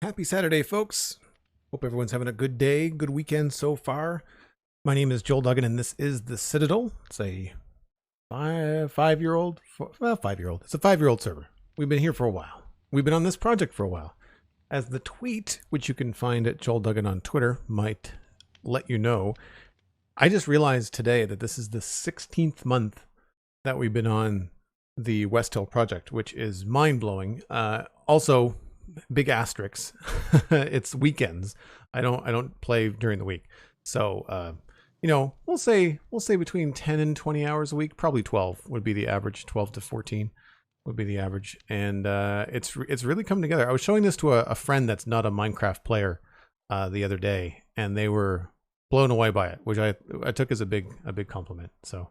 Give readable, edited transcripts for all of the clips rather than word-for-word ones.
Happy Saturday, folks. Hope everyone's having a good day, good weekend so far. My name is Joel Duggan, and this is the Citadel. It's a five-year-old. It's a 5-year-old server. We've been here for a while. We've been on this project for a while. As the tweet, which you can find at Joel Duggan on Twitter, might let you know, I just realized today that this is the 16th month that we've been on the West Hill project, which is mind-blowing. Also, big asterisks. It's weekends. I don't play during the week. So we'll say between 10 and 20 hours a week, probably 12 would be the average. 12 to 14 would be the average. And it's really coming together. I was showing this to a friend that's not a Minecraft player the other day, and they were blown away by it, which I took as a big compliment. So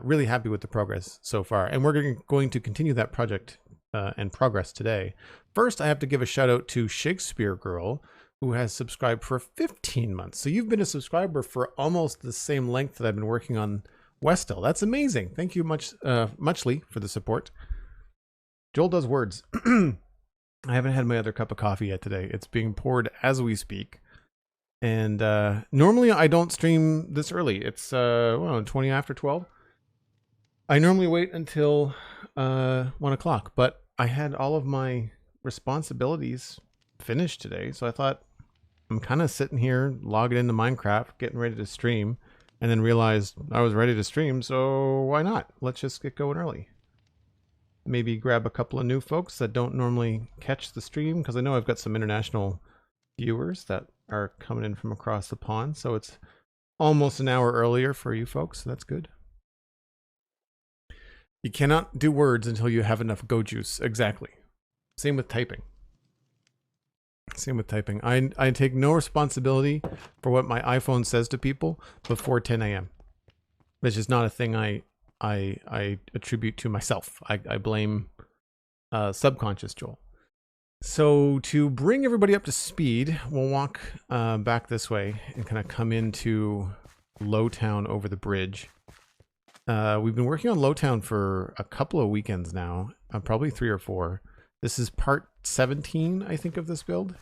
really happy with the progress so far. And we're going to continue that project and progress today. First, I have to give a shout out to Shakespeare Girl, who has subscribed for 15 months. So you've been a subscriber for almost the same length that I've been working on West Hill. That's amazing. Thank you muchly for the support. Joel does words. I haven't had my other cup of coffee yet today. It's being poured as we speak. And normally I don't stream this early. It's 20 after 12. I normally wait until 1 o'clock, but I had all of my responsibilities finished today. So I thought, I'm kind of sitting here logging into Minecraft, getting ready to stream, and then realized I was ready to stream. So why not? Let's just get going early. Maybe grab a couple of new folks that don't normally catch the stream, because I know I've got some international viewers that are coming in from across the pond. So it's almost an hour earlier for you folks. So that's good. You cannot do words until you have enough go juice. Exactly. Same with typing. I take no responsibility for what my iPhone says to people before 10 a.m. It's just not a thing I attribute to myself. I blame subconscious Joel. So to bring everybody up to speed, we'll walk back this way and kind of come into Lowtown over the bridge. We've been working on Lowtown for a couple of weekends now, probably 3 or 4. This is part 17, I think, of this build.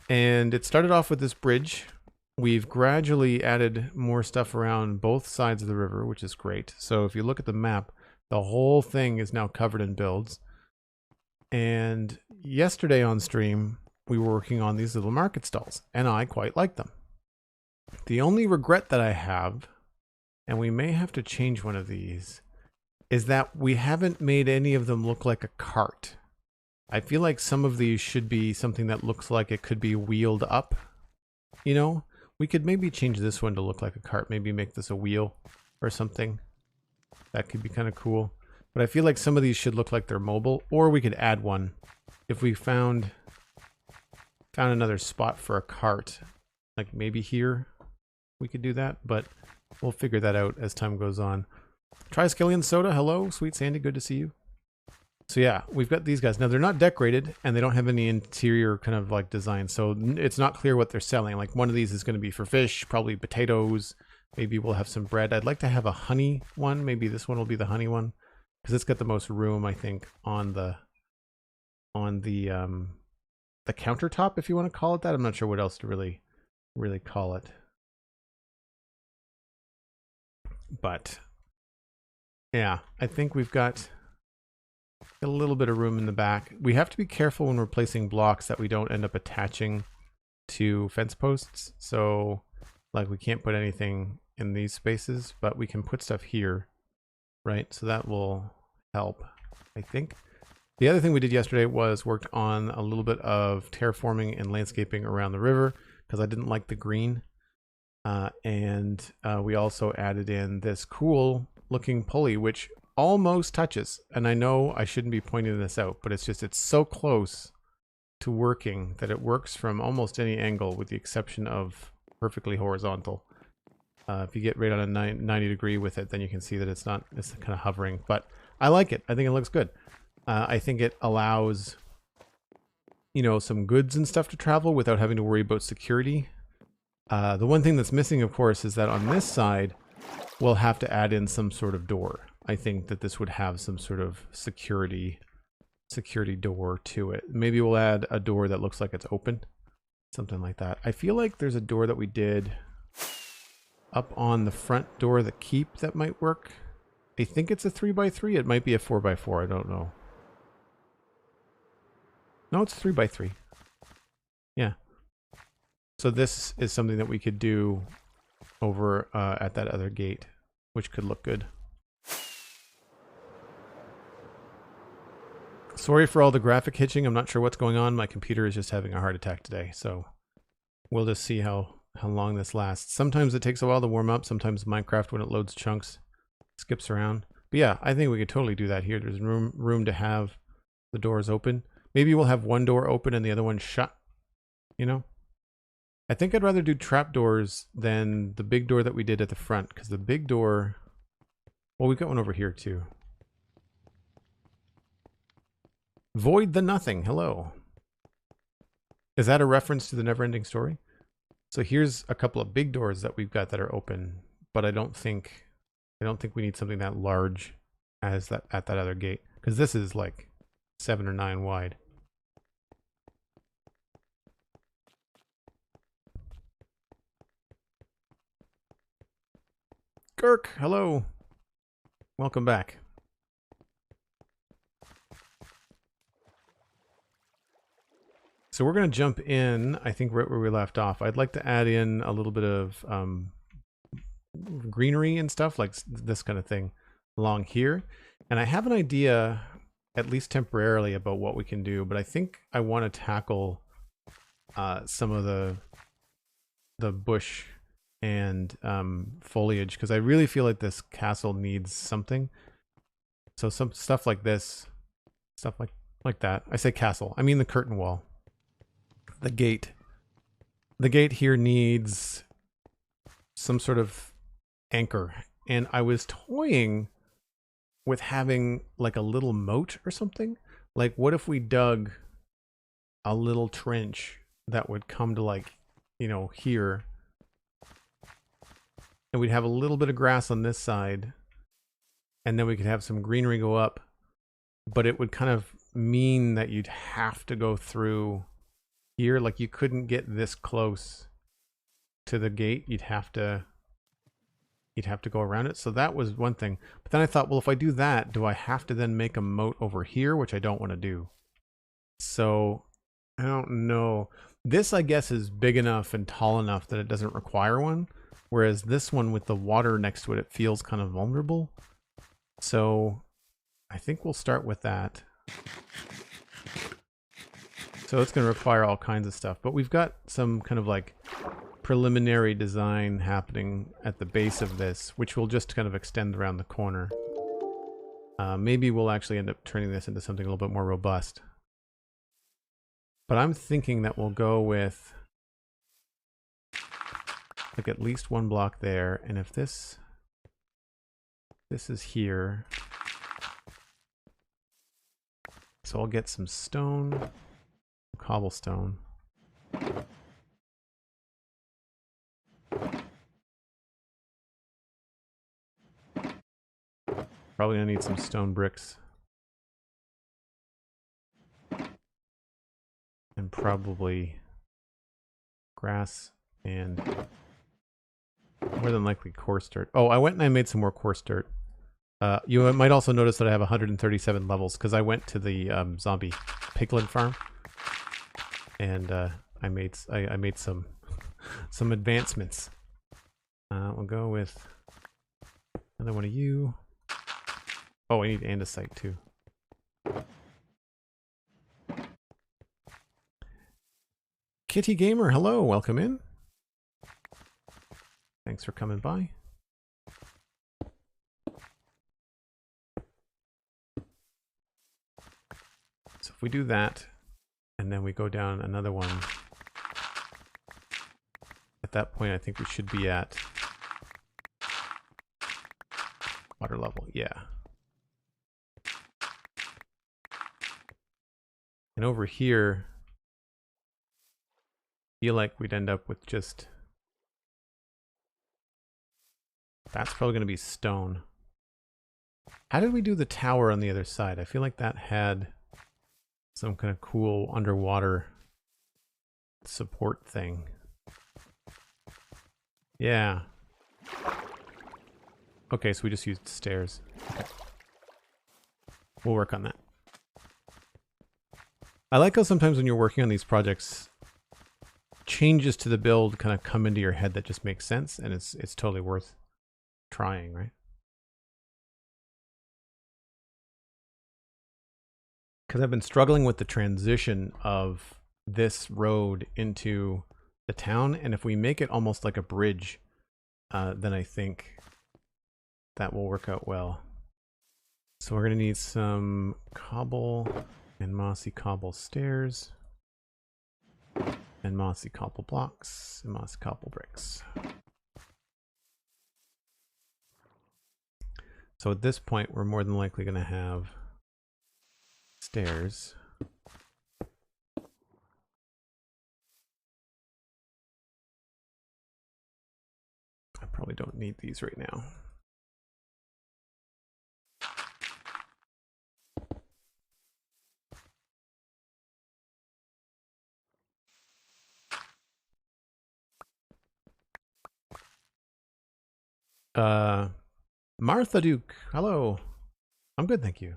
And it started off with this bridge. We've gradually added more stuff around both sides of the river, which is great. So if you look at the map, the whole thing is now covered in builds. And yesterday on stream, we were working on these little market stalls, and I quite like them. The only regret that I have, and we may have to change one of these, is that we haven't made any of them look like a cart. I feel like some of these should be something that looks like it could be wheeled up. You know, we could maybe change this one to look like a cart, maybe make this a wheel or something. That could be kind of cool. But I feel like some of these should look like they're mobile, or we could add one. If we found another spot for a cart, like maybe here, we could do that, but we'll figure that out as time goes on. Triskelion Soda, hello. Sweet Sandy, good to see you. So yeah, we've got these guys. Now they're not decorated, and they don't have any interior kind of like design, so it's not clear what they're selling. Like one of these is going to be for fish, probably potatoes. Maybe we'll have some bread. I'd like to have a honey one. Maybe this one will be the honey one, because it's got the most room, I think, on the countertop, if you want to call it that. I'm not sure what else to really call it. But yeah, I think we've got a little bit of room in the back. We have to be careful when we're placing blocks that we don't end up attaching to fence posts. So like we can't put anything in these spaces, but we can put stuff here, right? So that will help, I think. The other thing we did yesterday was worked on a little bit of terraforming and landscaping around the river, because I didn't like the green. And we also added in this cool looking pulley, which almost touches. And I know I shouldn't be pointing this out, but it's so close to working that it works from almost any angle, with the exception of perfectly horizontal. If you get right on a 90 degree with it, then you can see that it's kind of hovering, but I like it. I think it looks good. I think it allows, some goods and stuff to travel without having to worry about security. The one thing that's missing, of course, is that on this side, we'll have to add in some sort of door. I think that this would have some sort of security security door to it. Maybe we'll add a door that looks like it's open. Something like that. I feel like there's a door that we did up on the front door of the keep that might work. I think it's a 3x3. It might be a 4x4. I don't know. No, it's 3x3. Yeah. So this is something that we could do over at that other gate, which could look good. Sorry for all the graphic hitching. I'm not sure what's going on. My computer is just having a heart attack today. So we'll just see how long this lasts. Sometimes it takes a while to warm up. Sometimes Minecraft, when it loads chunks, skips around. But yeah, I think we could totally do that here. There's room to have the doors open. Maybe we'll have one door open and the other one shut. You know? I think I'd rather do trapdoors than the big door that we did at the front. Because the big door... Well, we've got one over here too. Void the Nothing. Hello. Is that a reference to the Neverending Story? So here's a couple of big doors that we've got that are open, but I don't think we need something that large as that at that other gate, because this is like 7 or 9 wide. Kirk, hello. Welcome back. So we're going to jump in, I think, right where we left off. I'd like to add in a little bit of greenery and stuff, like this kind of thing, along here. And I have an idea, at least temporarily, about what we can do, but I think I want to tackle some of the bush and foliage, because I really feel like this castle needs something. So some stuff like this, stuff like that. I say castle, I mean the curtain wall. The gate here needs some sort of anchor, and I was toying with having like a little moat or something. Like, what if we dug a little trench that would come to, like, you know, here, and we'd have a little bit of grass on this side, and then we could have some greenery go up, but it would kind of mean that you'd have to go through here. Like, you couldn't get this close to the gate. You'd have to go around it. So that was one thing. But then I thought, well, if I do that, do I have to then make a moat over here, which I don't want to do? So I don't know. This, I guess, is big enough and tall enough that it doesn't require one. Whereas this one with the water next to it, it feels kind of vulnerable. So I think we'll start with that. So it's going to require all kinds of stuff, but we've got some kind of like preliminary design happening at the base of this, which will just kind of extend around the corner. Maybe we'll actually end up turning this into something a little bit more robust. But I'm thinking that we'll go with like at least one block there, and if this is here, so I'll get some stone. Cobblestone. Probably gonna need some stone bricks. And probably grass and more than likely coarse dirt. Oh, I went and I made some more coarse dirt. You might also notice that I have 137 levels because I went to the zombie piglin farm. And I made some advancements. We'll go with another one of you. Oh, I need andesite too. Kitty Gamer, hello, welcome in. Thanks for coming by. So if we do that, and then we go down another one. At that point, I think we should be at water level. Yeah. And over here, I feel like we'd end up with just... That's probably going to be stone. How did we do the tower on the other side? I feel like that had some kind of cool underwater support thing. Yeah. Okay, so we just used stairs. Okay. We'll work on that. I like how sometimes when you're working on these projects, changes to the build kind of come into your head that just makes sense, and it's totally worth trying, right? Because I've been struggling with the transition of this road into the town, and if we make it almost like a bridge, then I think that will work out well. So we're going to need some cobble and mossy cobble stairs, and mossy cobble blocks, and mossy cobble bricks. So at this point, we're more than likely going to have stairs. I probably don't need these right now. Martha Duke, hello. I'm good, thank you.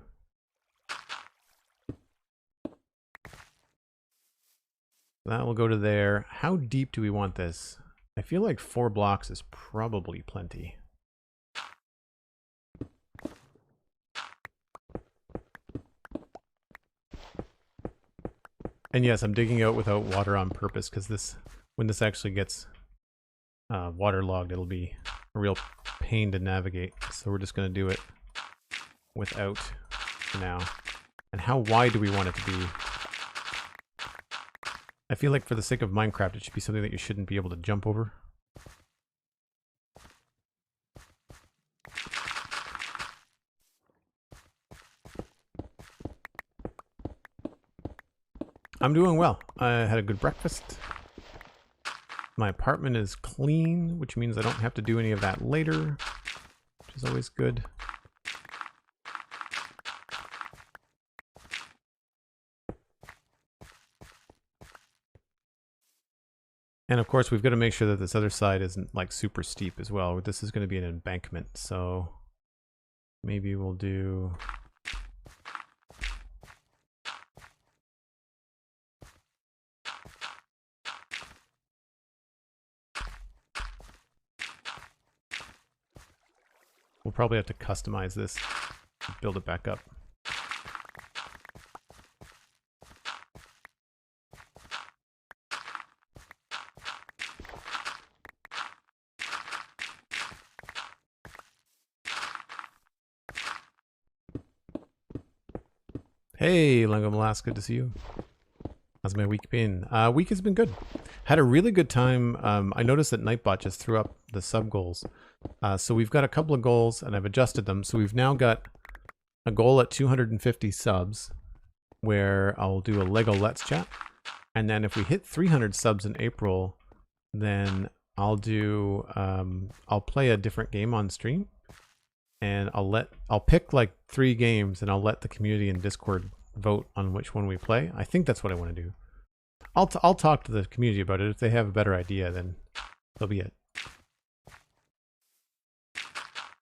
That will go to there. How deep do we want this? I feel like 4 blocks is probably plenty. And yes, I'm digging out without water on purpose because this, when this actually gets waterlogged, it'll be a real pain to navigate. So we're just going to do it without for now. And how wide do we want it to be? I feel like for the sake of Minecraft, it should be something that you shouldn't be able to jump over. I'm doing well. I had a good breakfast. My apartment is clean, which means I don't have to do any of that later, which is always good. And of course, we've got to make sure that this other side isn't like super steep as well. This is going to be an embankment, so maybe we'll do... We'll probably have to customize this, build it back up. Hey, Langum Lass, good to see you. How's my week been? Week has been good. Had a really good time. I noticed that Nightbot just threw up the sub goals. So we've got a couple of goals and I've adjusted them. So we've now got a goal at 250 subs where I'll do a Lego Let's Chat. And then if we hit 300 subs in April, then I'll do, I'll play a different game on stream. And I'll pick like 3 games and I'll let the community in Discord vote on which one we play. I think that's what I want to do. I'll talk to the community about it. If they have a better idea, then that'll be it.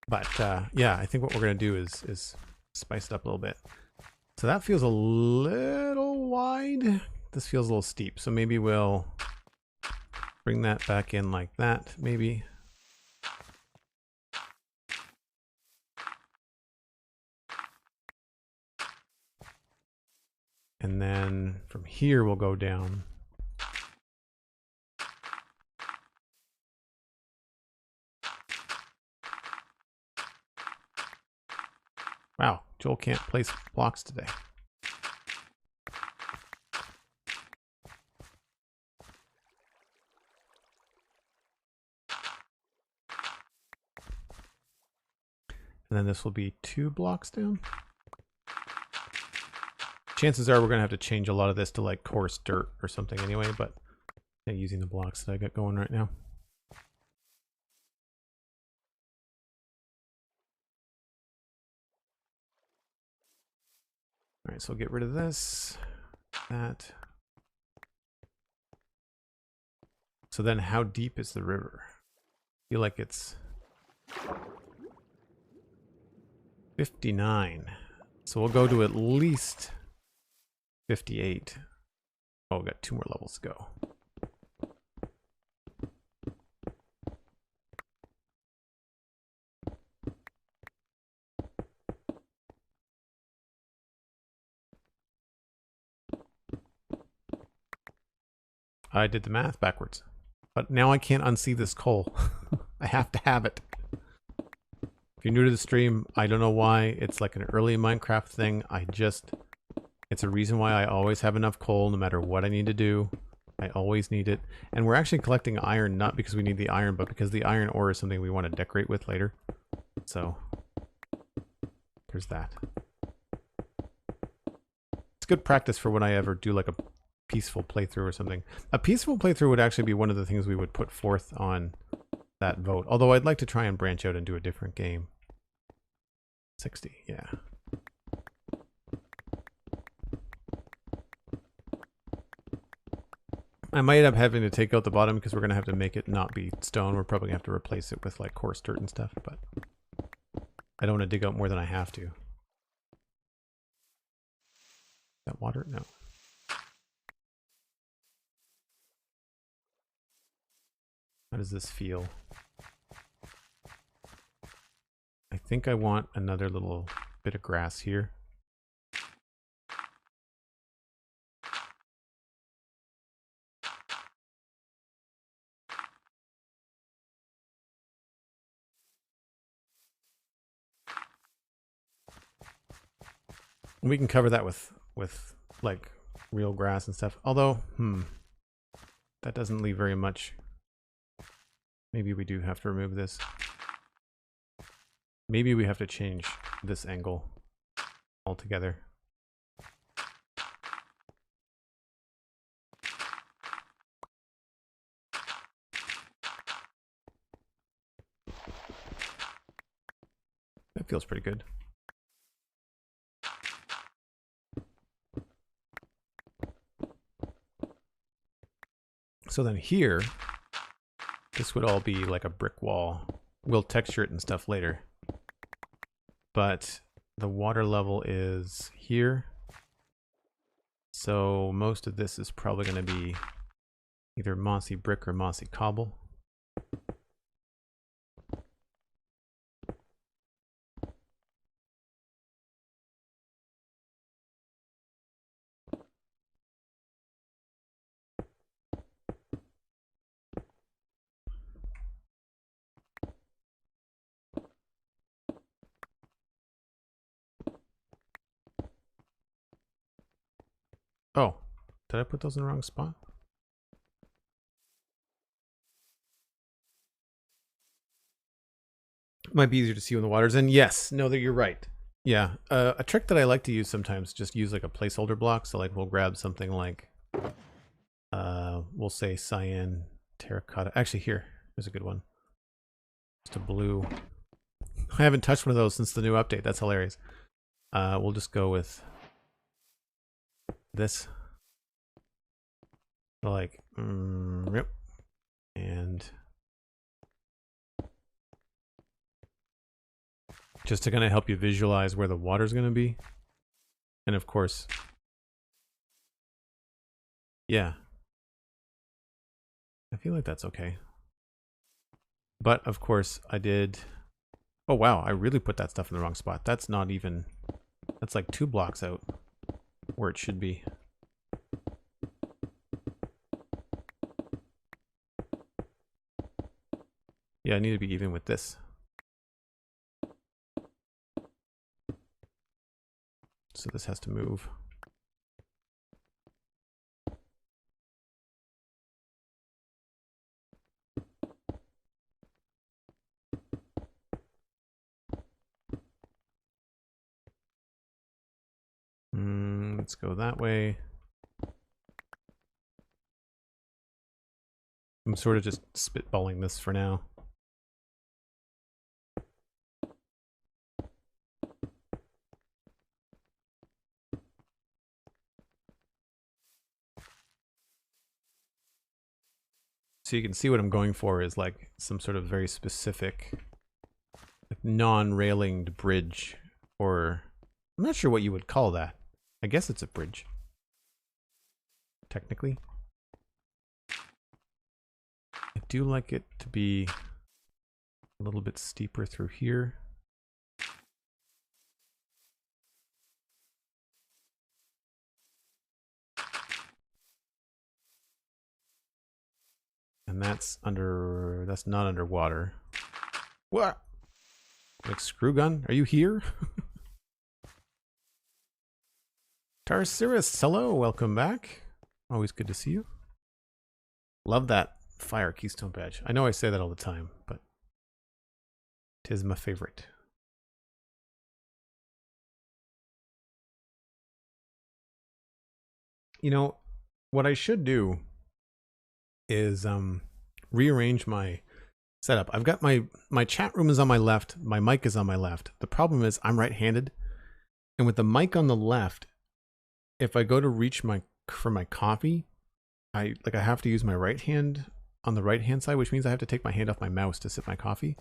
But yeah, I think what we're gonna do is spice it up a little bit. So that feels a little wide. This feels a little steep. So maybe we'll bring that back in like that, maybe. And then from here, we'll go down. Wow, Joel can't place blocks today. And then this will be 2 blocks down. Chances are we're going to have to change a lot of this to like coarse dirt or something anyway, but I'm using the blocks that I got going right now. All right, so we'll get rid of this. that. So then how deep is the river? I feel like it's 59. So we'll go to at least 58. Oh, we've got 2 more levels to go. I did the math backwards. But now I can't unsee this coal. I have to have it. If you're new to the stream, I don't know why. It's like an early Minecraft thing. It's a reason why I always have enough coal no matter what I need to do. I always need it. And we're actually collecting iron, not because we need the iron, but because the iron ore is something we want to decorate with later. So, there's that. It's good practice for when I ever do like a peaceful playthrough or something. A peaceful playthrough would actually be one of the things we would put forth on that vote. Although I'd like to try and branch out and do a different game. 60, yeah. I might end up having to take out the bottom because we're going to have to make it not be stone. We're probably going to have to replace it with like coarse dirt and stuff, but I don't want to dig out more than I have to. That water? No. How does this feel? I think I want another little bit of grass here. We can cover that with like real grass and stuff. Although, that doesn't leave very much. Maybe we do have to remove this. Maybe we have to change this angle altogether. That feels pretty good. So then here, this would all be like a brick wall. We'll texture it and stuff later. But the water level is here. So most of this is probably going to be either mossy brick or mossy cobble. Oh, did I put those in the wrong spot? Might be easier to see when the water's in. Yes, no, that you're right. Yeah, a trick that I like to use sometimes, just use like a placeholder block. So like we'll grab something like, we'll say cyan terracotta. Actually, here's a good one. Just a blue. I haven't touched one of those since the new update. That's hilarious. We'll just go with this. Like, yep. And just to kind of help you visualize where the water's going to be. And of course, yeah. I feel like that's okay. But of course I did. Oh wow, I really put that stuff in the wrong spot. That's not even, that's like 2 blocks out where it should be. Yeah, I need to be even with this. So this has to move. Let's go that way. I'm sort of just spitballing this for now. So you can see what I'm going for is like some sort of very specific, like non-railinged bridge, or I'm not sure what you would call that. I guess it's a bridge, technically. I do like it to be a little bit steeper through here. And that's not underwater. What? Like screw gun? Are you here? Tarsiris, hello, welcome back. Always good to see you. Love that fire keystone badge. I know I say that all the time, but 'tis my favorite. You know, what I should do is rearrange my setup. I've got my chat room is on my left, my mic is on my left. The problem is I'm right-handed, and with the mic on the left, if I go to reach for my coffee, I have to use my right hand on the right hand side, which means I have to take my hand off my mouse to sip my coffee.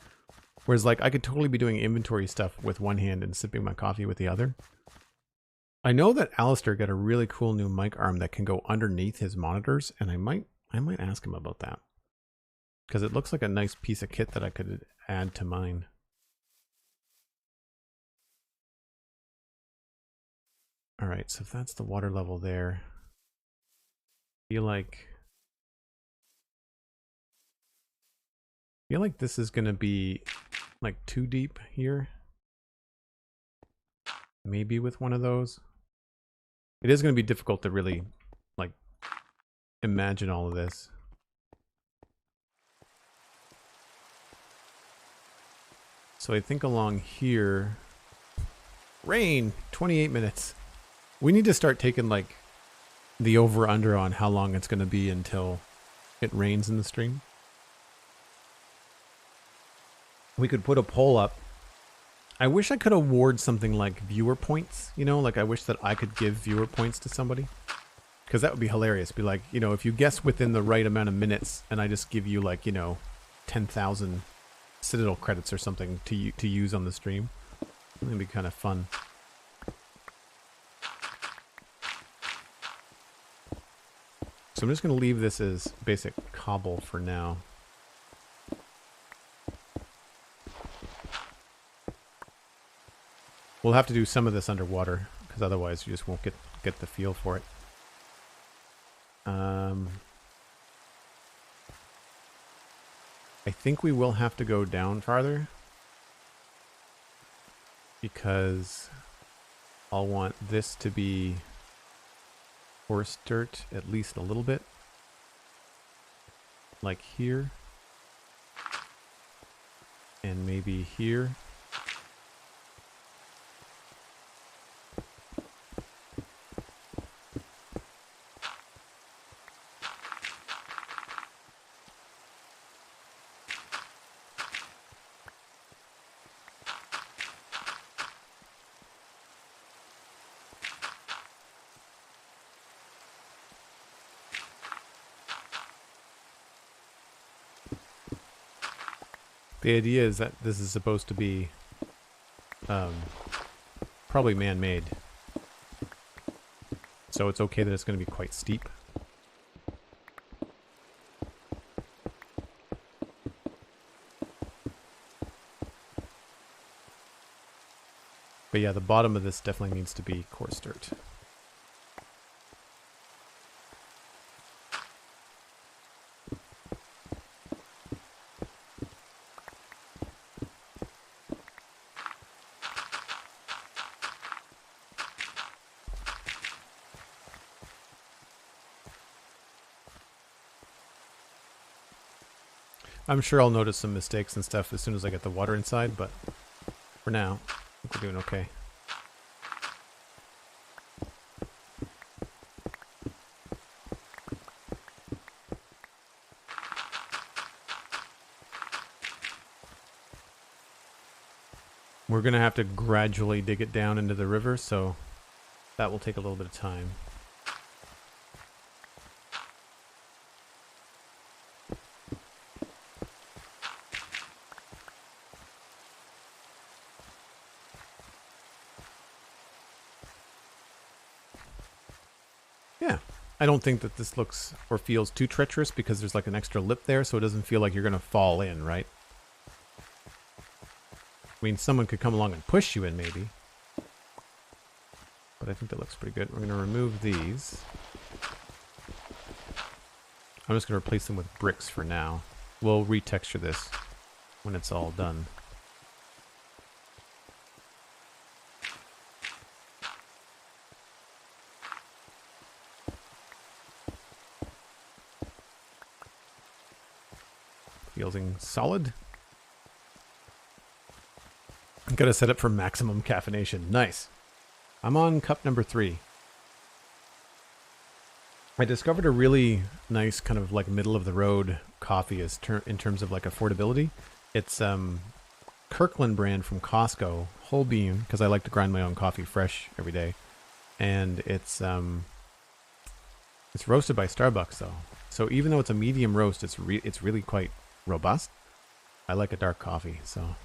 Whereas like I could totally be doing inventory stuff with one hand and sipping my coffee with the other. I know that Alistair got a really cool new mic arm that can go underneath his monitors, and I might ask him about that, because it looks like a nice piece of kit that I could add to mine. All right, so if that's the water level there, I feel like this is gonna be like too deep here. Maybe with one of those. It is gonna be difficult to really like imagine all of this. So I think along here, rain, 28 minutes. We need to start taking like the over-under on how long it's going to be until it rains in the stream. We could put a poll up. I wish I could award something like viewer points, you know, like I wish that I could give viewer points to somebody. Because that would be hilarious. Be like, you know, if you guess within the right amount of minutes and I just give you like, you know, 10,000 Citadel credits or something to use on the stream. It'd be kind of fun. So I'm just going to leave this as basic cobble for now. We'll have to do some of this underwater, because otherwise you just won't get the feel for it. I think we will have to go down farther, because I'll want this to be coarse dirt at least a little bit, like here, and maybe here. The idea is that this is supposed to be probably man-made. So it's okay that it's going to be quite steep. But yeah, the bottom of this definitely needs to be coarse dirt. I'm sure I'll notice some mistakes and stuff as soon as I get the water inside, but for now, I think we're doing okay. We're going to have to gradually dig it down into the river, so that will take a little bit of time. Yeah. I don't think that this looks or feels too treacherous because there's like an extra lip there, so it doesn't feel like you're going to fall in, right? I mean, someone could come along and push you in maybe. But I think that looks pretty good. We're going to remove these. I'm just going to replace them with bricks for now. We'll retexture this when it's all done. Feeling solid. Got to set up for maximum caffeination. Nice. I'm on cup number 3. I discovered a really nice kind of like middle of the road coffee in terms of like affordability. It's Kirkland brand from Costco, whole bean, because I like to grind my own coffee fresh every day. And it's roasted by Starbucks though. So even though it's a medium roast, it's really quite robust. I like a dark coffee, so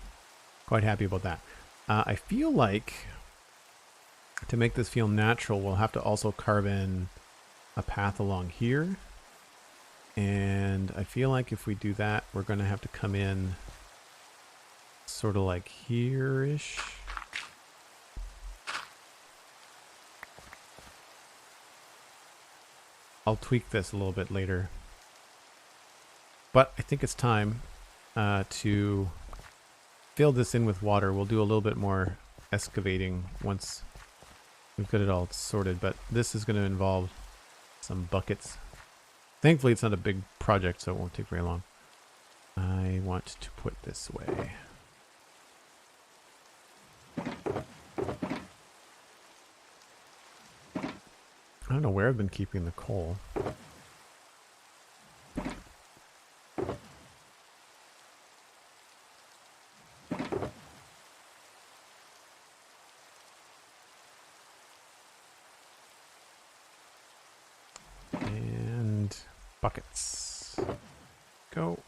quite happy about that. I feel like to make this feel natural, we'll have to also carve in a path along here. And I feel like if we do that, we're going to have to come in sort of like here-ish. I'll tweak this a little bit later. But I think it's time to fill this in with water. We'll do a little bit more excavating once we've got it all sorted. But this is going to involve some buckets. Thankfully, it's not a big project, so it won't take very long. I want to put this away. I don't know where I've been keeping the coal. And buckets. Go.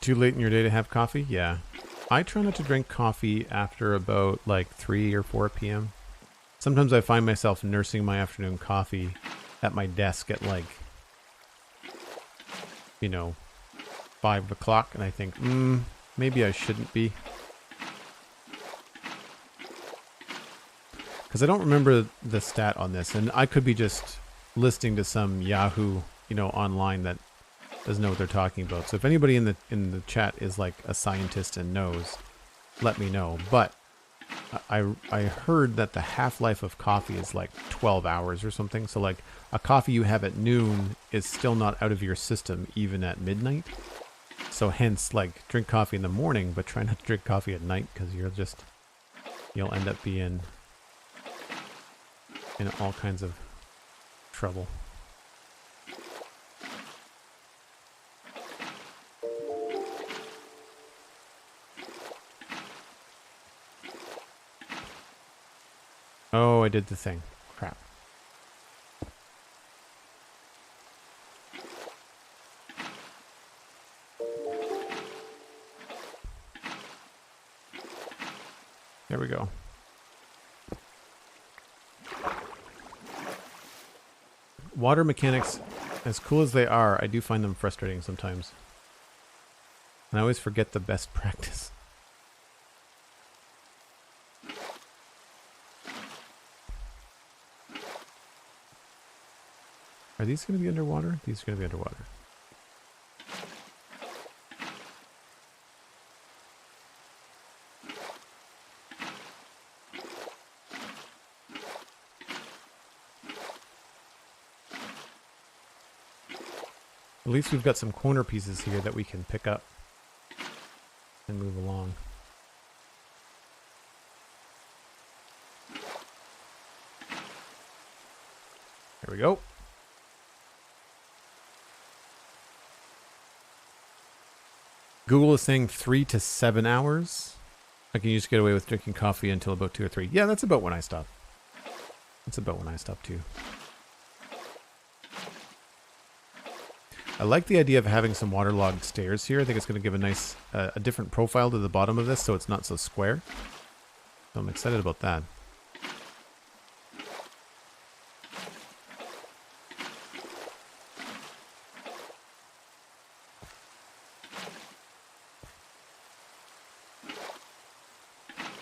Too late in your day to have coffee? Yeah. I try not to drink coffee after about like 3 or 4 p.m. Sometimes I find myself nursing my afternoon coffee at my desk at like, 5 o'clock, and I think, maybe I shouldn't be. Because I don't remember the stat on this, and I could be just listening to some Yahoo, online that doesn't know what they're talking about. So if anybody in the chat is like a scientist and knows, let me know. But I heard that the half-life of coffee is like 12 hours or something. So like a coffee you have at noon is still not out of your system even at midnight. So hence, like, drink coffee in the morning, but try not to drink coffee at night because you'll end up being in all kinds of trouble. Oh, I did the thing. Crap. There we go. Water mechanics, as cool as they are, I do find them frustrating sometimes. And I always forget the best practice. Are these going to be underwater? These are going to be underwater. At least we've got some corner pieces here that we can pick up and move along. There we go. Google is saying 3 to 7 hours. I can just get away with drinking coffee until about 2 or 3. Yeah, that's about when I stop. That's about when I stop too. I like the idea of having some waterlogged stairs here. I think it's going to give a nice, a different profile to the bottom of this, so it's not so square. So I'm excited about that.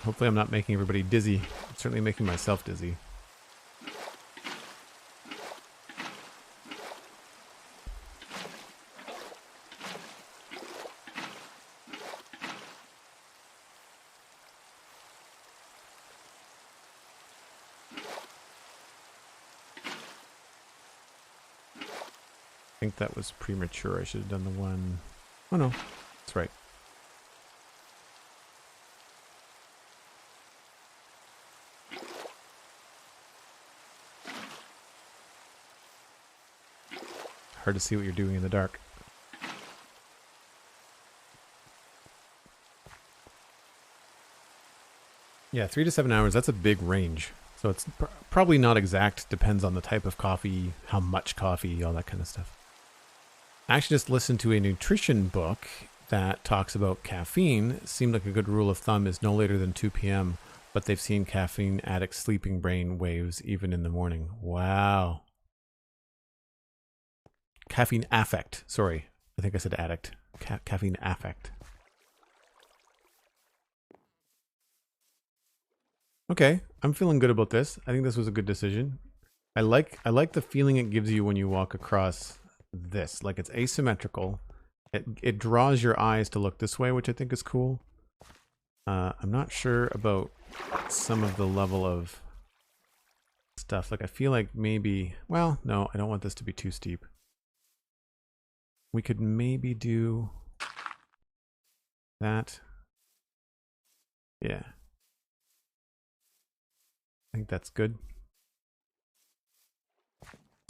Hopefully I'm not making everybody dizzy. I'm certainly making myself dizzy. I think that was premature. I should have done the one... Oh no, that's right. Hard to see what you're doing in the dark. Yeah, 3 to 7 hours, that's a big range. So it's probably not exact, depends on the type of coffee, how much coffee, all that kind of stuff. I actually just listened to a nutrition book that talks about caffeine. It seemed like a good rule of thumb is no later than 2 p.m., but they've seen caffeine addicts sleeping brain waves even in the morning. Wow. Caffeine affect. Sorry, I think I said addict. Caffeine affect. Okay, I'm feeling good about this. I think this was a good decision. I like the feeling it gives you when you walk across this. Like it's asymmetrical. It draws your eyes to look this way, which I think is cool. I'm not sure about some of the level of stuff. Like I feel like maybe, well, no, I don't want this to be too steep. We could maybe do that. Yeah. I think that's good.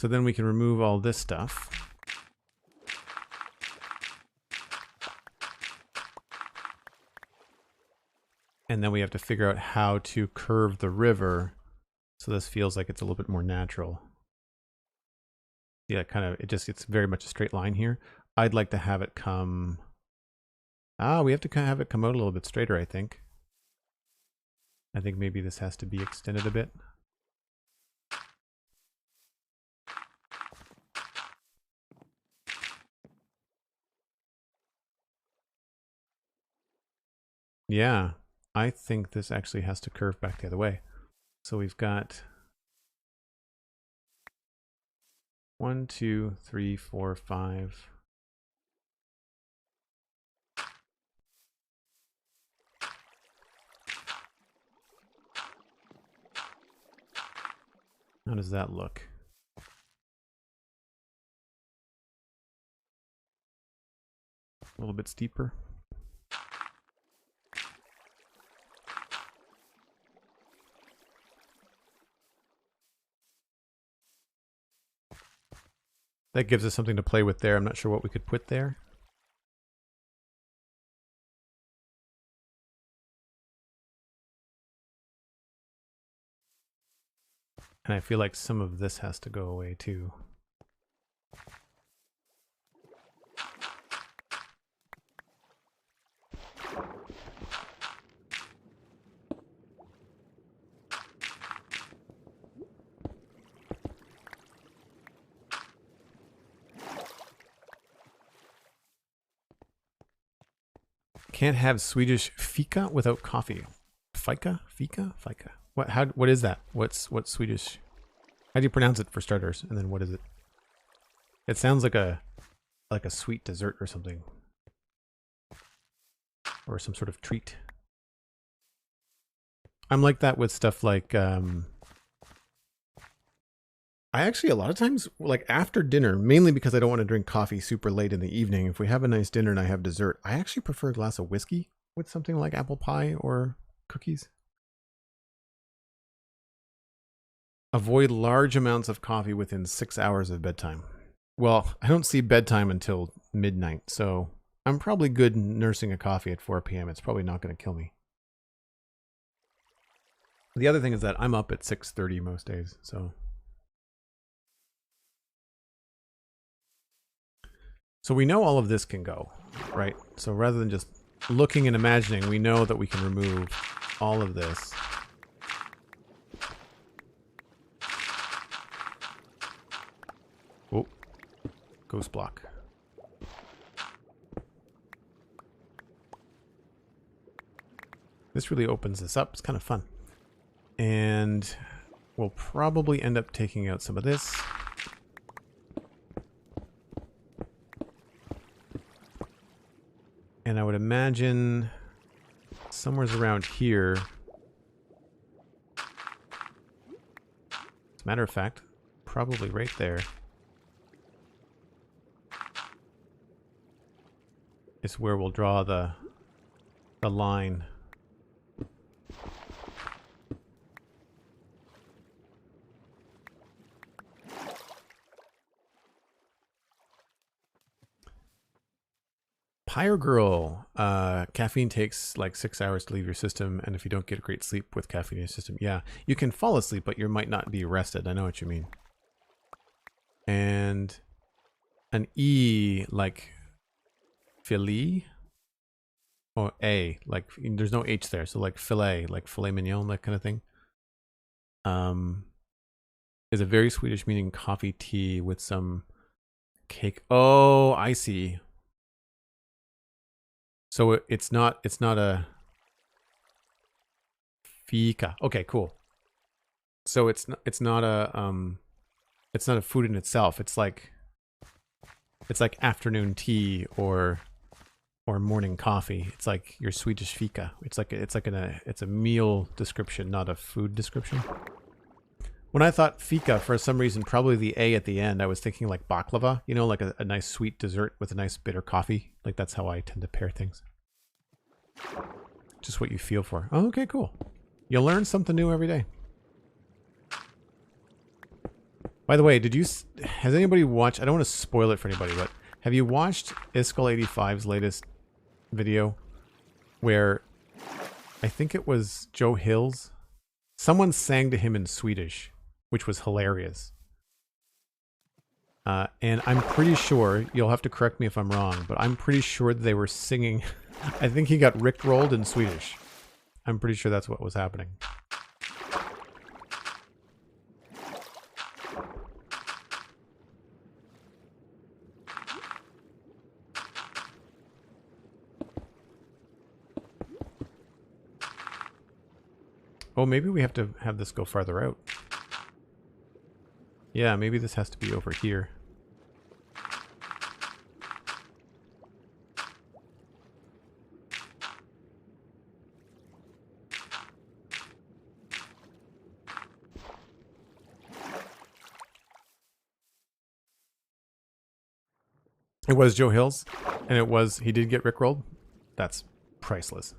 So then we can remove all this stuff. And then we have to figure out how to curve the river so this feels like it's a little bit more natural. Yeah, it's very much a straight line here. I'd like to have it come... we have to kind of have it come out a little bit straighter, I think. I think maybe this has to be extended a bit. Yeah, I think this actually has to curve back the other way. So we've got 1, 2, 3, 4, 5. How does that look? A little bit steeper. That gives us something to play with there. I'm not sure what we could put there. And I feel like some of this has to go away too. Can't have Swedish fika without coffee. Fika? Fika? Fika? What is that? What's Swedish? How do you pronounce it for starters? And then what is it? It sounds like a sweet dessert or something. Or some sort of treat. I'm like that with stuff like I actually a lot of times like after dinner, mainly because I don't want to drink coffee super late in the evening. If we have a nice dinner and I have dessert, I actually prefer a glass of whiskey with something like apple pie or cookies. Avoid large amounts of coffee within 6 hours of bedtime. Well, I don't see bedtime until midnight, so I'm probably good nursing a coffee at 4 p.m. It's probably not going to kill me. The other thing is that I'm up at 6:30 most days, so So we know all of this can go, right? So rather than just looking and imagining, we know that we can remove all of this. Oh, ghost block. This really opens this up. It's kind of fun. And we'll probably end up taking out some of this. And I would imagine somewhere's around here. As a matter of fact, probably right there is where we'll draw the line. Pyre Girl. Caffeine takes like 6 hours to leave your system, and if you don't get great sleep with caffeine in your system, yeah, you can fall asleep, but you might not be rested. I know what you mean. And an E, like filet, or A, like there's no H there, so like filet mignon, that kind of thing. Is a very Swedish meaning coffee tea with some cake. Oh, I see. So it's not a fika. Okay, cool. So it's not a food in itself. It's like afternoon tea or morning coffee. It's like your Swedish fika. It's a meal description, not a food description. When I thought fika, for some reason, probably the A at the end, I was thinking like baklava, you know, like a nice sweet dessert with a nice bitter coffee. Like that's how I tend to pair things. Just what you feel for. Oh, okay, cool. You learn something new every day. By the way, has anybody watched, I don't want to spoil it for anybody, but have you watched Iskall85's latest video where I think it was Joe Hills? Someone sang to him in Swedish, which was hilarious. And I'm pretty sure, you'll have to correct me if I'm wrong, but I'm pretty sure they were singing, I think he got rickrolled in Swedish. I'm pretty sure that's what was happening. Oh, maybe we have to have this go farther out. Yeah, maybe this has to be over here. It was Joe Hills, and he did get rickrolled. That's priceless.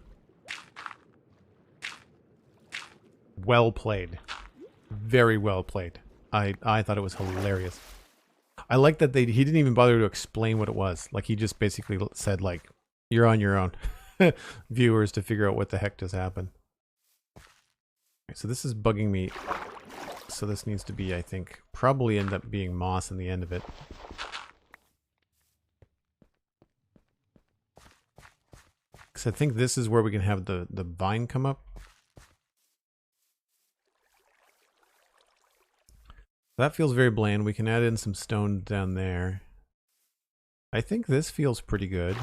Well played. Very well played. I thought it was hilarious. I like that he didn't even bother to explain what it was. Like he just basically said like, you're on your own, viewers, to figure out what the heck just happened. Right, so this is bugging me. So this needs to be, I think, probably end up being moss in the end of it. Because I think this is where we can have the vine come up. That feels very bland. We can add in some stone down there. I think this feels pretty good.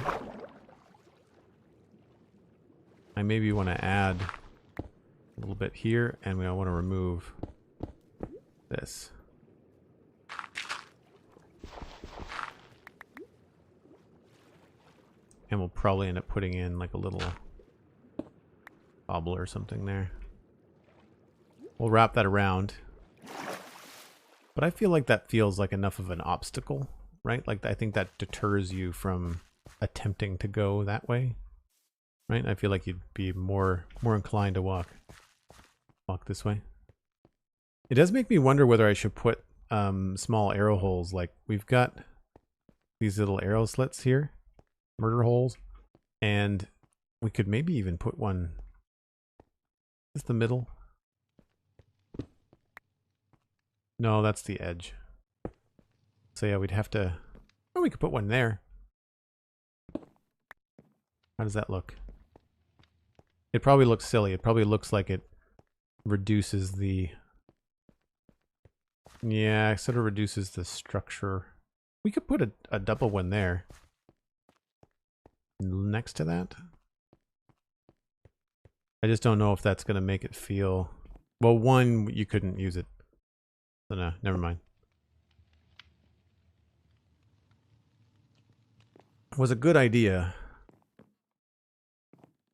I maybe want to add a little bit here, and we want to remove this. And we'll probably end up putting in like a little bobble or something there. We'll wrap that around. But I feel like that feels like enough of an obstacle, right? Like I think that deters you from attempting to go that way, right? I feel like you'd be more inclined to walk this way. It does make me wonder whether I should put small arrow holes. Like we've got these little arrow slits here, murder holes, and we could maybe even put one. Is this the middle? No, that's the edge. So yeah, we'd have to... Oh, we could put one there. How does that look? It probably looks silly. It probably looks like it reduces the... Yeah, it sort of reduces the structure. We could put a double one there. Next to that. I just don't know if that's going to make it feel... Well, one, you couldn't use it. So no, never mind. It was a good idea,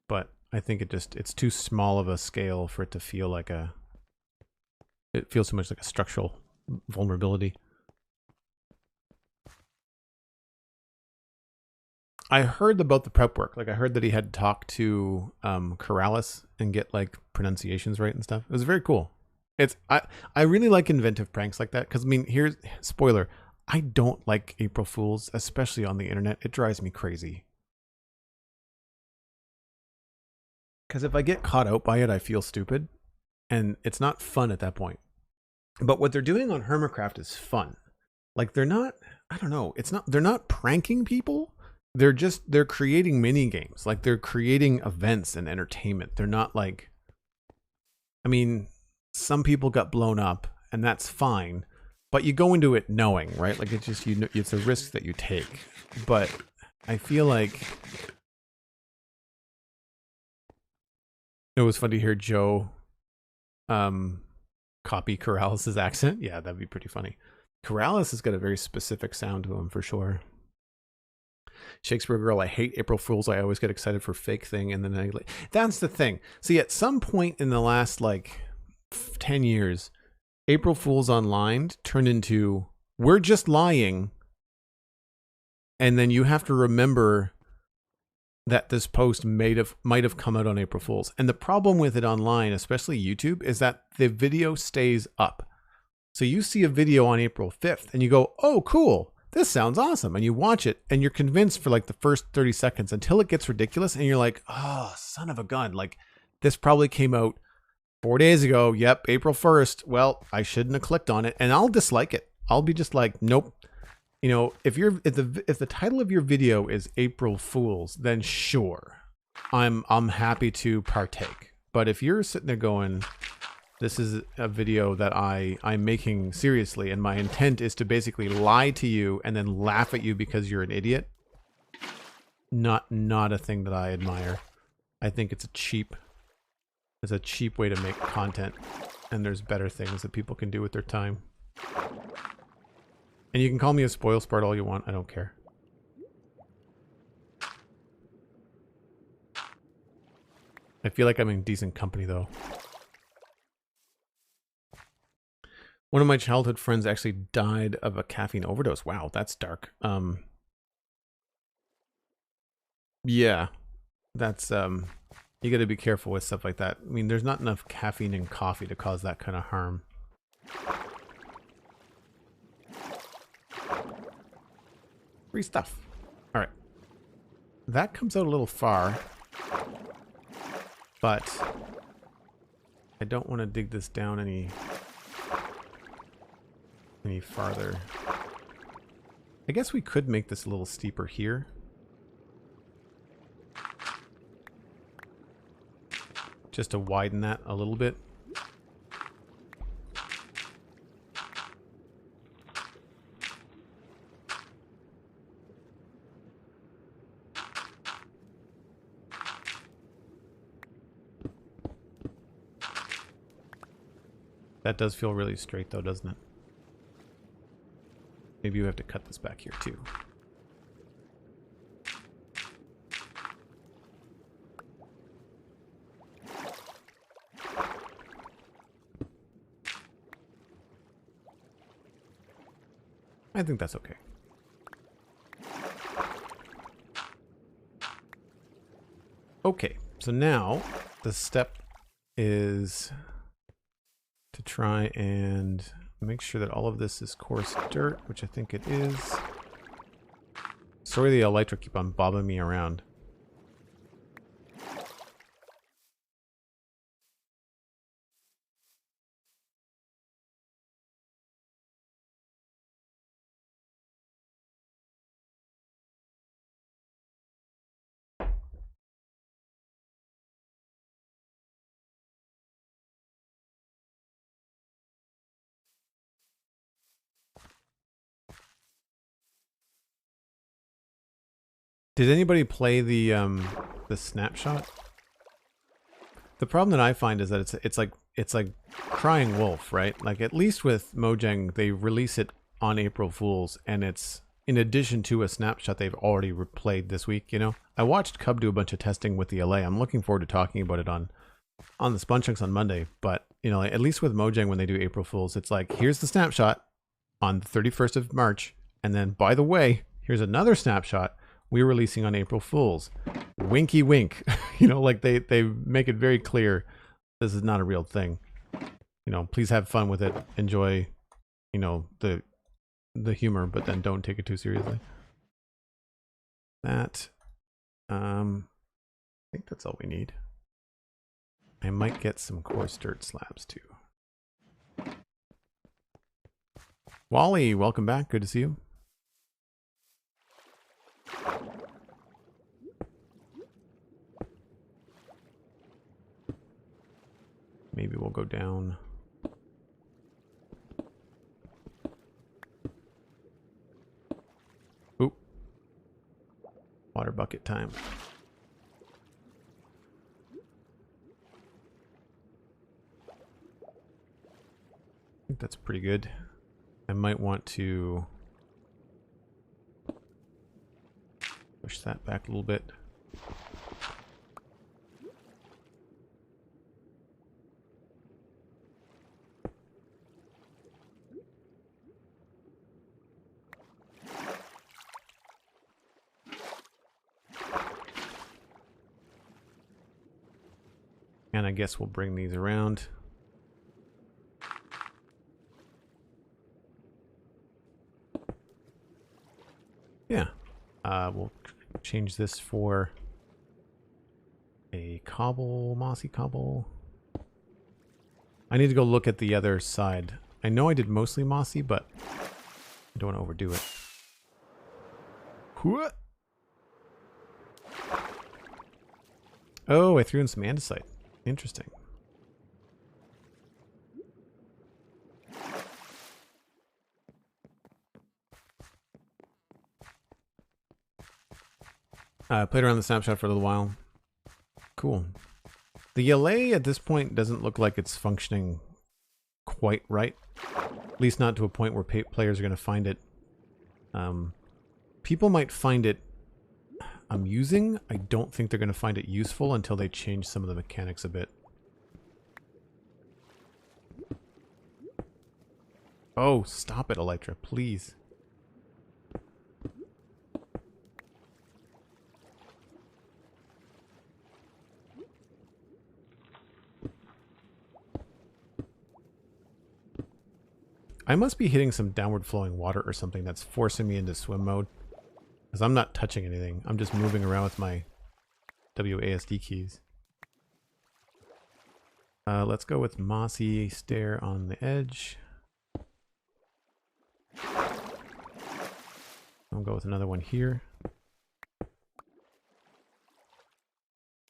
but I think it's too small of a scale for it to feel like a... It feels too much like a structural vulnerability. I heard about the prep work. Like, I heard that he had talked to Corrales and get like pronunciations right and stuff. It was very cool. I really like inventive pranks like that because, I mean, here's spoiler. I don't like April Fools, especially on the internet. It drives me crazy. Because if I get caught out by it, I feel stupid, and it's not fun at that point. But what they're doing on Hermitcraft is fun. Like, they're not, I don't know, they're not pranking people. They're creating mini games. Like, they're creating events and entertainment. They're not like, I mean, some people got blown up and that's fine, but you go into it knowing, right? Like, it's just, it's a risk that you take. But I feel like it was fun to hear Joe copy Corrales' accent. Yeah, that'd be pretty funny. Corrales has got a very specific sound to him for sure. Shakespeare Girl, I hate April Fools. I always get excited for fake thing, and then that's the thing. See, at some point in the last like 10 years, April Fools Online turned into we're just lying, and then you have to remember that this post might have come out on April Fools. And the problem with it online, especially YouTube, is that the video stays up. So you see a video on April 5th and you go, oh, cool. This sounds awesome. And you watch it and you're convinced for like the first 30 seconds until it gets ridiculous. And you're like, oh, son of a gun. Like, this probably came out 4 days ago. Yep, April 1st. Well, I shouldn't have clicked on it. And I'll dislike it. I'll be just like, nope. You know, if the title of your video is April Fools, then sure, I'm happy to partake. But if you're sitting there going, this is a video that I'm making seriously, and my intent is to basically lie to you and then laugh at you because you're an idiot, not a thing that I admire. I think it's a cheap way to make content, and there's better things that people can do with their time. And you can call me a spoil sport all you want. I don't care. I feel like I'm in decent company, though. One of my childhood friends actually died of a caffeine overdose. Wow, that's dark. Yeah, that's, you gotta be careful with stuff like that. I mean, there's not enough caffeine in coffee to cause that kind of harm. Free stuff. All right. That comes out a little far, but I don't want to dig this down any farther. I guess we could make this a little steeper here. Just to widen that a little bit. That does feel really straight though, doesn't it? Maybe you have to cut this back here too. I think that's okay. Okay, so now the step is to try and make sure that all of this is coarse dirt, which I think it is. Sorry, the elytra keep on bobbing me around. Did anybody play the snapshot? The problem that I find is that it's like crying wolf, right? Like at least with Mojang, they release it on April Fools, and it's in addition to a snapshot they've already replayed this week. You know, I watched Cub do a bunch of testing with the LA. I'm looking forward to talking about it on the Spawn Chunks on Monday. But you know, at least with Mojang when they do April Fools, it's like here's the snapshot on the 31st of March, and then by the way, here's another snapshot we're releasing on April Fools. Winky wink. You know, like they make it very clear this is not a real thing. You know, please have fun with it. Enjoy, you know, the humor, but then don't take it too seriously. That I think that's all we need. I might get some coarse dirt slabs too. Wally, welcome back. Good to see you. Maybe we'll go down. Oop. Water bucket time. I think that's pretty good. I might want to push that back a little bit. And I guess we'll bring these around. Yeah. We'll change this for a cobble, mossy cobble. I need to go look at the other side. I know I did mostly mossy, but I don't want to overdo it. What? Oh, I threw in some andesite. Interesting. I played around the snapshot for a little while. Cool. The LA at this point doesn't look like it's functioning quite right. At least not to a point where players are going to find it. People might find it amusing. I don't think they're going to find it useful until they change some of the mechanics a bit. Oh, stop it, Elytra, please. I must be hitting some downward flowing water or something that's forcing me into swim mode. Because I'm not touching anything. I'm just moving around with my WASD keys. Let's go with mossy stair on the edge. I'll go with another one here.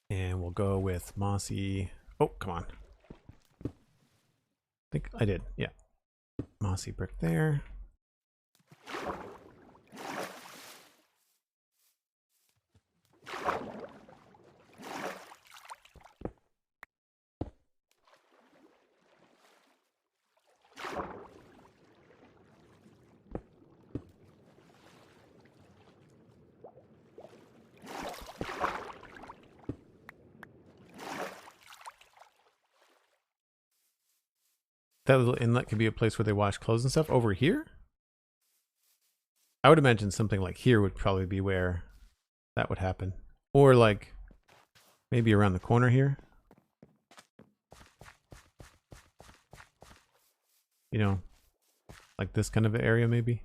And we'll go with mossy... Oh, come on. I think I did, yeah. Mossy brick there. That little inlet could be a place where they wash clothes and stuff. Over here? I would imagine something like here would probably be where that would happen. Or like maybe around the corner here. You know, like this kind of area maybe.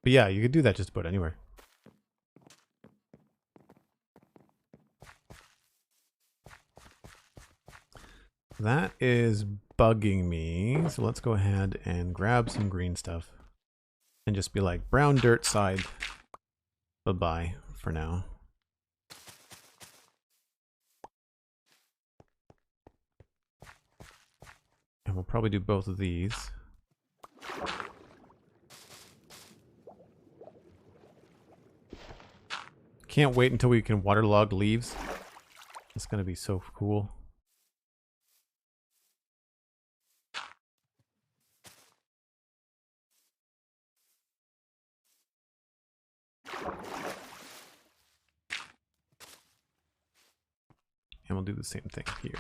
But yeah, you could do that just about anywhere. That is bugging me. So let's go ahead and grab some green stuff. And just be like, brown dirt side. Bye-bye for now. And we'll probably do both of these. can't wait until we can waterlog leaves. It's going to be so cool. And we'll do the same thing here.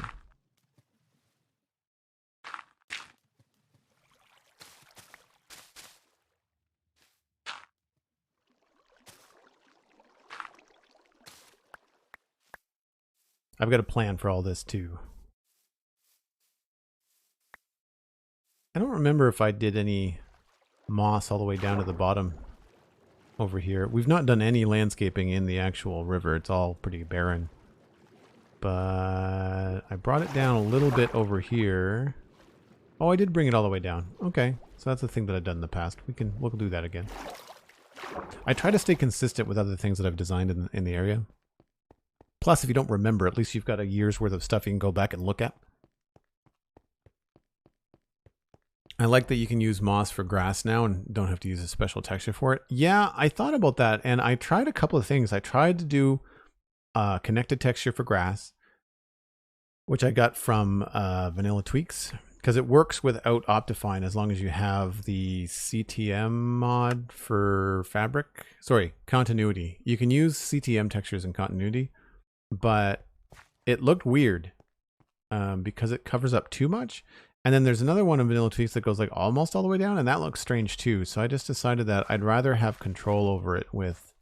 I've got a plan for all this too. I don't remember if I did any moss all the way down to the bottom over here. We've not done any landscaping in the actual river. It's all pretty barren. But I brought it down a little bit over here. Oh, I did bring it all the way down. Okay, so that's a thing that I've done in the past. We'll do that again. I try to stay consistent with other things that I've designed in the area. Plus, if you don't remember, at least you've got a year's worth of stuff you can go back and look at. I like that you can use moss for grass now and don't have to use a special texture for it. Yeah, I thought about that, and I tried a couple of things. I tried to do connected texture for grass, which I got from Vanilla Tweaks, because it works without Optifine as long as you have the CTM mod for fabric. Sorry, continuity. You can use CTM textures in continuity, but it looked weird because it covers up too much. And then there's another one in Vanilla Tweaks that goes like almost all the way down, and that looks strange too. So I just decided that I'd rather have control over it with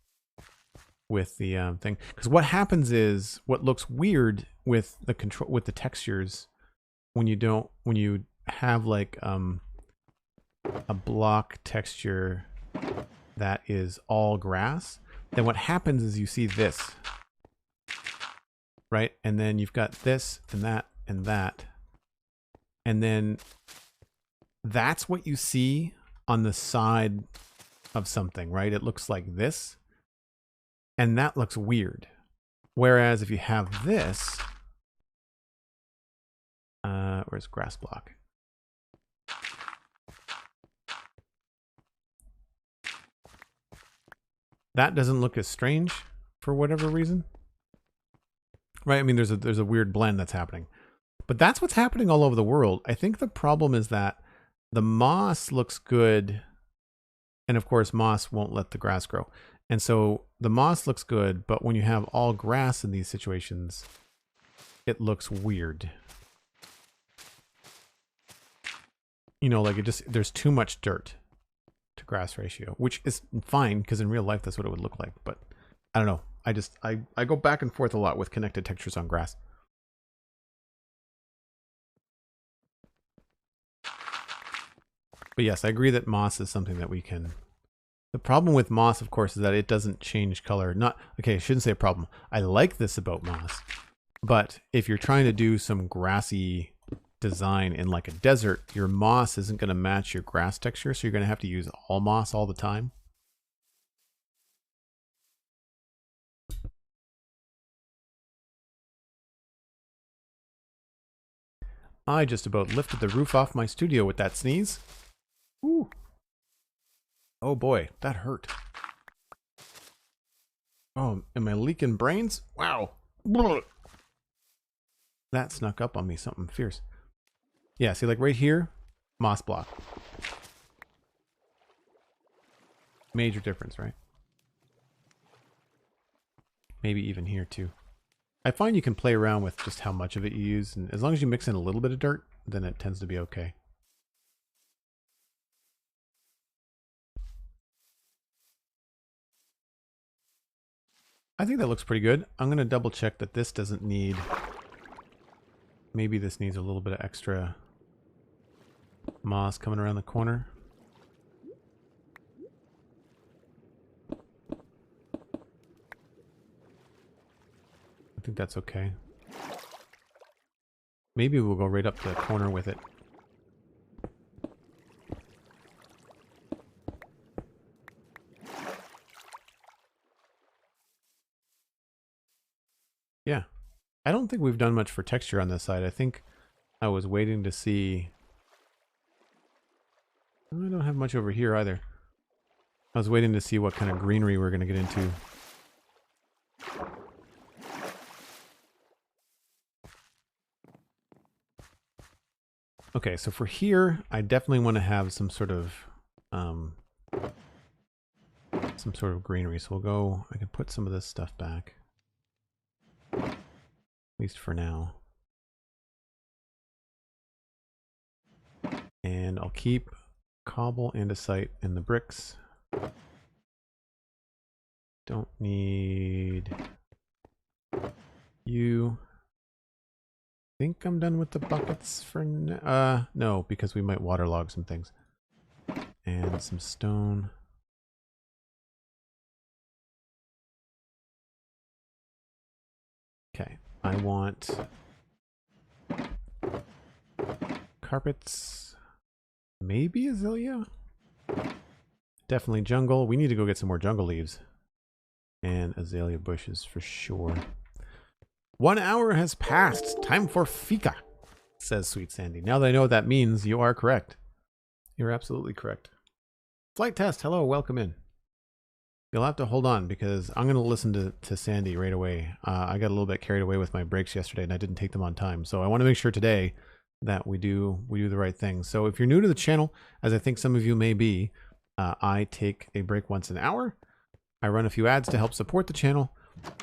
the thing. Because what happens is, what looks weird with the control with the textures when you have like a block texture that is all grass, then what happens is you see this, right? And then you've got this and that and that. And then that's what you see on the side of something, right? It looks like this. And that looks weird. Whereas if you have this, where's grass block? That doesn't look as strange for whatever reason. Right? I mean, there's a weird blend that's happening. But that's what's happening all over the world. I think the problem is that the moss looks good. And of course, moss won't let the grass grow. And so the moss looks good, but when you have all grass in these situations, it looks weird. You know, like there's too much dirt to grass ratio, which is fine because in real life, that's what it would look like. But I don't know. I go back and forth a lot with connected textures on grass. But yes, I agree that moss is something that we can... The problem with moss, of course, is that it doesn't change color. Okay, I shouldn't say a problem. I like this about moss. But if you're trying to do some grassy design in like a desert, your moss isn't going to match your grass texture, so you're going to have to use all moss all the time. I just about lifted the roof off my studio with that sneeze. Ooh. Oh boy, that hurt. Oh, am I leaking brains? Wow. That snuck up on me, something fierce. Yeah, see, like right here, moss block. Major difference, right? Maybe even here too. I find you can play around with just how much of it you use, and as long as you mix in a little bit of dirt, then it tends to be okay. I think that looks pretty good. I'm going to double check that this doesn't need... Maybe this needs a little bit of extra moss coming around the corner. I think that's okay. Maybe we'll go right up the corner with it. Yeah. I don't think we've done much for texture on this side. I think I was waiting to see... I don't have much over here either. I was waiting to see what kind of greenery we're going to get into. Okay, so for here, I definitely want to have some sort of greenery. So we'll go, I can put some of this stuff back. At least for now. And I'll keep cobble, andesite, and the bricks. Don't need you. I think I'm done with the buckets for no, because we might waterlog some things. And some stone. Okay, I want carpets, maybe azalea? Definitely jungle. We need to go get some more jungle leaves. And azalea bushes for sure. 1 hour has passed. Time for fika, says Sweet Sandy. Now that I know what that means, you are correct. You're absolutely correct. Flight test. Hello, welcome in. You'll have to hold on because I'm going to listen to Sandy right away. I got a little bit carried away with my breaks yesterday and I didn't take them on time. So I want to make sure today that we do the right thing. So if you're new to the channel, as I think some of you may be, I take a break once an hour. I run a few ads to help support the channel.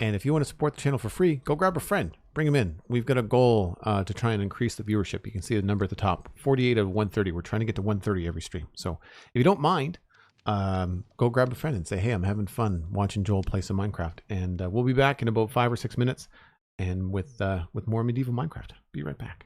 And if you want to support the channel for free, go grab a friend. Bring them in. We've got a goal to try and increase the viewership. You can see the number at the top, 48 out of 130. We're trying to get to 130 every stream. So if you don't mind, go grab a friend and say, hey, I'm having fun watching Joel play some Minecraft. And we'll be back in about 5 or 6 minutes and with more medieval Minecraft. Be right back.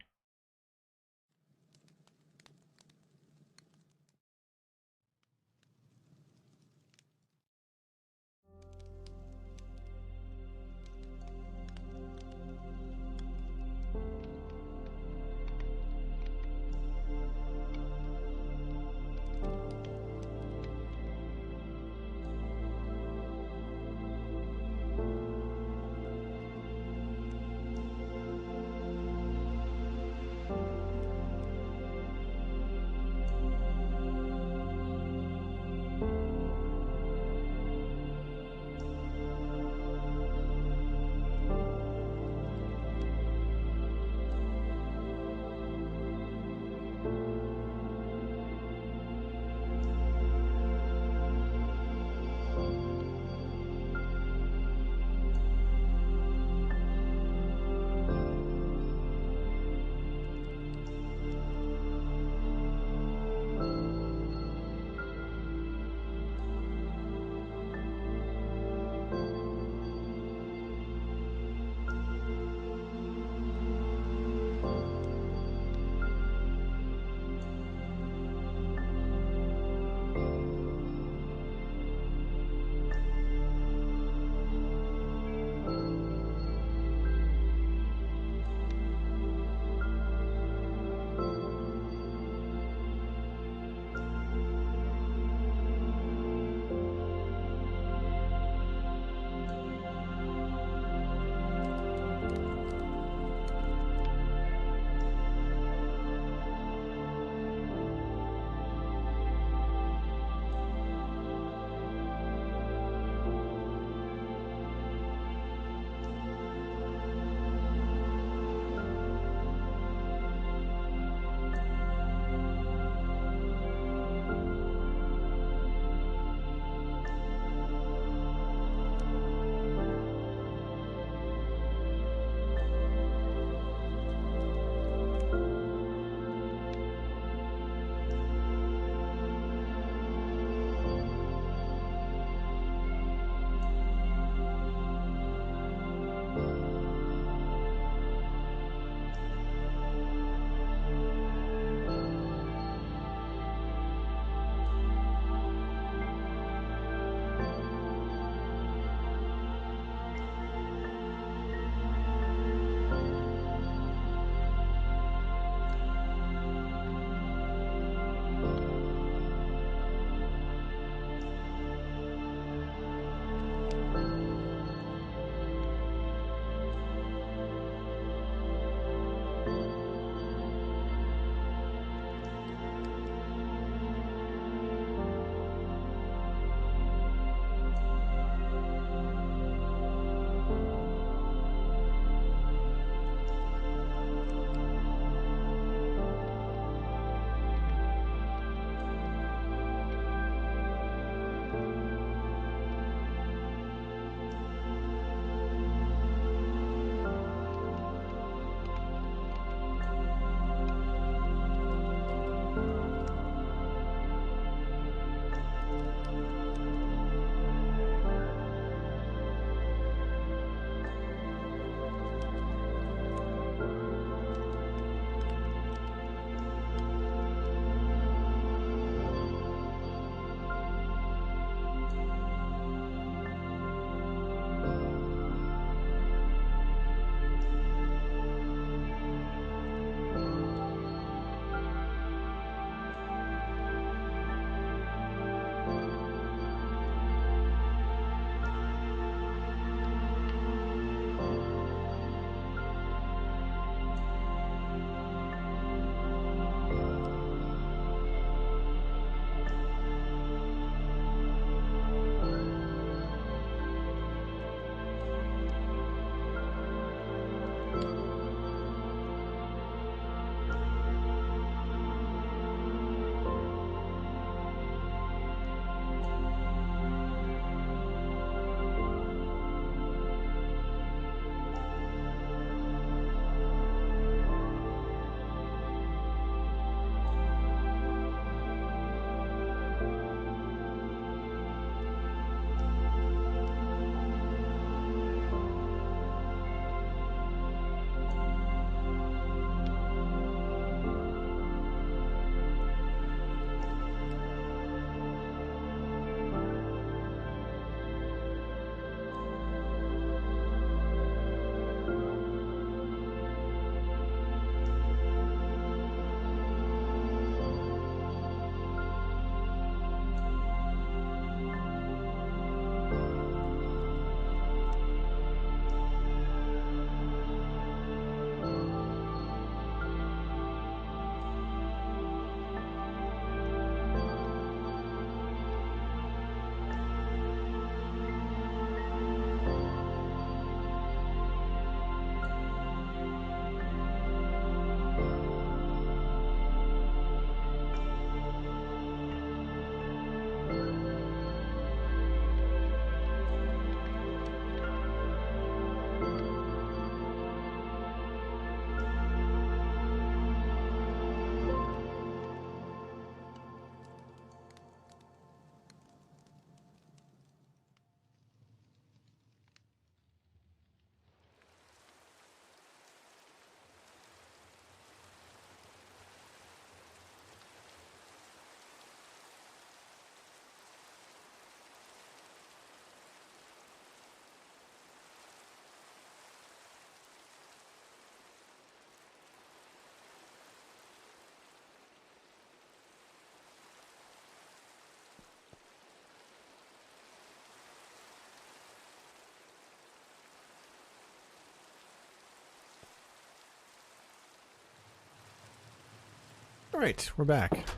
All right, we're back.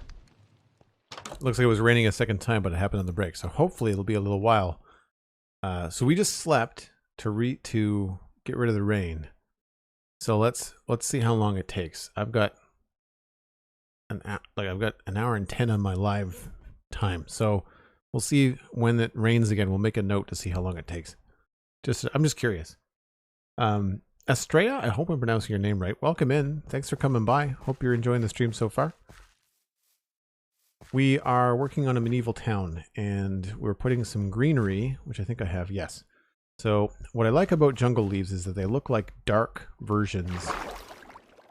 Looks like it was raining a second time, but it happened on the break. So hopefully it'll be a little while. So we just slept to get rid of the rain. So let's see how long it takes. I've got an hour and 10 on my live time. So we'll see when it rains again. We'll make a note to see how long it takes. I'm just curious. Estrella, I hope I'm pronouncing your name right. Welcome in. Thanks for coming by. Hope you're enjoying the stream so far. We are working on a medieval town, and we're putting some greenery, which I think I have, yes. So what I like about jungle leaves is that they look like dark versions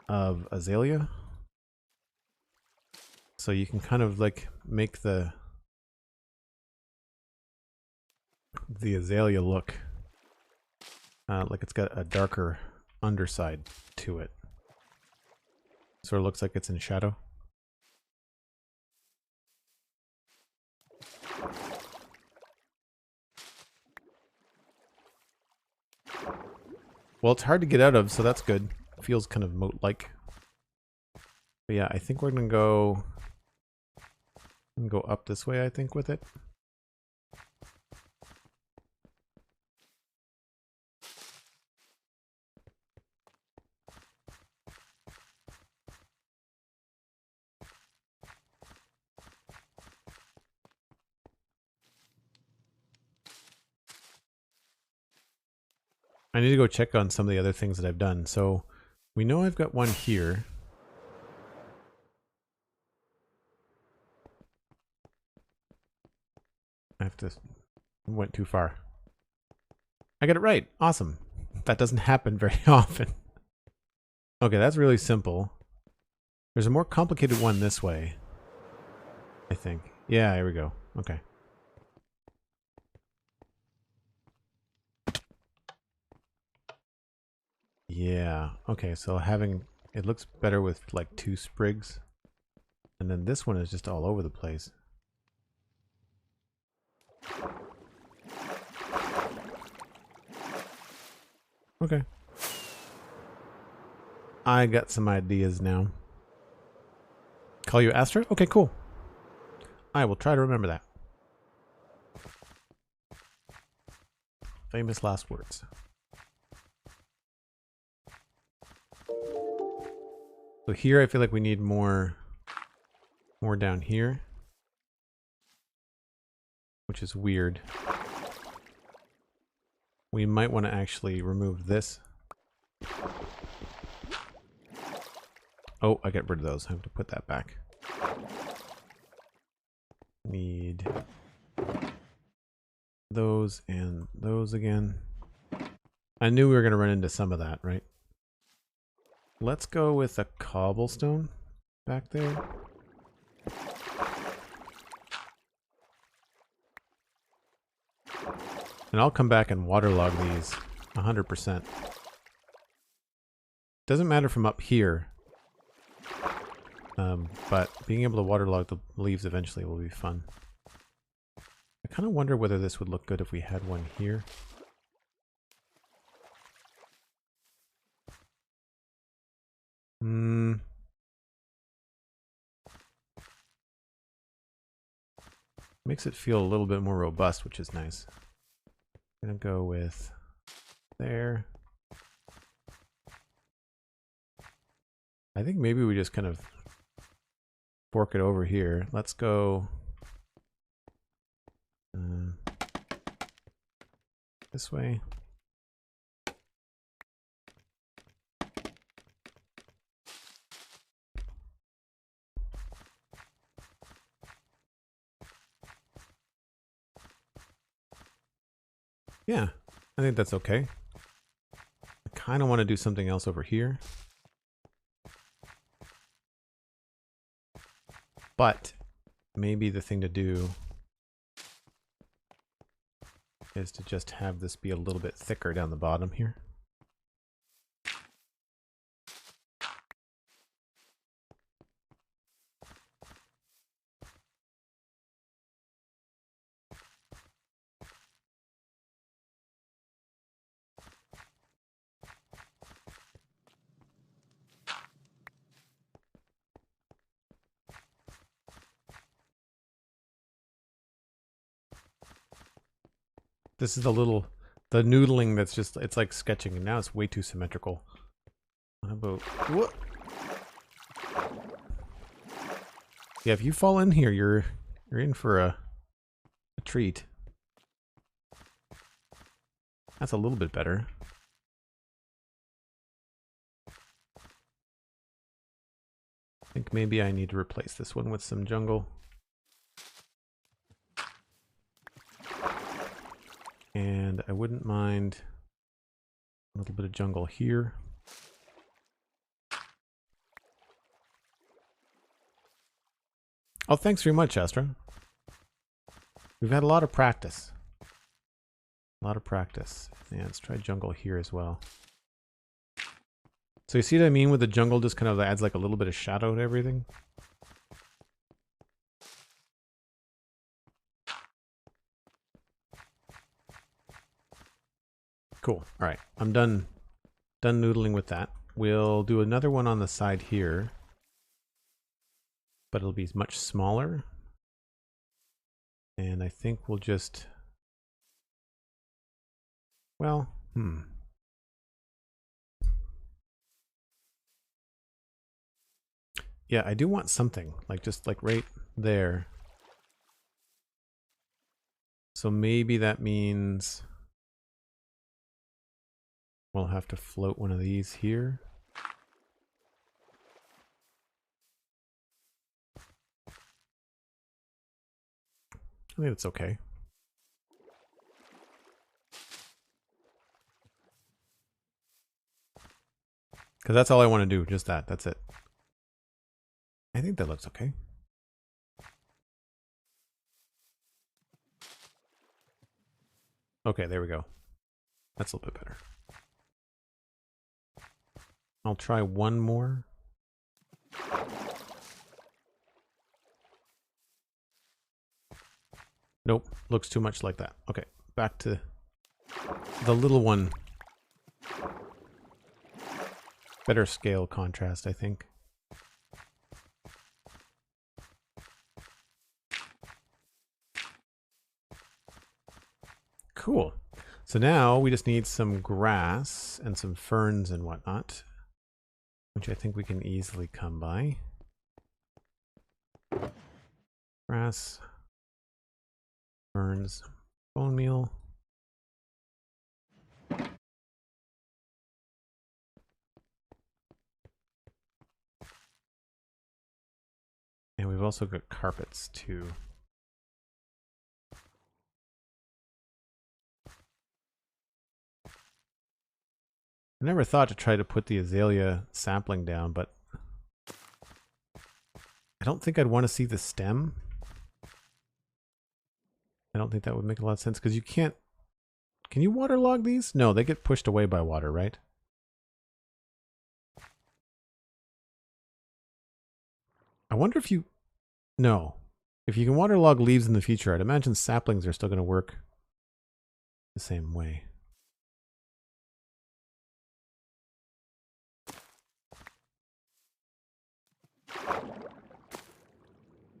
of azalea. So you can kind of like make the azalea look like it's got a darker underside to it. Sort of looks like it's in shadow. Well, it's hard to get out of, so that's good. It feels kind of moat-like. But yeah, I think we're gonna go up this way, I think, with it. I need to go check on some of the other things that I've done. So we know I've got one here. I went too far. I got it right. Awesome. That doesn't happen very often. Okay, that's really simple. There's a more complicated one this way, I think. Yeah, here we go. Okay. Yeah. Okay, so it looks better with like 2 sprigs. And then this one is just all over the place. Okay. I got some ideas now. Call you Astra? Okay, cool. I will try to remember that. Famous last words. So here I feel like we need more down here, which is weird. We might want to actually remove this. Oh, I got rid of those. I have to put that back. Need those and those again. I knew we were going to run into some of that, right? Let's go with a cobblestone back there. And I'll come back and waterlog these 100%. Doesn't matter from up here. But being able to waterlog the leaves eventually will be fun. I kind of wonder whether this would look good if we had one here. Makes it feel a little bit more robust, which is nice. I'm gonna go with there. I think maybe we just kind of fork it over here. Let's go this way. Yeah, I think that's okay. I kind of want to do something else over here. But maybe the thing to do is to just have this be a little bit thicker down the bottom here. This is the noodling that's just, it's like sketching, and now it's way too symmetrical. What about, what? Yeah, if you fall in here, you're in for a treat. That's a little bit better. I think maybe I need to replace this one with some jungle. And I wouldn't mind a little bit of jungle here. Oh, thanks very much, Astra. We've had a lot of practice. A lot of practice. Yeah, let's try jungle here as well. So you see what I mean with the jungle just kind of adds like a little bit of shadow to everything? Cool. All right, I'm done noodling with that. We'll do another one on the side here, but it'll be much smaller. And I think we'll just, well, yeah, I do want something like just like right there. So maybe that means we'll have to float one of these here. I think it's okay. Because that's all I want to do, just that. That's it. I think that looks okay. Okay, there we go. That's a little bit better. I'll try one more. Nope, looks too much like that. Okay, back to the little one. Better scale contrast, I think. Cool. So now we just need some grass and some ferns and whatnot, which I think we can easily come by. Grass, ferns, bone meal. And we've also got carpets too. I never thought to try to put the azalea sapling down, but I don't think I'd want to see the stem. I don't think that would make a lot of sense because you can't... Can you waterlog these? No, they get pushed away by water, right? I wonder if you... No. If you can waterlog leaves in the future, I'd imagine saplings are still going to work the same way.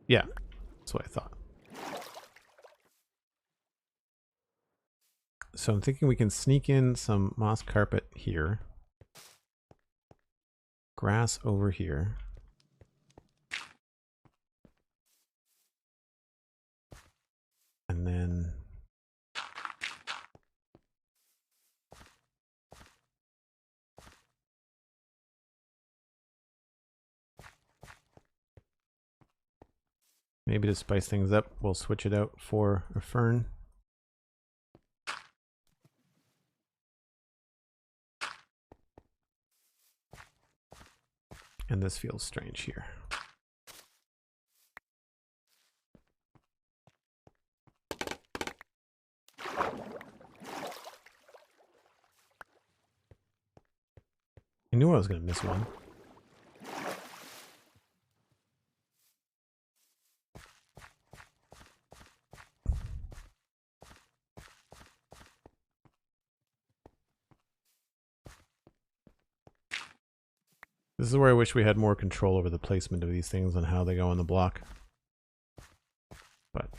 Yeah, that's what I thought. So I'm thinking we can sneak in some moss carpet here. Grass over here. And then... maybe to spice things up, we'll switch it out for a fern. And this feels strange here. I knew I was going to miss one. This is where I wish we had more control over the placement of these things and how they go on the block. But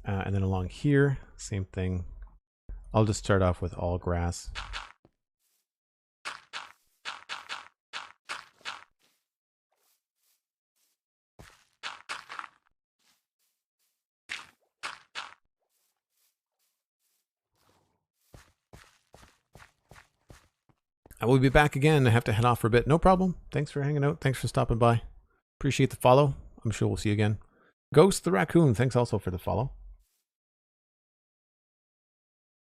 And then along here, same thing. I'll just start off with all grass. I will be back again. I have to head off for a bit. No problem. Thanks for hanging out. Thanks for stopping by. Appreciate the follow. I'm sure we'll see you again. Ghost the Raccoon, thanks also for the follow.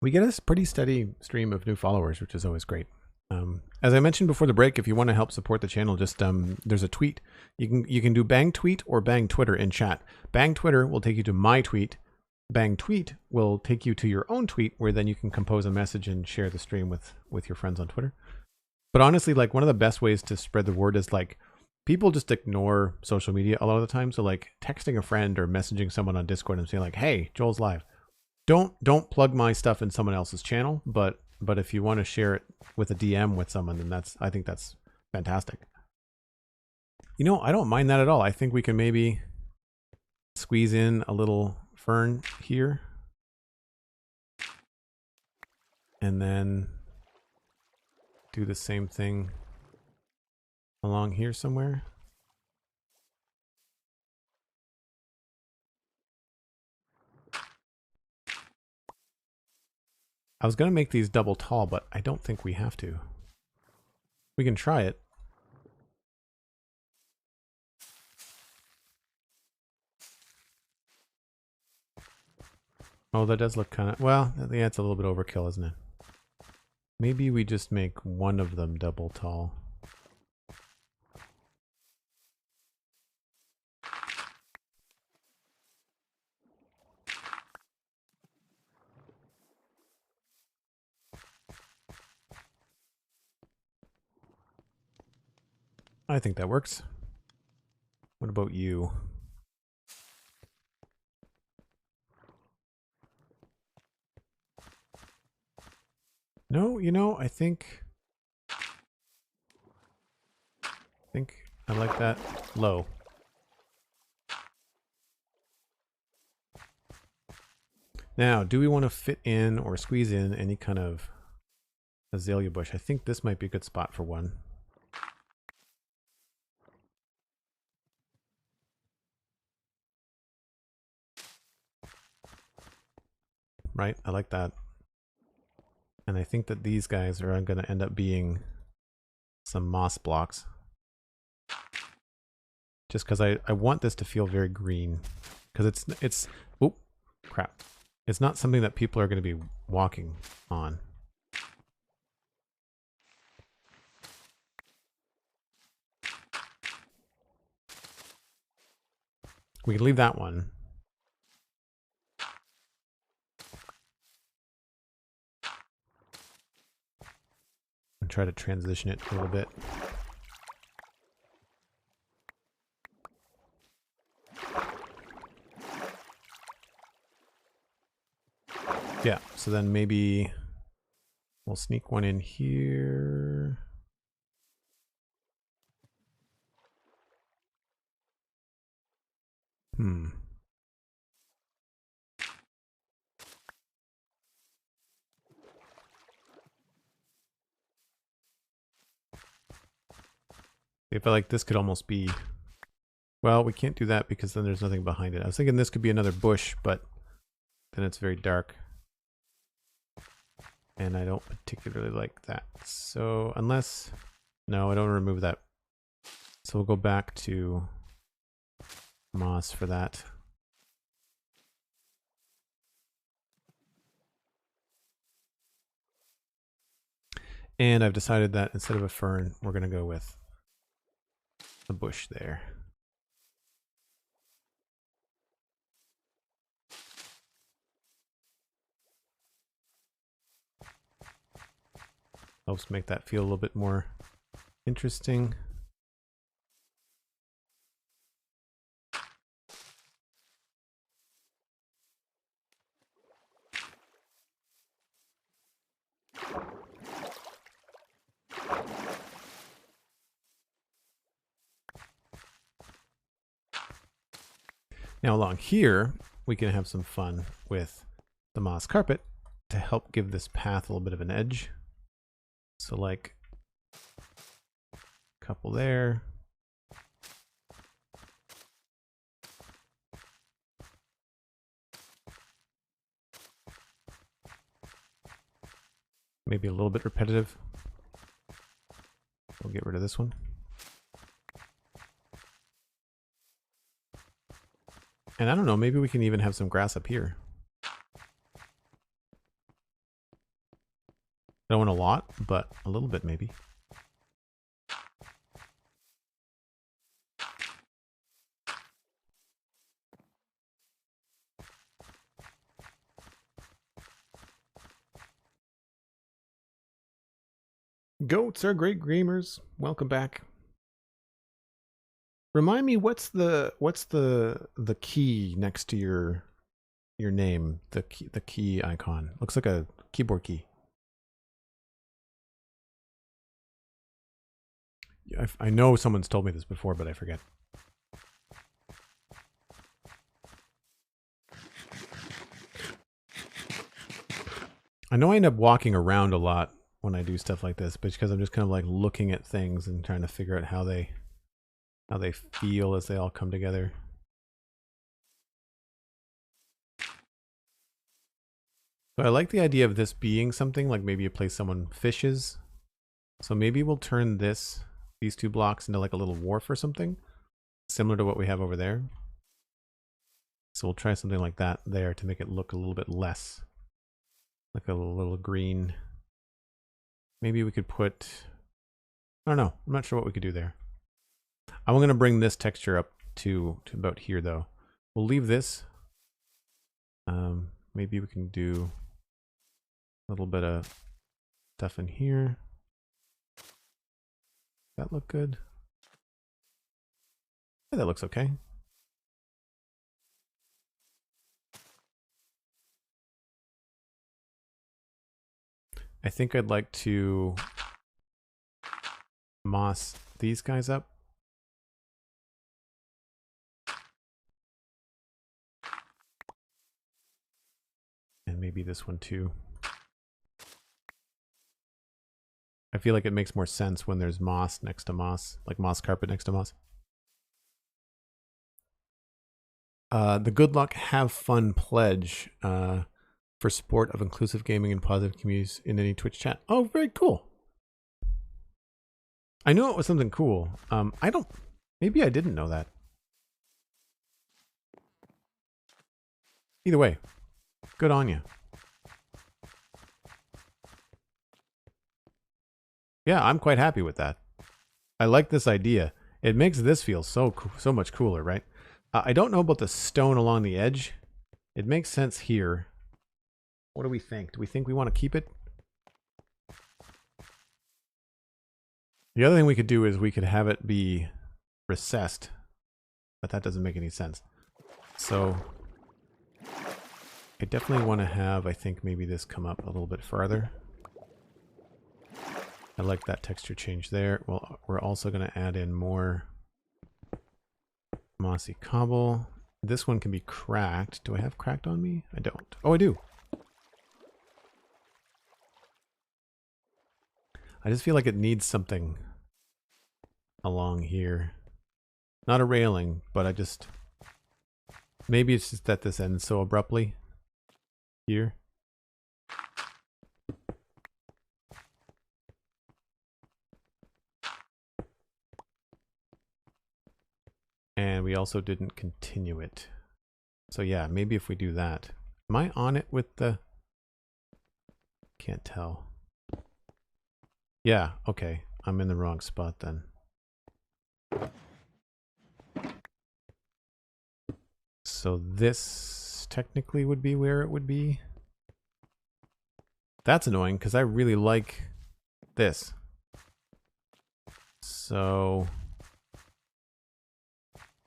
We get a pretty steady stream of new followers, which is always great. As I mentioned before the break, if you want to help support the channel, just there's a tweet. You can do bang tweet or bang Twitter in chat. Bang Twitter will take you to my tweet. Bang tweet will take you to your own tweet, where then you can compose a message and share the stream with your friends on Twitter. But honestly, like, one of the best ways to spread the word is, like, people just ignore social media a lot of the time. So, like, texting a friend or messaging someone on Discord and saying, like, hey, Joel's live. Don't plug my stuff in someone else's channel, but if you want to share it with a DM with someone, then I think that's fantastic. You know, I don't mind that at all. I think we can maybe squeeze in a little fern here. And then do the same thing along here somewhere. I was going to make these double tall, but I don't think we have to. We can try it. Oh, that does look kind of... Well, yeah, it's a little bit overkill, isn't it? Maybe we just make one of them double tall. I think that works. What about you? No, you know, I think I like that low. Now, do we want to fit in or squeeze in any kind of azalea bush? I think this might be a good spot for one. Right, I like that. And I think that these guys are going to end up being some moss blocks. Just because I want this to feel very green. Because it's oh crap. It's not something that people are going to be walking on. We can leave that one. And try to transition it a little bit. Yeah, so then maybe we'll sneak one in here. I feel like this could almost be... Well, we can't do that because then there's nothing behind it. I was thinking this could be another bush, but then it's very dark. And I don't particularly like that. So unless... No, I don't remove that. So we'll go back to moss for that. And I've decided that instead of a fern, we're going to go with a bush there. Helps make that feel a little bit more interesting. Now along here, we can have some fun with the moss carpet to help give this path a little bit of an edge. So like a couple there. Maybe a little bit repetitive. We'll get rid of this one. And I don't know, maybe we can even have some grass up here. I don't want a lot, but a little bit maybe. Goats are great gamers. Welcome back. Remind me, what's the key next to your name? The key icon looks like a keyboard key. I know someone's told me this before, but I forget. I know I end up walking around a lot when I do stuff like this, but because I'm just kind of like looking at things and trying to figure out how they feel as they all come together. So I like the idea of this being something like maybe a place someone fishes. So maybe we'll turn these two blocks into like a little wharf or something, similar to what we have over there. So we'll try something like that there to make it look a little bit less like a little green. Maybe we could put, I don't know, I'm not sure what we could do there. I'm going to bring this texture up to about here though. We'll leave this. Maybe we can do a little bit of stuff in here. That look good? Yeah, that looks okay. I think I'd like to moss these guys up. And maybe this one too. I feel like it makes more sense when there's moss next to moss, like moss carpet next to moss. The Good Luck Have Fun pledge for support of inclusive gaming and positive communities in any Twitch chat. Oh, very cool. I knew it was something cool. Maybe I didn't know that. Either way, good on you. Yeah, I'm quite happy with that. I like this idea. It makes this feel so much cooler, right? I don't know about the stone along the edge. It makes sense here. What do we think? Do we think we want to keep it? The other thing we could do is we could have it be recessed, but that doesn't make any sense. So I definitely want to have, I think, maybe this come up a little bit farther. I like that texture change there. Well, we're also going to add in more mossy cobble. This one can be cracked. Do I have cracked on me? I don't. Oh, I do. I just feel like it needs something along here. Not a railing, but I just... Maybe it's just that this ends so abruptly here. And we also didn't continue it. So yeah, maybe if we do that. Am I on it with the... Can't tell. Yeah, okay. I'm in the wrong spot then. So this technically would be where it would be. That's annoying because I really like this. So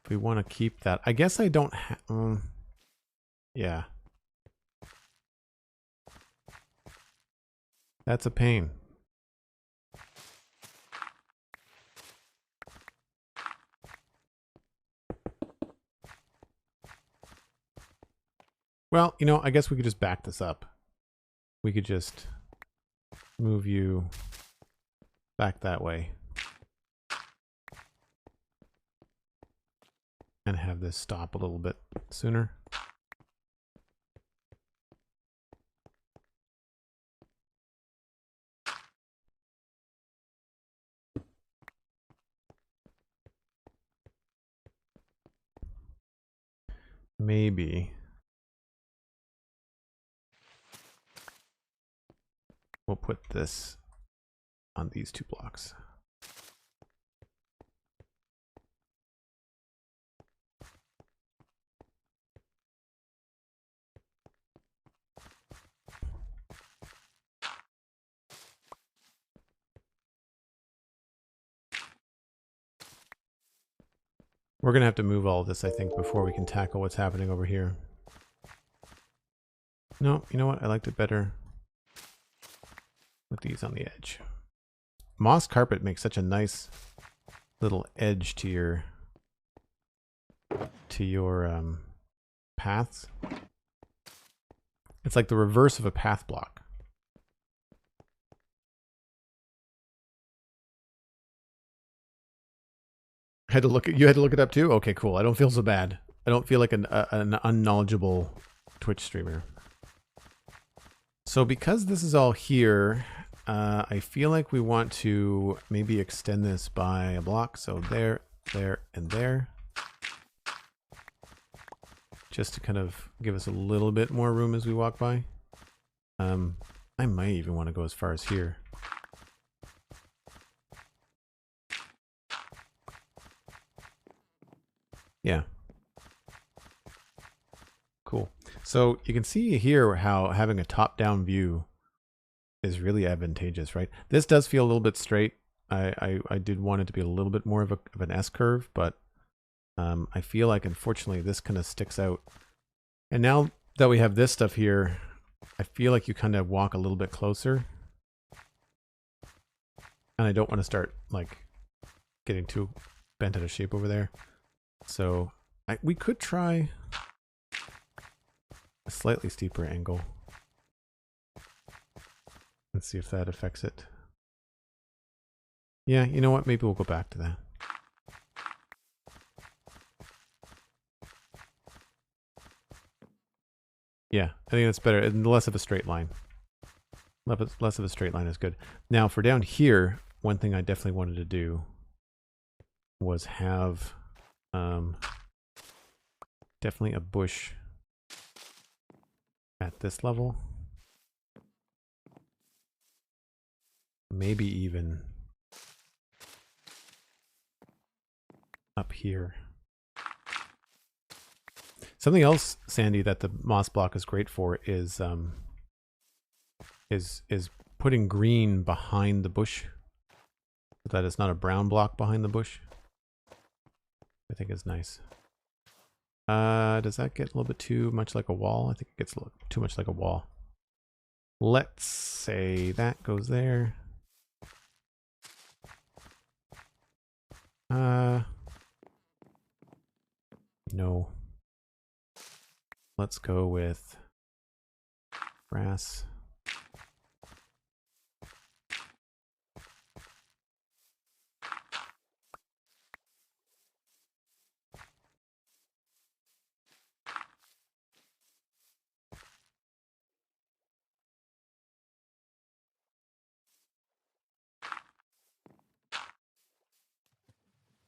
if we want to keep that, I guess I don't have... yeah. That's a pain. Well, you know, I guess we could just back this up. We could just move you back that way. And have this stop a little bit sooner. Maybe we'll put this on these 2 blocks. We're going to have to move all of this, I think, before we can tackle what's happening over here. No, you know what? I liked it better with these on the edge. Moss carpet makes such a nice little edge to your paths. It's like the reverse of a path block. You had to look it up too? Okay, cool. I don't feel so bad. I don't feel like an unknowledgeable Twitch streamer. So because this is all here, I feel like we want to maybe extend this by a block. So there, there, and there. Just to kind of give us a little bit more room as we walk by. I might even want to go as far as here. Yeah. Cool. So you can see here how having a top-down view is really advantageous, right? This does feel a little bit straight. I did want it to be a little bit more of an S-curve, but I feel like unfortunately this kind of sticks out. And now that we have this stuff here, I feel like you kind of walk a little bit closer. And I don't want to start like getting too bent out of shape over there. So we could try a slightly steeper angle. Let's see if that affects it. Yeah, you know what? Maybe we'll go back to that. Yeah, I think that's better. And less of a straight line. Less of a straight line is good. Now for down here, one thing I definitely wanted to do was have definitely a bush at this level. Maybe even up here. Something else, Sandy, that the moss block is great for is putting green behind the bush, so that it's not a brown block behind the bush. I think is nice. Does that get a little bit too much like a wall? I think it gets a little too much like a wall. Let's say that goes there. No. Let's go with grass.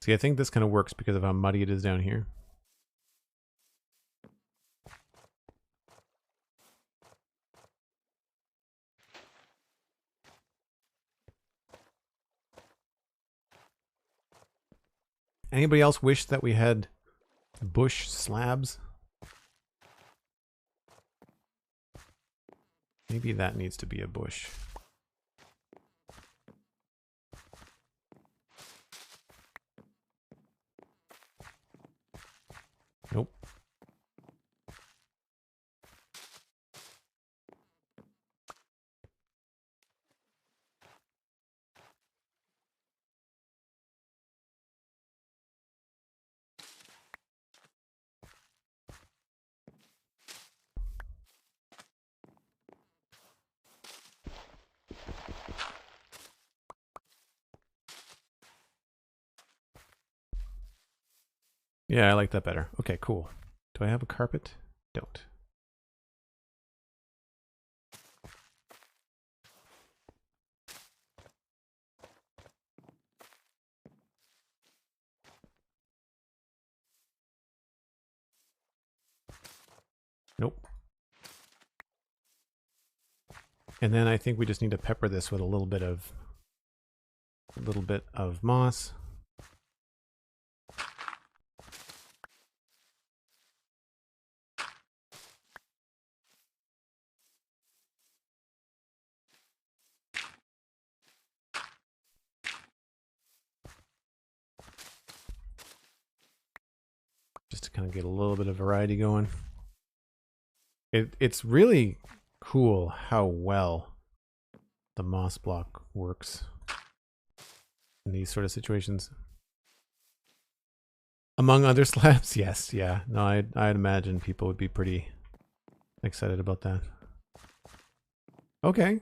See, I think this kind of works because of how muddy it is down here. Anybody else wish that we had bush slabs? Maybe that needs to be a bush. Nope. Yeah, I like that better. Okay, cool. Do I have a carpet? Don't. Nope. And then I think we just need to pepper this with a little bit of moss. Just to kind of get a little bit of variety going. It's really cool how well the moss block works in these sort of situations. Among other slabs, yes, yeah. No, I'd imagine people would be pretty excited about that. Okay.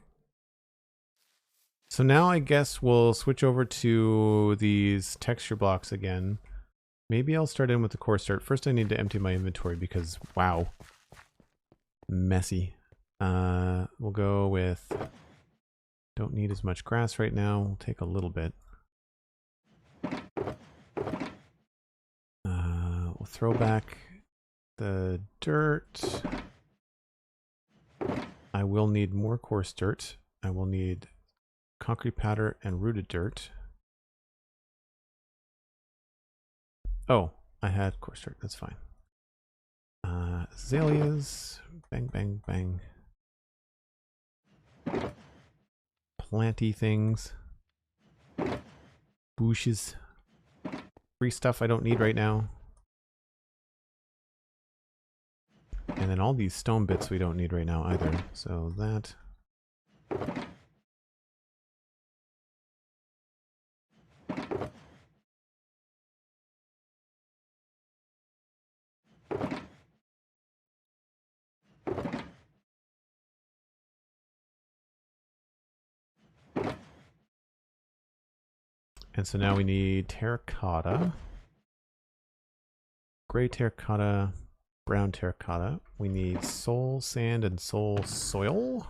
So now I guess we'll switch over to these texture blocks again. Maybe I'll start in with the coarse dirt. First I need to empty my inventory because, wow. Messy. We'll go with... Don't need as much grass right now. We'll take a little bit. We'll throw back the dirt. I will need more coarse dirt. I will need concrete powder and rooted dirt. Oh, I had coarse dirt. That's fine. Azaleas. Bang, bang, bang. Planty things. Bushes. Free stuff I don't need right now. And then all these stone bits we don't need right now either. So that. And so now we need terracotta. Gray terracotta. Brown terracotta. We need soul sand and soul soil.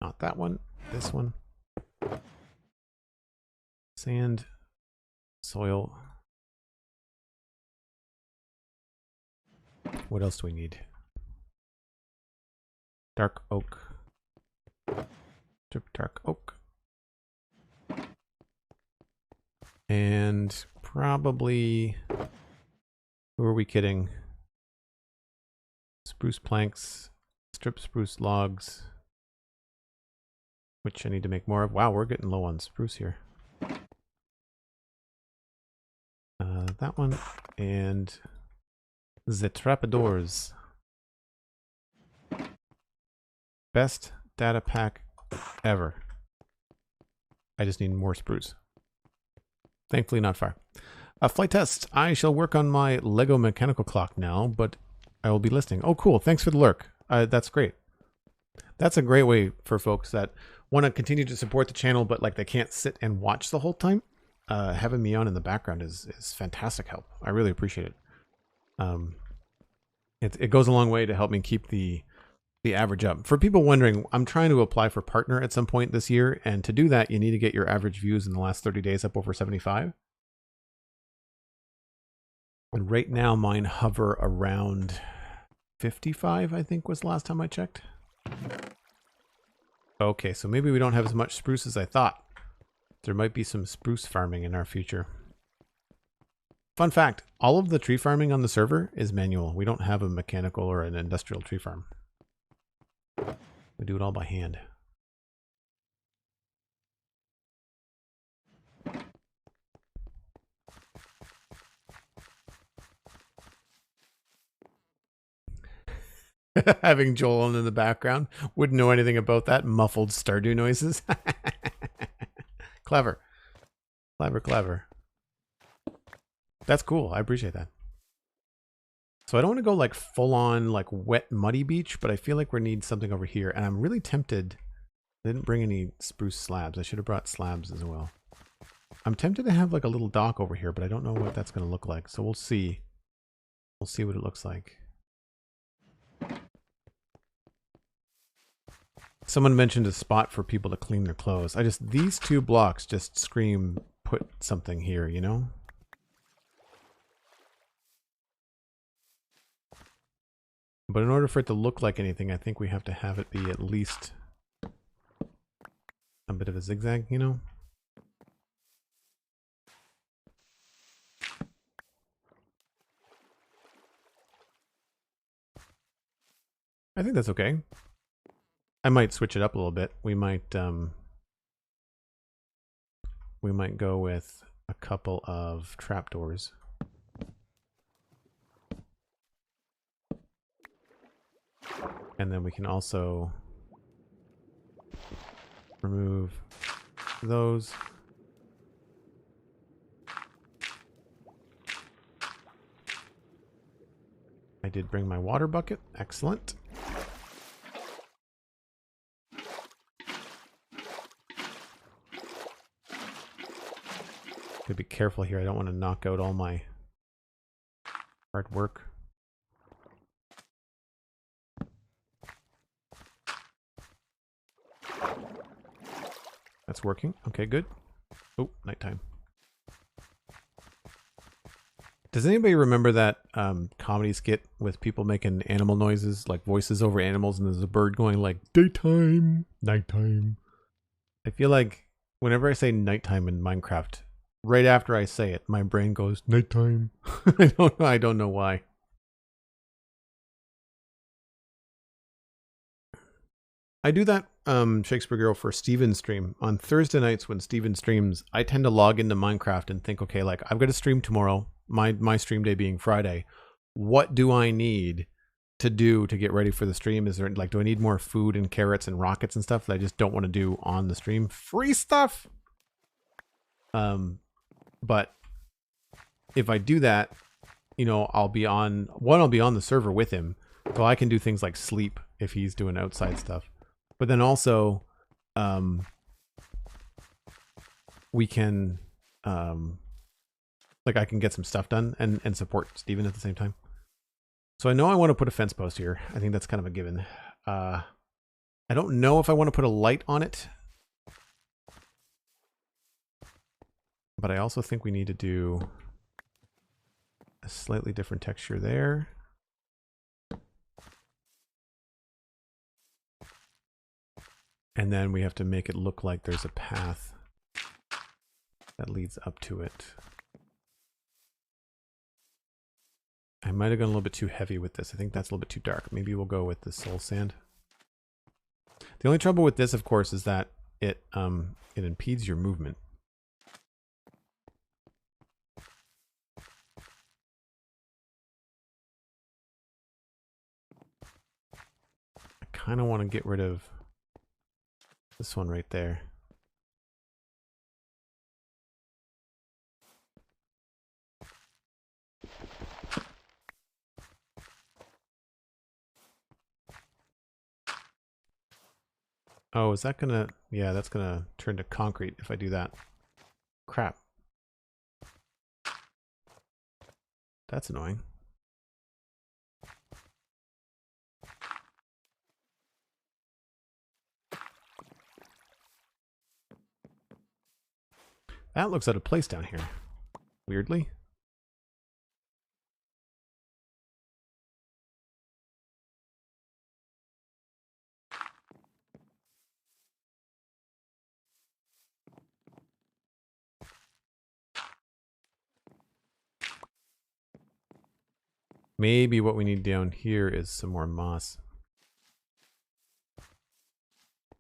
Not that one. This one. Sand. Soil. What else do we need? Dark oak. Dark oak. And probably... Who are we kidding? Spruce planks, strip spruce logs, which I need to make more of. Wow, we're getting low on spruce here. That one, and the trapdoors. Best data pack ever. I just need more spruce. Thankfully not far. Flight test. I shall work on my Lego mechanical clock now, but I will be listening. Oh, cool. Thanks for the lurk. That's great. That's a great way for folks that want to continue to support the channel, but like they can't sit and watch the whole time. Having me on in the background is fantastic help. I really appreciate it. It goes a long way to help me keep the average up. For people wondering, I'm trying to apply for partner at some point this year, and to do that, you need to get your average views in the last 30 days up over 75. And right now, mine hover around 55, I think was the last time I checked. Okay, so maybe we don't have as much spruce as I thought. There might be some spruce farming in our future. Fun fact, all of the tree farming on the server is manual. We don't have a mechanical or an industrial tree farm. We do it all by hand. Having Joel on in the background. Wouldn't know anything about that. Muffled Stardew noises. Clever. Clever, clever. That's cool. I appreciate that. So I don't want to go like full on like wet muddy beach, but I feel like we need something over here. And I'm really tempted. I didn't bring any spruce slabs. I should have brought slabs as well. I'm tempted to have like a little dock over here, but I don't know what that's going to look like. So we'll see. We'll see what it looks like. Someone mentioned a spot for people to clean their clothes. These 2 blocks just scream, put something here, you know? But in order for it to look like anything, I think we have to have it be at least a bit of a zigzag, you know? I think that's okay. I might switch it up a little bit. We might go with a couple of trapdoors. And then we can also remove those. I did bring my water bucket. Excellent. Gotta be careful here. I don't want to knock out all my hard work. That's working. Okay, good. Oh, nighttime. Does anybody remember that comedy skit with people making animal noises, like voices over animals, and there's a bird going like, daytime, nighttime? I feel like whenever I say nighttime in Minecraft, right after I say it, my brain goes, nighttime. I don't know why. I do that Shakespeare Girl for Steven's stream. On Thursday nights when Steven streams, I tend to log into Minecraft and think, okay, like I've got a stream tomorrow, my stream day being Friday. What do I need to do to get ready for the stream? Is there like, do I need more food and carrots and rockets and stuff that I just don't want to do on the stream? Free stuff. But if I do that, you know, I'll be on the server with him, so I can do things like sleep if he's doing outside stuff. But then also, we can, like I can get some stuff done and support Steven at the same time. So I know I want to put a fence post here. I think that's kind of a given. I don't know if I want to put a light on it. But I also think we need to do a slightly different texture there. And then we have to make it look like there's a path that leads up to it. I might have gone a little bit too heavy with this. I think that's a little bit too dark. Maybe we'll go with the soul sand. The only trouble with this, of course, is that it impedes your movement. I kind of want to get rid of this one right there. Oh, is that gonna... Yeah, that's gonna turn to concrete if I do that. Crap. That's annoying. That looks out of place down here. Weirdly. Maybe what we need down here is some more moss.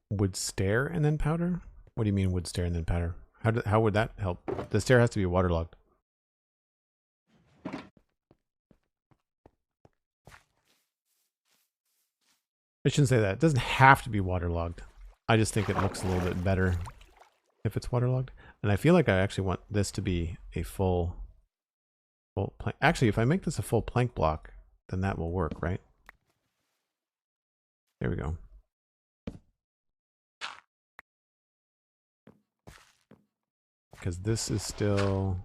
Wood stair and then powder? What do you mean wood stair and then powder? How would that help? The stair has to be waterlogged. I shouldn't say that. It doesn't have to be waterlogged. I just think it looks a little bit better if it's waterlogged. And I feel like I actually want this to be a full plank. Actually, if I make this a full plank block, then that will work, right? There we go. Because this is still...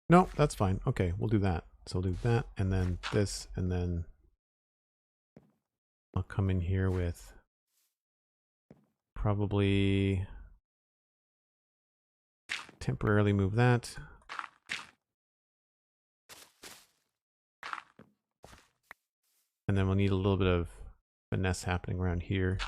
No, that's fine. Okay, we'll do that. So we'll do that, and then this, and then I'll come in here with probably temporarily move that. And then we'll need a little bit of finesse happening around here.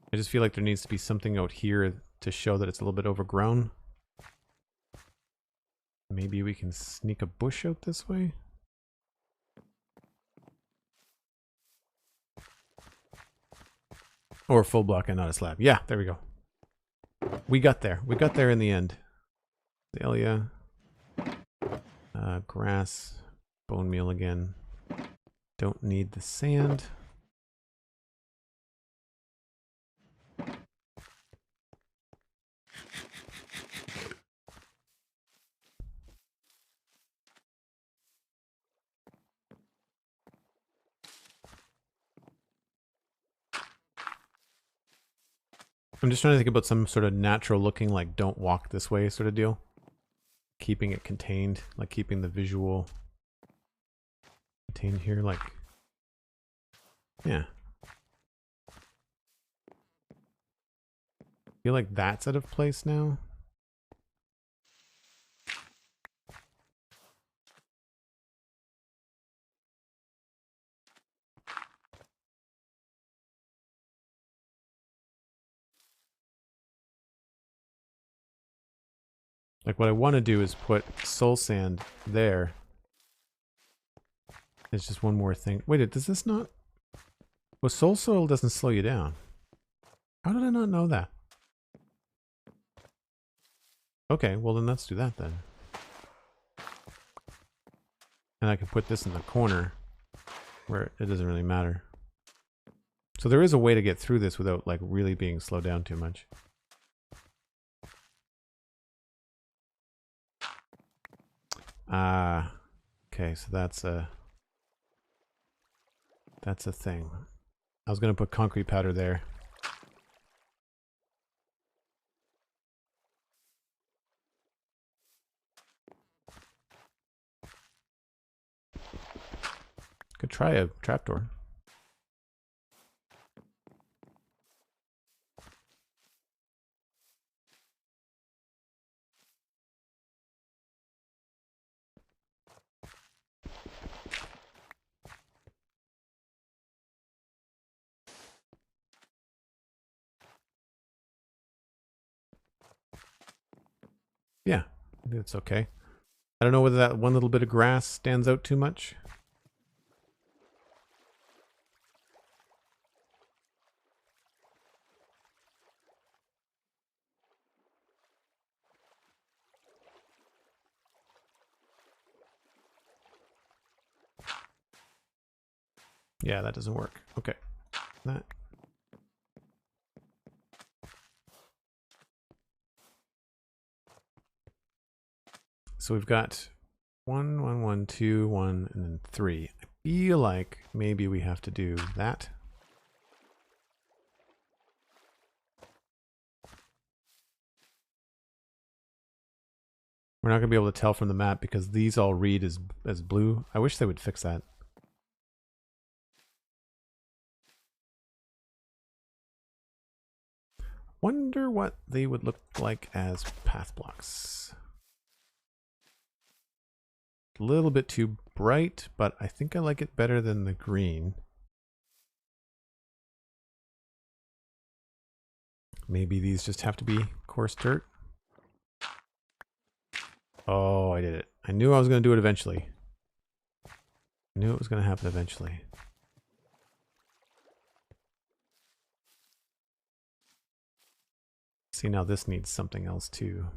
I just feel like there needs to be something out here to show that it's a little bit overgrown. Maybe we can sneak a bush out this way. Or a full block and not a slab. Yeah, there we go. We got there. We got there in the end. Dahlia. Grass. Bone meal again. Don't need the sand. I'm just trying to think about some sort of natural looking, like don't walk this way sort of deal. Keeping it contained, like keeping the visual contained here, like, yeah. I feel like that's out of place now. Like what I want to do is put soul sand there. It's just one more thing. Wait, does this not? Well, soil doesn't slow you down. How did I not know that? Okay, well then let's do that then. And I can put this in the corner where it doesn't really matter. So there is a way to get through this without like really being slowed down too much. Ah, okay, so that's a thing. I was gonna put concrete powder there. Could try a trapdoor. Yeah, I think it's okay. I don't know whether that one little bit of grass stands out too much. Yeah, that doesn't work. Okay. That. So we've got 1, 1, 1, 2, 1, and then 3. I feel like maybe we have to do that. We're not going to be able to tell from the map because these all read as blue. I wish they would fix that. Wonder what they would look like as path blocks. A little bit too bright, but I think I like it better than the green. Maybe these just have to be coarse dirt. Oh, I did it. I knew I was going to do it eventually. I knew it was going to happen eventually. See, now this needs something else too.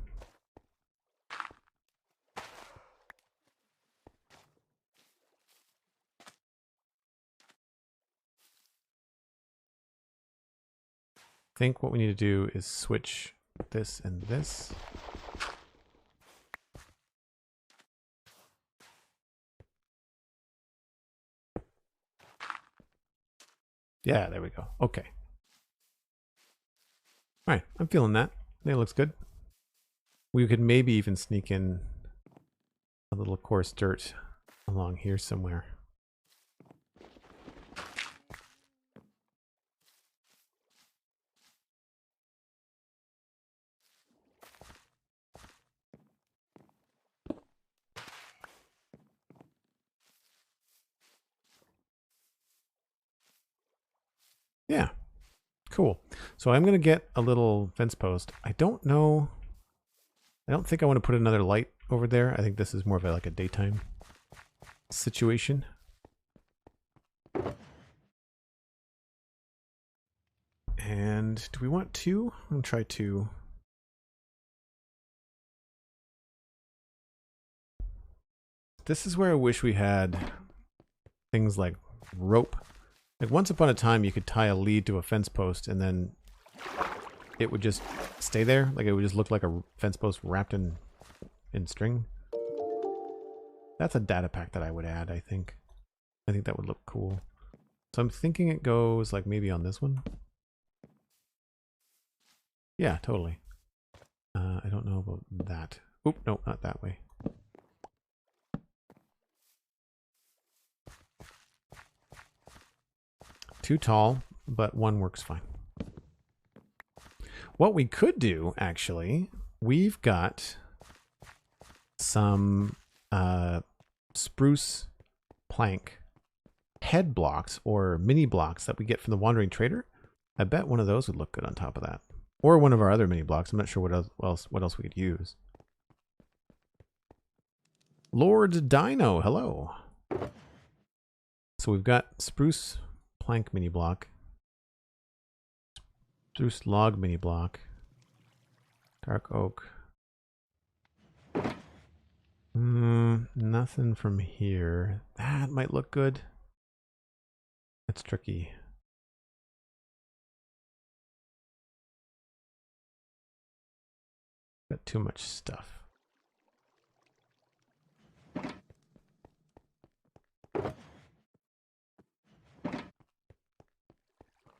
I think what we need to do is switch this and this. Yeah, there we go. Okay. All right, I'm feeling that. That looks good. We could maybe even sneak in a little coarse dirt along here somewhere. Yeah, cool. So I'm going to get a little fence post. I don't know. I don't think I want to put another light over there. I think this is more of like a daytime situation. And do we want two? I'm going to try two. This is where I wish we had things like rope. Like once upon a time, you could tie a lead to a fence post and then it would just stay there. Like it would just look like a fence post wrapped in string. That's a data pack that I would add, I think. I think that would look cool. So I'm thinking it goes like maybe on this one. Yeah, totally. I don't know about that. Oop, no, not that way. Too tall, but one works fine. What we could do, actually, we've got some spruce plank head blocks or mini blocks that we get from the Wandering Trader. I bet one of those would look good on top of that. Or one of our other mini blocks. I'm not sure what else we could use. Lord Dino, hello. So we've got spruce plank mini block, spruce log mini block, dark oak. Nothing from here. That might look good. That's tricky. Got too much stuff.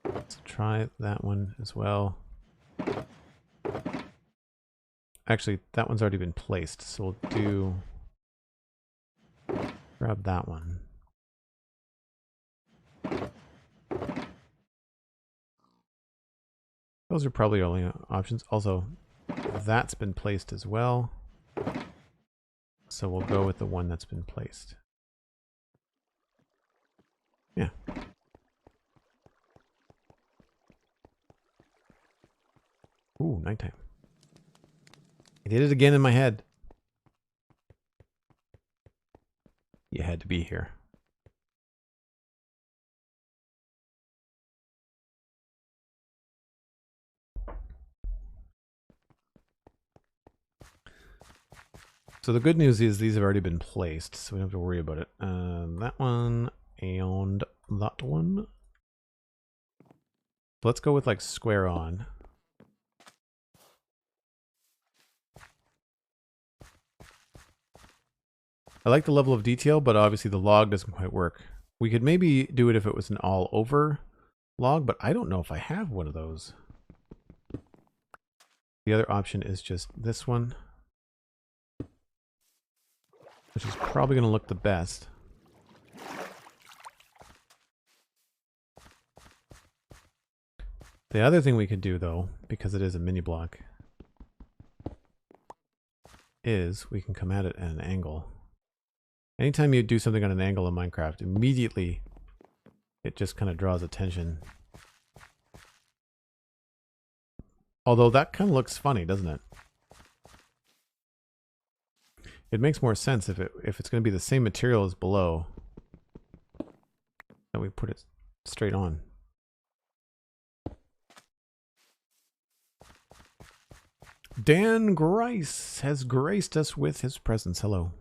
Let's try that one as well. Actually, that one's already been placed, so we'll grab that one. Those are probably only options. Also, that's been placed as well. So we'll go with the one that's been placed. Yeah. Ooh, nighttime. I did it again in my head. You had to be here. So the good news is these have already been placed, so we don't have to worry about it. That one and that one. Let's go with like square on. I like the level of detail, but obviously the log doesn't quite work. We could maybe do it if it was an all over log, but I don't know if I have one of those. The other option is just this one, which is probably going to look the best. The other thing we could do, though, because it is a mini block, is we can come at it at an angle. Anytime you do something on an angle in Minecraft, immediately it just kind of draws attention. Although that kind of looks funny, doesn't it? It makes more sense if it's going to be the same material as below, that we put it straight on. Dan Grice has graced us with his presence. Hello.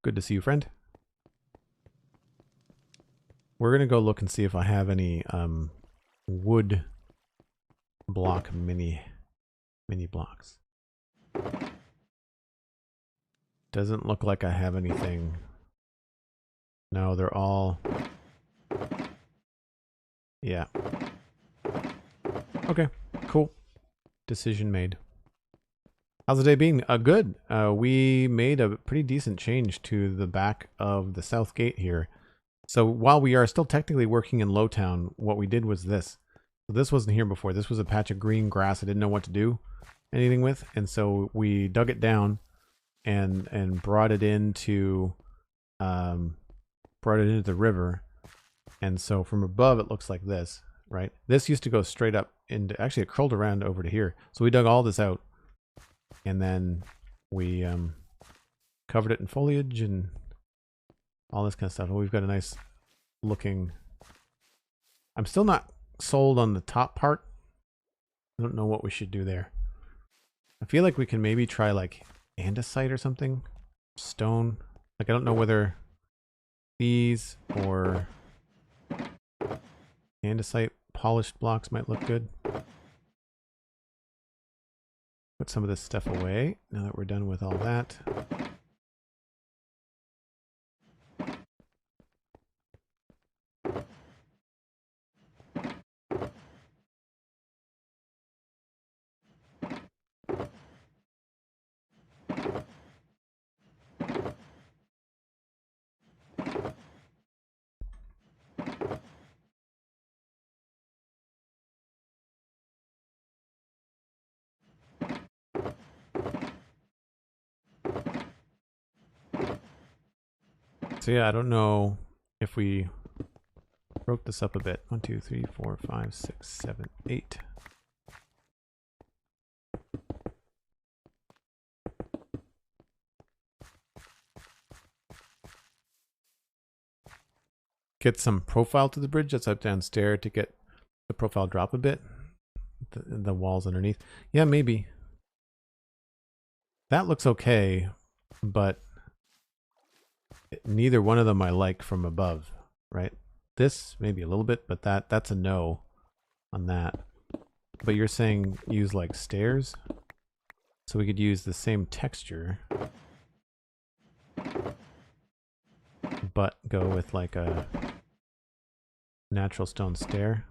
Good to see you, friend. We're going to go look and see if I have any wood block mini blocks. Doesn't look like I have anything. No, they're all Yeah. Okay, cool. Decision made. How's the day been? Good. We made a pretty decent change to the back of the south gate here. So while we are still technically working in Lowtown, what we did was this. So this wasn't here before. This was a patch of green grass I didn't know what to do anything with. And so we dug it down and brought it into the river. And so from above it looks like this, right? This used to go straight up into, actually it curled around over to here. So we dug all this out and then we covered it in foliage and all this kind of stuff. And we've got a nice looking, I'm still not sold on the top part. I don't know what we should do there. I feel like we can maybe try like andesite or something. Stone. Like I don't know whether these or andesite polished blocks might look good. Put some of this stuff away now that we're done with all that. So yeah, I don't know if we broke this up a bit. 1, 2, 3, 4, 5, 6, 7, 8. Get some profile to the bridge that's up downstairs to get the profile drop a bit. The walls underneath. Yeah, maybe. That looks okay, but neither one of them I like from above, right? This maybe a little bit, but that's a no on that. But you're saying use like stairs? So we could use the same texture, but go with like a natural stone stair.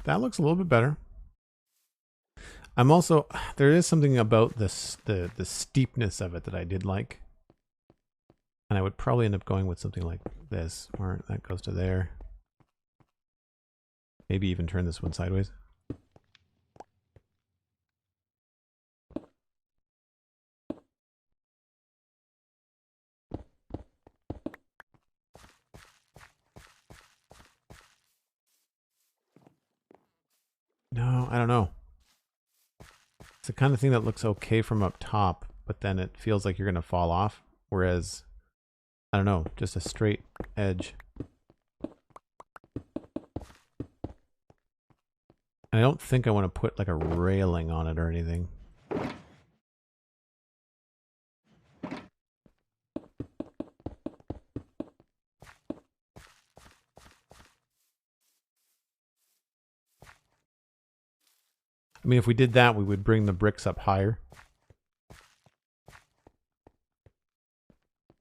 That looks a little bit better. I'm also, there is something about this, the steepness of it that I did like. And I would probably end up going with something like this, or that goes to there. Maybe even turn this one sideways. No, I don't know. It's the kind of thing that looks okay from up top, but then it feels like you're going to fall off. Whereas, I don't know, just a straight edge. And I don't think I want to put like a railing on it or anything. I mean, if we did that, we would bring the bricks up higher.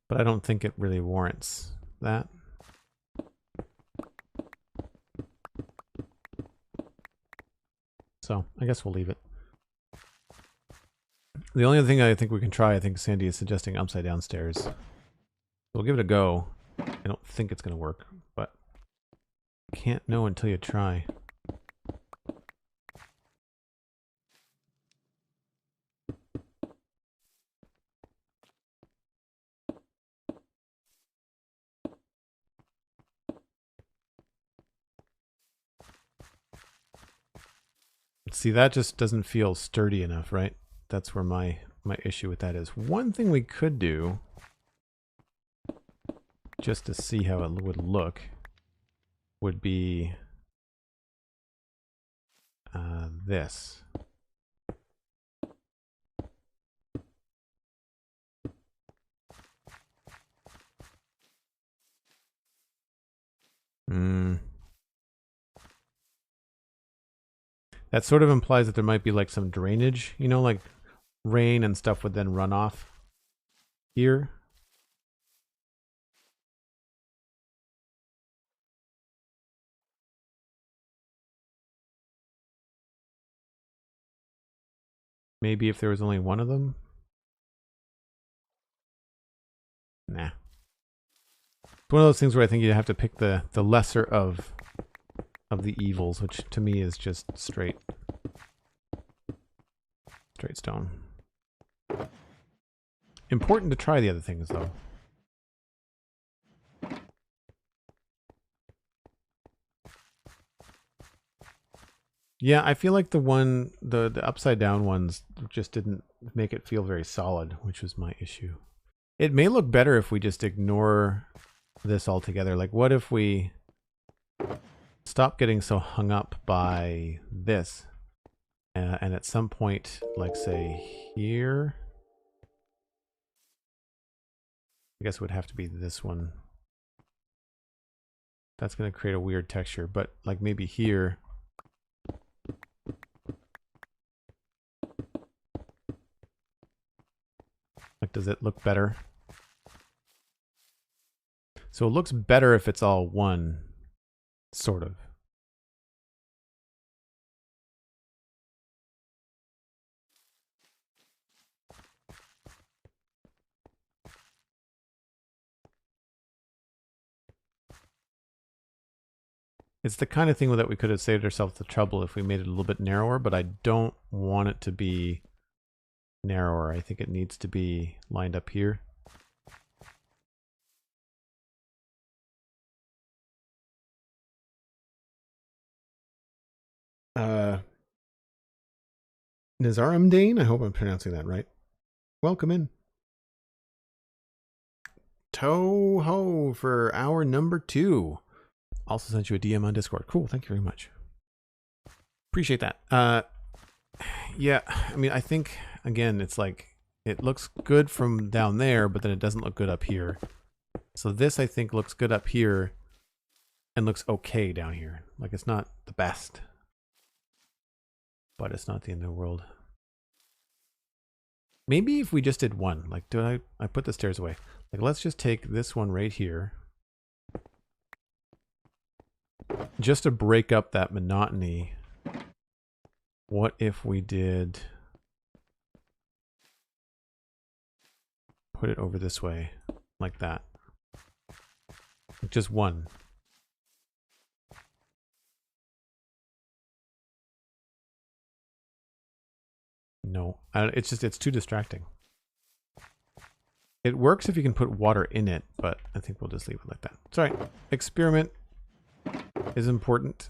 But I don't think it really warrants that. So I guess we'll leave it. The only other thing I think we can try, I think Sandy is suggesting upside down stairs. We'll give it a go. I don't think it's going to work, but can't know until you try. See, that just doesn't feel sturdy enough, right? That's where my issue with that is. One thing we could do, just to see how it would look, would be this. That sort of implies that there might be like some drainage, you know, like rain and stuff would then run off here. Maybe if there was only one of them. Nah. It's one of those things where I think you have to pick the lesser of the evils, which to me is just straight stone. Important to try the other things though. Yeah, I feel like the upside down ones just didn't make it feel very solid, which was my issue. It may look better if we just ignore this altogether. Like, what if we stop getting so hung up by this? And at some point, like say here, I guess it would have to be this one. That's going to create a weird texture, but like maybe here. Like, does it look better? So it looks better if it's all one, sort of. It's the kind of thing that we could have saved ourselves the trouble if we made it a little bit narrower, but I don't want it to be narrower. I think it needs to be lined up here. Nazaram Dane, I hope I'm pronouncing that right. Welcome in. Toho for hour number 2. Also sent you a DM on Discord. Cool, thank you very much. Appreciate that. Yeah, I mean, I think, again, it's like, it looks good from down there, but then it doesn't look good up here. So this, I think, looks good up here and looks okay down here. Like, it's not the best, but it's not the end of the world. Maybe if we just did one, like, I put the stairs away. Like, let's just take this one right here. Just to break up that monotony. What if we did put it over this way, like that? Just one. No, it's too distracting. It works if you can put water in it, but I think we'll just leave it like that. It's all right. Experiment is important.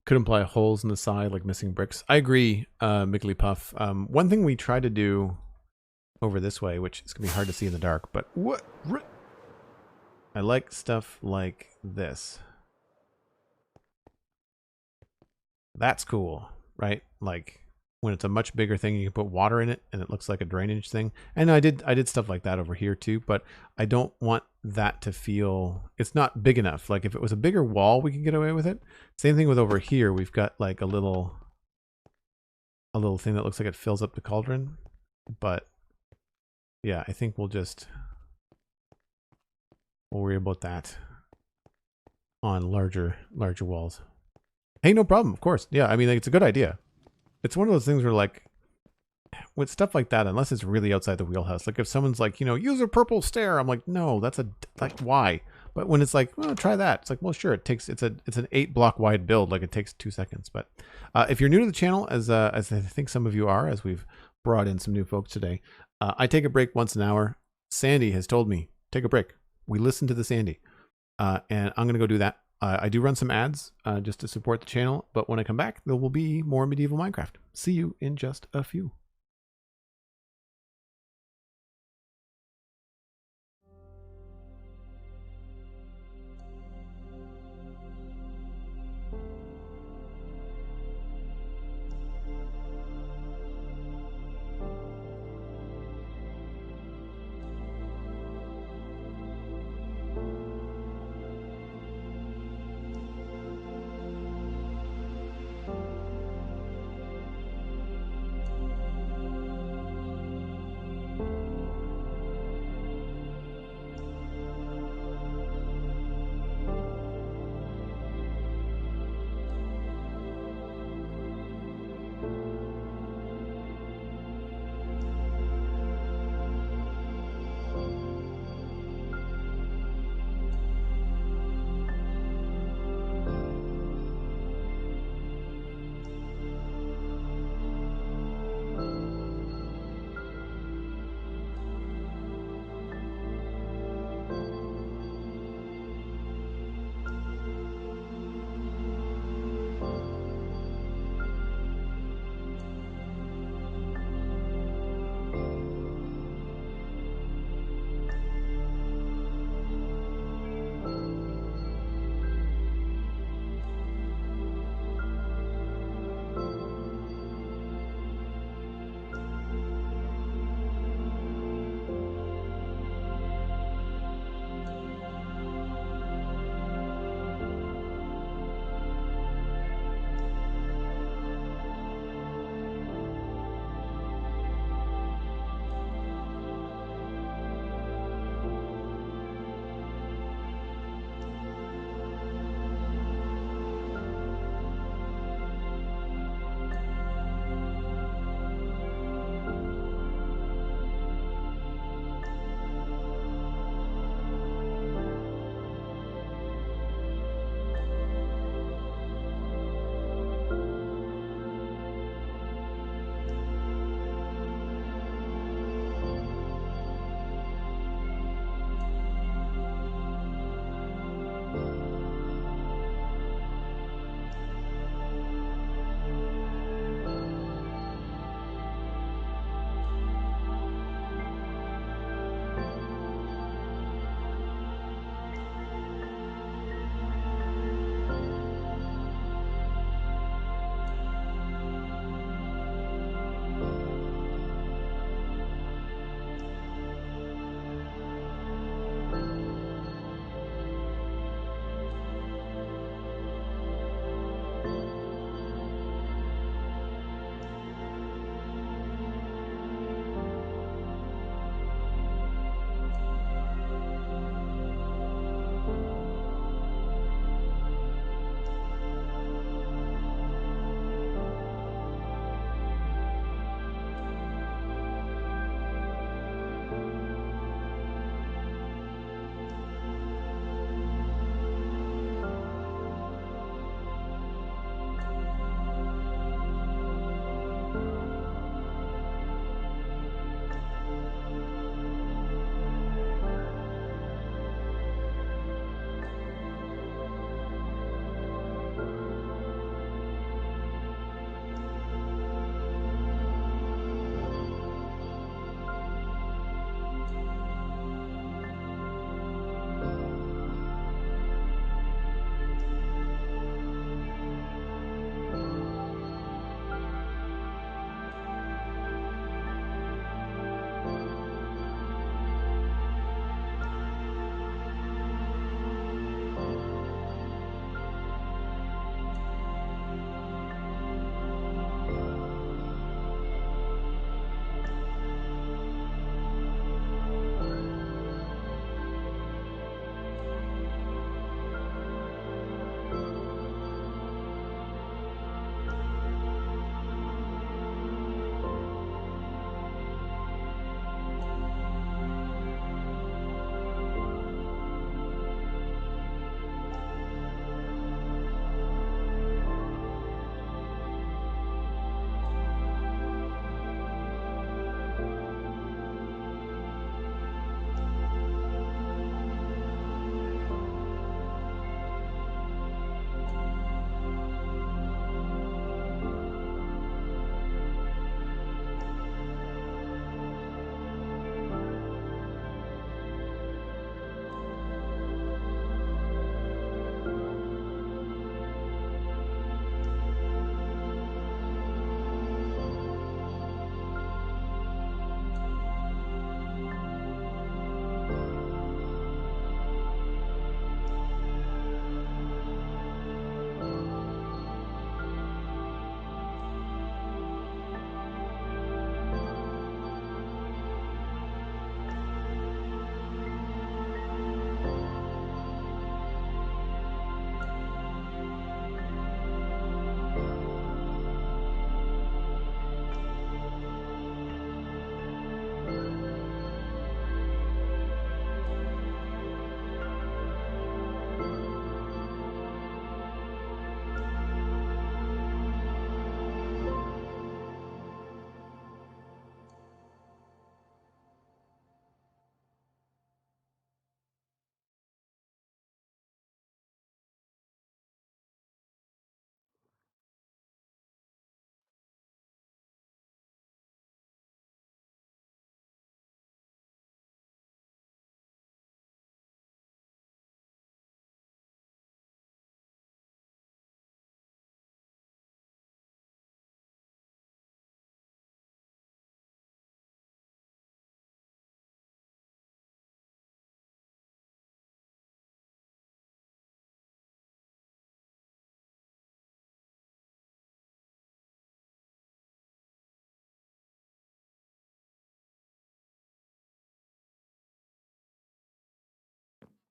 Could imply holes in the side, like missing bricks. I agree, Migglypuff. One thing we try to do over this way, which is going to be hard to see in the dark, but what? I like stuff like this. That's cool, right? Like when it's a much bigger thing, you can put water in it and it looks like a drainage thing. And I did stuff like that over here too, but I don't want that to feel, it's not big enough. Like if it was a bigger wall, we could get away with it. Same thing with over here. We've got like a little thing that looks like it fills up the cauldron, but yeah, I think we'll worry about that on larger walls. Hey, no problem, of course. Yeah, I mean, like, it's a good idea. It's one of those things where, like, with stuff like that, unless it's really outside the wheelhouse, like if someone's like, you know, use a purple stair, I'm like, no, that's like, why? But when it's like, well, try that. It's like, well, sure, it's an 8-block wide build, like it takes 2 seconds. But if you're new to the channel, as I think some of you are, as we've brought in some new folks today, I take a break once an hour. Sandy has told me, take a break. We listen to the Sandy. And I'm going to go do that. I do run some ads just to support the channel, but when I come back, there will be more medieval Minecraft. See you in just a few.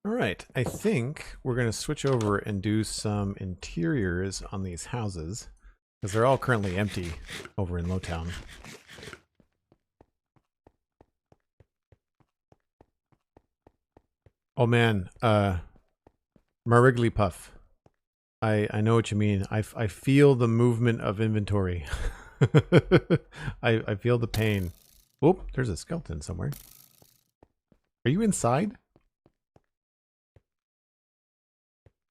All right, I think we're going to switch over and do some interiors on these houses because they're all currently empty over in Lowtown. Oh man, Marigglypuff. I know what you mean. I feel the movement of inventory. I feel the pain. Oh, there's a skeleton somewhere. Are you inside?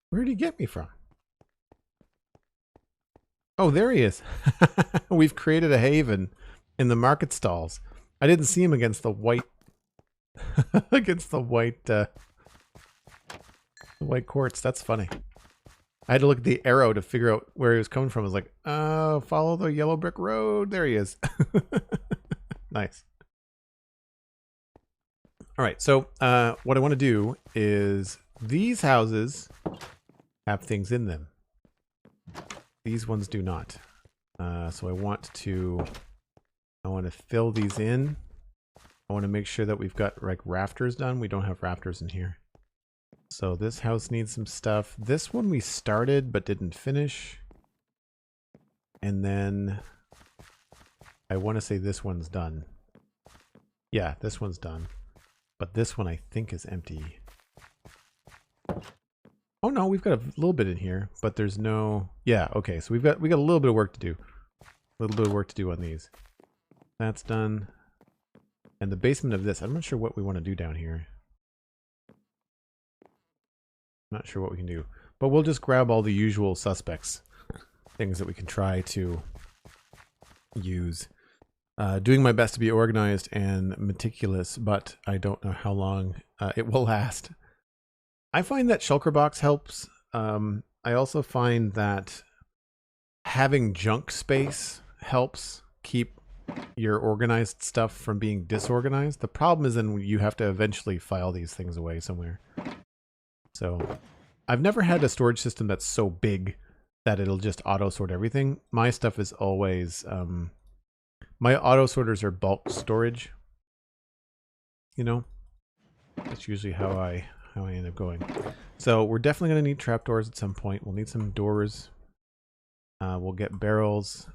Where did he get me from? Oh, there he is. We've created a haven in the market stalls. I didn't see him against the white against the white quartz. That's funny. I had to look at the arrow to figure out where he was coming from. I was like, oh, follow the yellow brick road. There he is. Nice. All right, so what I want to do is these houses have things in them. These ones do not. So I want to fill these in. I want to make sure that we've got like rafters done. We don't have rafters in here. So this house needs some stuff. This one we started but didn't finish. And then I want to say this one's done. Yeah, this one's done. But this one I think is empty. Oh no, we've got a little bit in here, but there's no... Yeah, okay, so we got a little bit of work to do. A little bit of work to do on these. That's done. And the basement of this, I'm not sure what we want to do down here. Not sure what we can do. But we'll just grab all the usual suspects. Things that we can try to use. Doing my best to be organized and meticulous, but I don't know how long it will last. I find that shulker box helps. I also find that having junk space helps keep your organized stuff from being disorganized. The problem is then you have to eventually file these things away somewhere. So I've never had a storage system that's so big that it'll just auto sort everything. My stuff is always my auto sorters are bulk storage. You know, that's usually how I end up going. So we're definitely going to need trapdoors at some point. We'll need some doors. We'll get barrels,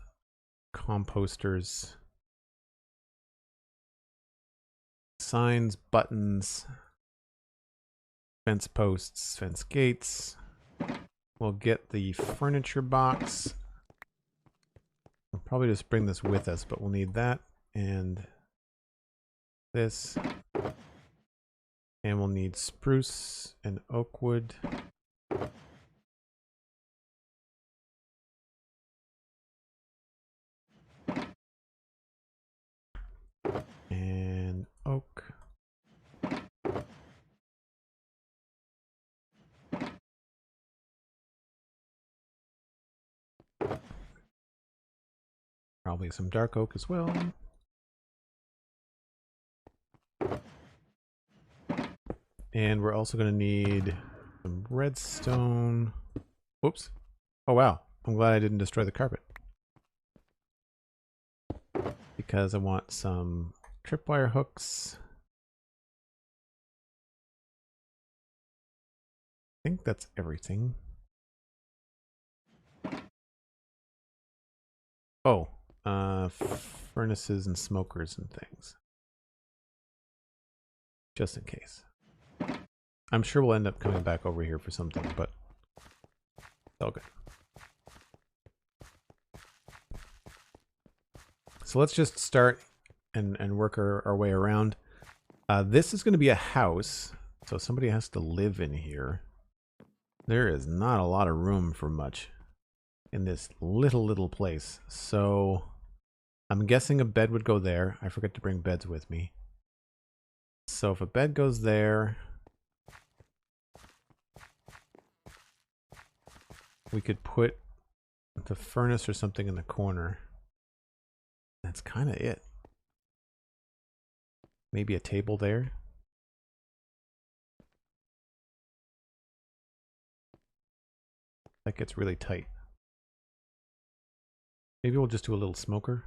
composters, signs, buttons, fence posts, fence gates. We'll get the furniture box. We'll probably just bring this with us, but we'll need that and this. And we'll need spruce and oak wood. And oak. Probably some dark oak as well. And we're also going to need some redstone. Whoops. Oh, wow. I'm glad I didn't destroy the carpet. Because I want some tripwire hooks. I think that's everything. Oh, furnaces and smokers and things. Just in case. I'm sure we'll end up coming back over here for something, but it's all good. So let's just start and work our way around. This is going to be a house, so somebody has to live in here. There is not a lot of room for much in this little place. So I'm guessing a bed would go there. I forgot to bring beds with me. So if a bed goes there, we could put the furnace or something in the corner. That's kind of it. Maybe a table there. That gets really tight. Maybe we'll just do a little smoker.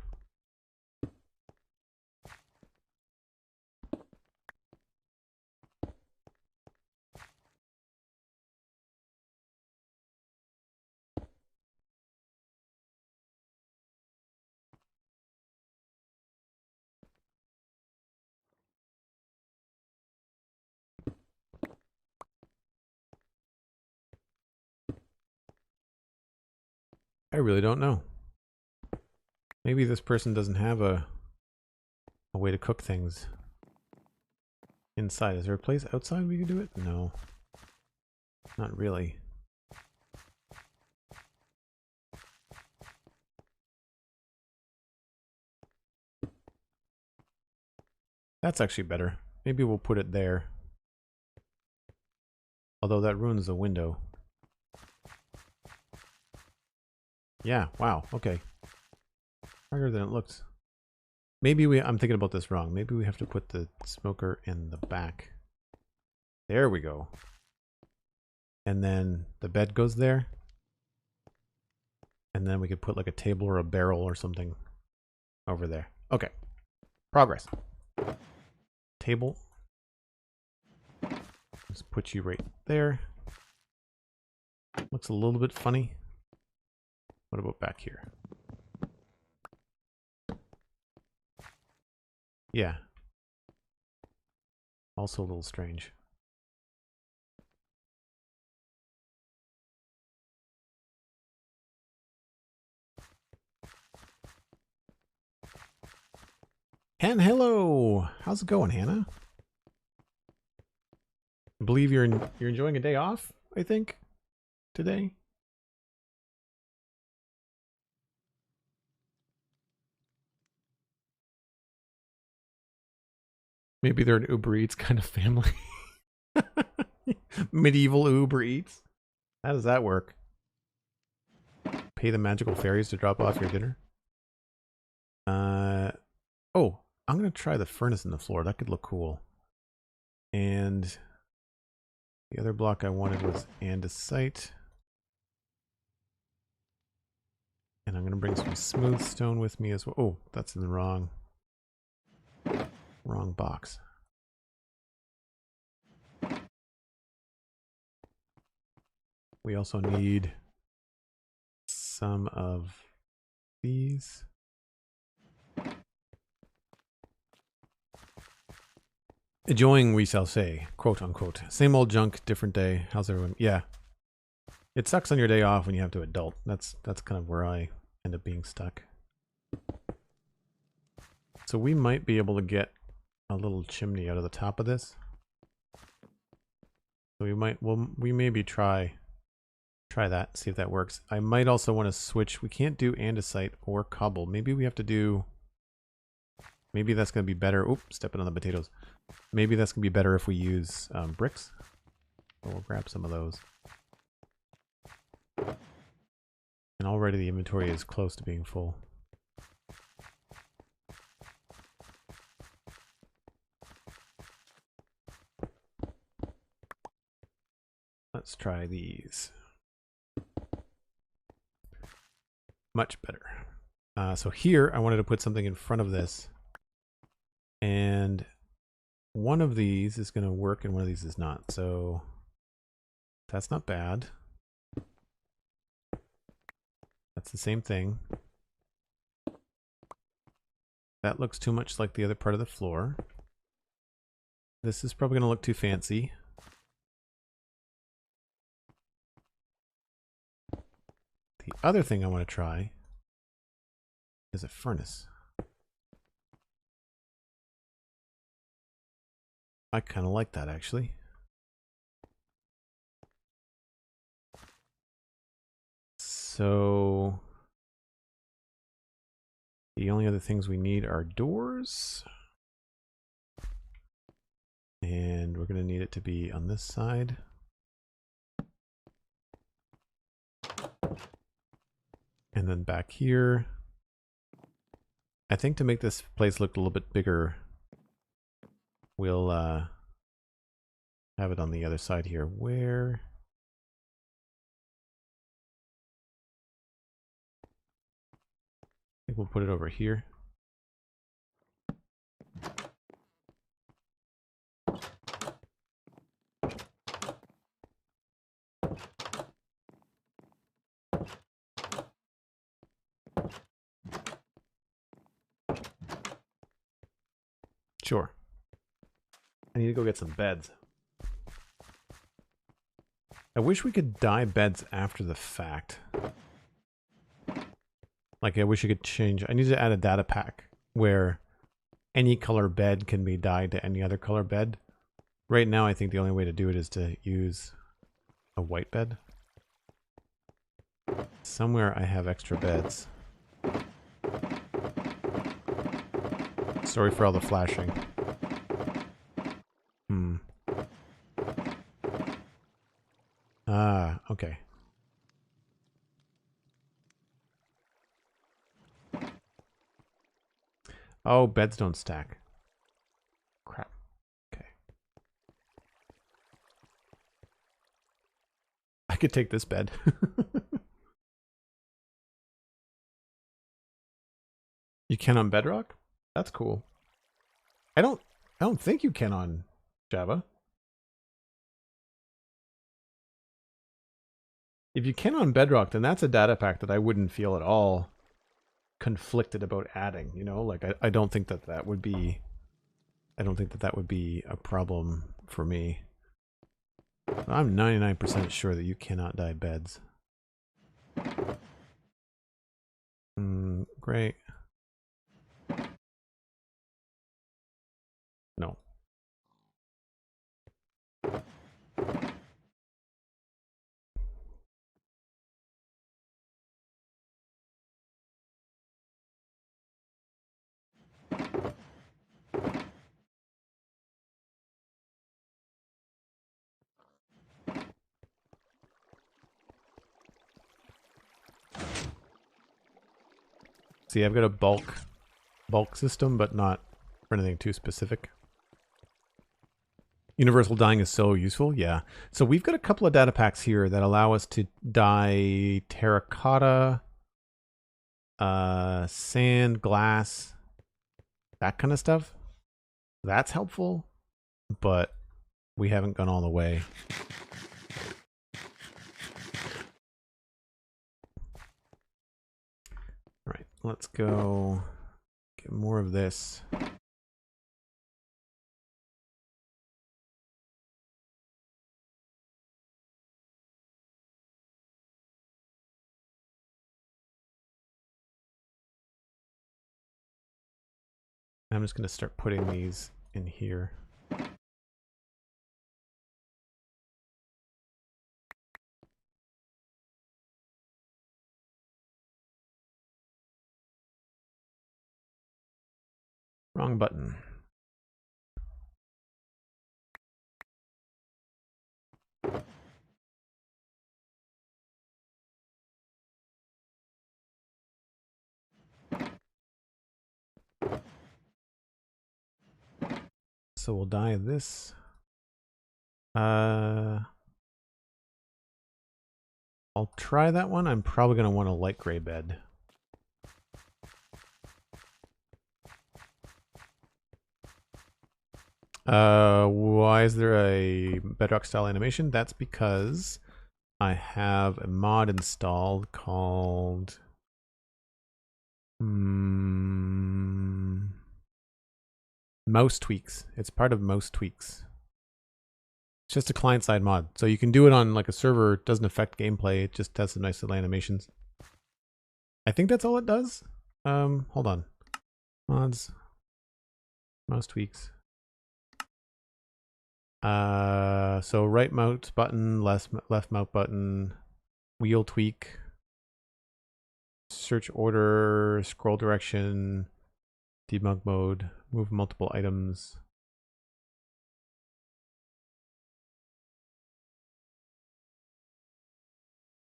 I really don't know. Maybe this person doesn't have a way to cook things inside. Is there a place outside we can do it? No. Not really. That's actually better. Maybe we'll put it there. Although that ruins the window. Yeah, wow, okay. Harder than it looks. Maybe I'm thinking about this wrong. Maybe we have to put the smoker in the back. There we go. And then the bed goes there. And then we could put like a table or a barrel or something over there. Okay. Progress. Table. Let's put you right there. Looks a little bit funny. What about back here? Yeah. Also a little strange. Hello! How's it going, Hannah? I believe you're enjoying a day off, I think, today. Maybe they're an Uber Eats kind of family. Medieval Uber Eats. How does that work? Pay the magical fairies to drop off your dinner? Oh, I'm going to try the furnace in the floor. That could look cool. And the other block I wanted was andesite. And I'm going to bring some smooth stone with me as well. Oh, that's in the wrong box. We also need some of these. Enjoying, we shall say, quote unquote. Same old junk, different day. How's everyone? Yeah. It sucks on your day off when you have to adult. That's kind of where I end up being stuck. So we might be able to get a little chimney out of the top of this. So we maybe try that, see if that works. I might also want to switch. We can't do andesite or cobble. Maybe we have to do, maybe that's going to be better. Oop, stepping on the potatoes. Maybe that's going to be better if we use bricks. So we'll grab some of those. And already the inventory is close to being full. Let's try these. Much better. So here I wanted to put something in front of this. And one of these is going to work and one of these is not. So that's not bad. That's the same thing. That looks too much like the other part of the floor. This is probably going to look too fancy. The other thing I want to try is a furnace. I kind of like that, actually. So the only other things we need are doors. And we're going to need it to be on this side. And then back here. I think to make this place look a little bit bigger, we'll have it on the other side here. Where? I think we'll put it over here. Sure. I need to go get some beds. I wish we could dye beds after the fact. Like, I wish I could change. I need to add a data pack where any color bed can be dyed to any other color bed. Right now, I think the only way to do it is to use a white bed. Somewhere I have extra beds. Sorry for all the flashing. Ah, okay. Oh, beds don't stack. Crap. Okay. I could take this bed. You can on Bedrock? That's cool. I don't think you can on Java. If you can on Bedrock, then that's a data pack that I wouldn't feel at all conflicted about adding, you know? Like, I don't think that that would be... I don't think that that would be a problem for me. I'm 99% sure that you cannot dye beds. Great. No. See, I've got a bulk system, but not for anything too specific. Universal dyeing is so useful, yeah. So we've got a couple of data packs here that allow us to dye terracotta, sand, glass, that kind of stuff. That's helpful, but we haven't gone all the way. All right, let's go get more of this. I'm just going to start putting these in here. Wrong button. So we'll dye this. I'll try that one. I'm probably going to want a light gray bed. Why is there a Bedrock style animation? That's because I have a mod installed called Mouse Tweaks. It's part of Mouse Tweaks. It's just a client-side mod. So you can do it on like a server. It doesn't affect gameplay. It just has some nice little animations. I think that's all it does. Hold on. Mods. Mouse Tweaks. So right mouse button, left mouse button, wheel tweak, search order, scroll direction, debug mode, move multiple items.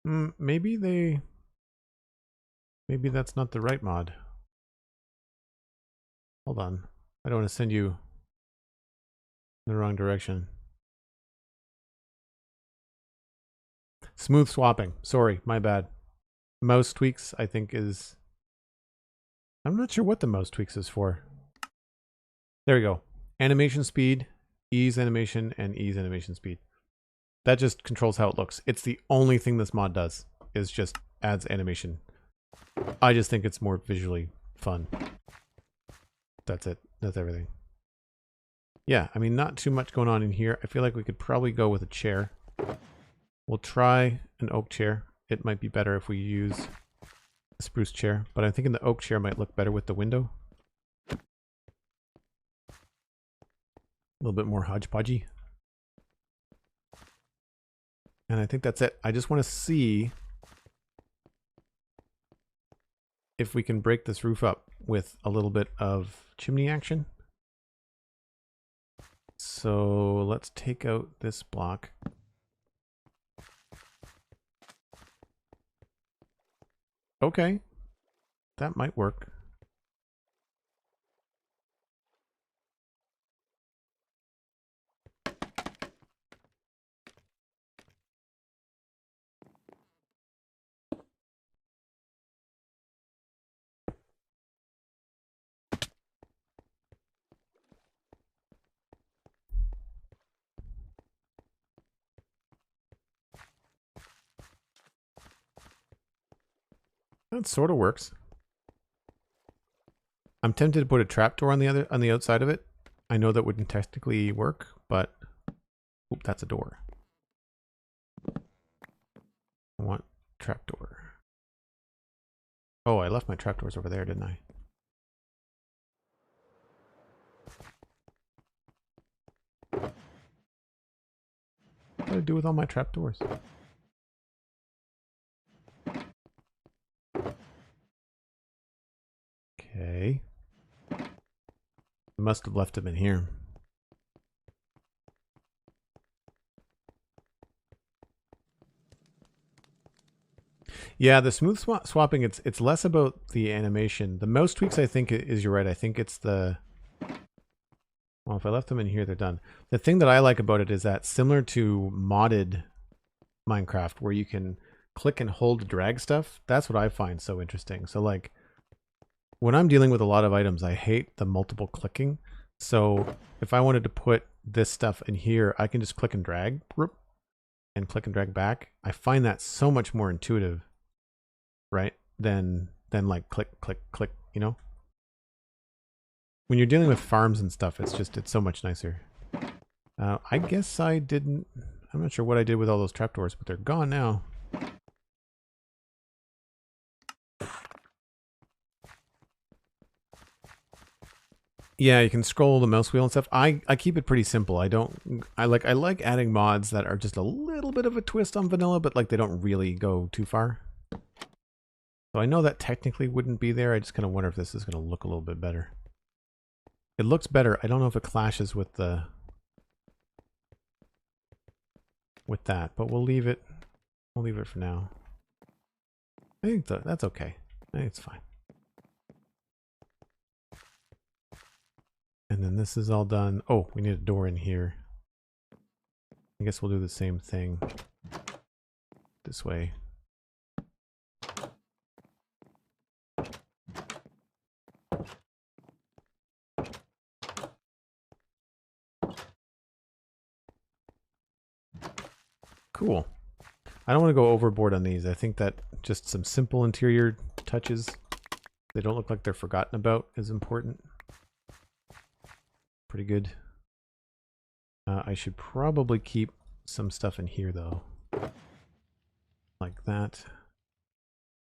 Maybe that's not the right mod. Hold on. I don't want to send you in the wrong direction. Smooth swapping. Sorry, my bad. Mouse tweaks, I think, is... I'm not sure what the mouse tweaks is for. There we go. Animation speed, ease animation, and ease animation speed. That just controls how it looks. It's the only thing this mod does, is just adds animation. I just think it's more visually fun. That's it. That's everything. Yeah, I mean, not too much going on in here. I feel like we could probably go with a chair. We'll try an oak chair. It might be better if we use the spruce chair, but I'm thinking the oak chair might look better with the window. A little bit more hodgepodgey. And I think that's it. I just want to see if we can break this roof up with a little bit of chimney action. So let's take out this block. Okay, that might work. That sort of works. I'm tempted to put a trapdoor on the outside of it. I know that wouldn't technically work, but oop, that's a door. I want trapdoor. Oh, I left my trapdoors over there, didn't I? What did I do with all my trapdoors? Okay. I must have left them in here. Yeah, the smooth swapping, it's less about the animation. The mouse tweaks, I think, is you're right. I think it's the... Well, if I left them in here, they're done. The thing that I like about it is that similar to modded Minecraft, where you can click and hold to drag stuff, that's what I find so interesting. So like, when I'm dealing with a lot of items, I hate the multiple clicking. So if I wanted to put this stuff in here, I can just click and drag and click and drag back. I find that so much more intuitive, right? Than like click, click, click, you know? When you're dealing with farms and stuff, it's so much nicer. I guess I didn't, I'm not sure what I did with all those trapdoors, but they're gone now. Yeah, you can scroll the mouse wheel and stuff. I keep it pretty simple. I like adding mods that are just a little bit of a twist on vanilla, but like they don't really go too far. So I know that technically wouldn't be there. I just kind of wonder if this is going to look a little bit better. It looks better. I don't know if it clashes with the that, but we'll leave it. We'll leave it for now. I think that's okay. I think it's fine. And then this is all done. Oh, we need a door in here. I guess we'll do the same thing this way. Cool. I don't want to go overboard on these. I think that just some simple interior touches, they don't look like they're forgotten about, is important. Pretty good. I should probably keep some stuff in here though. Like that.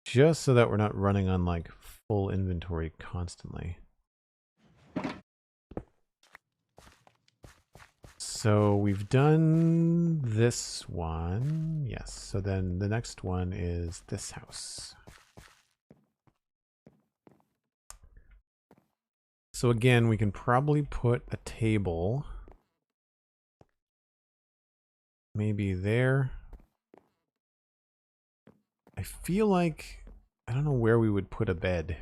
Just so that we're not running on like full inventory constantly. So we've done this one. Yes. So then the next one is this house. So again, we can probably put a table maybe there. I feel like, I don't know where we would put a bed.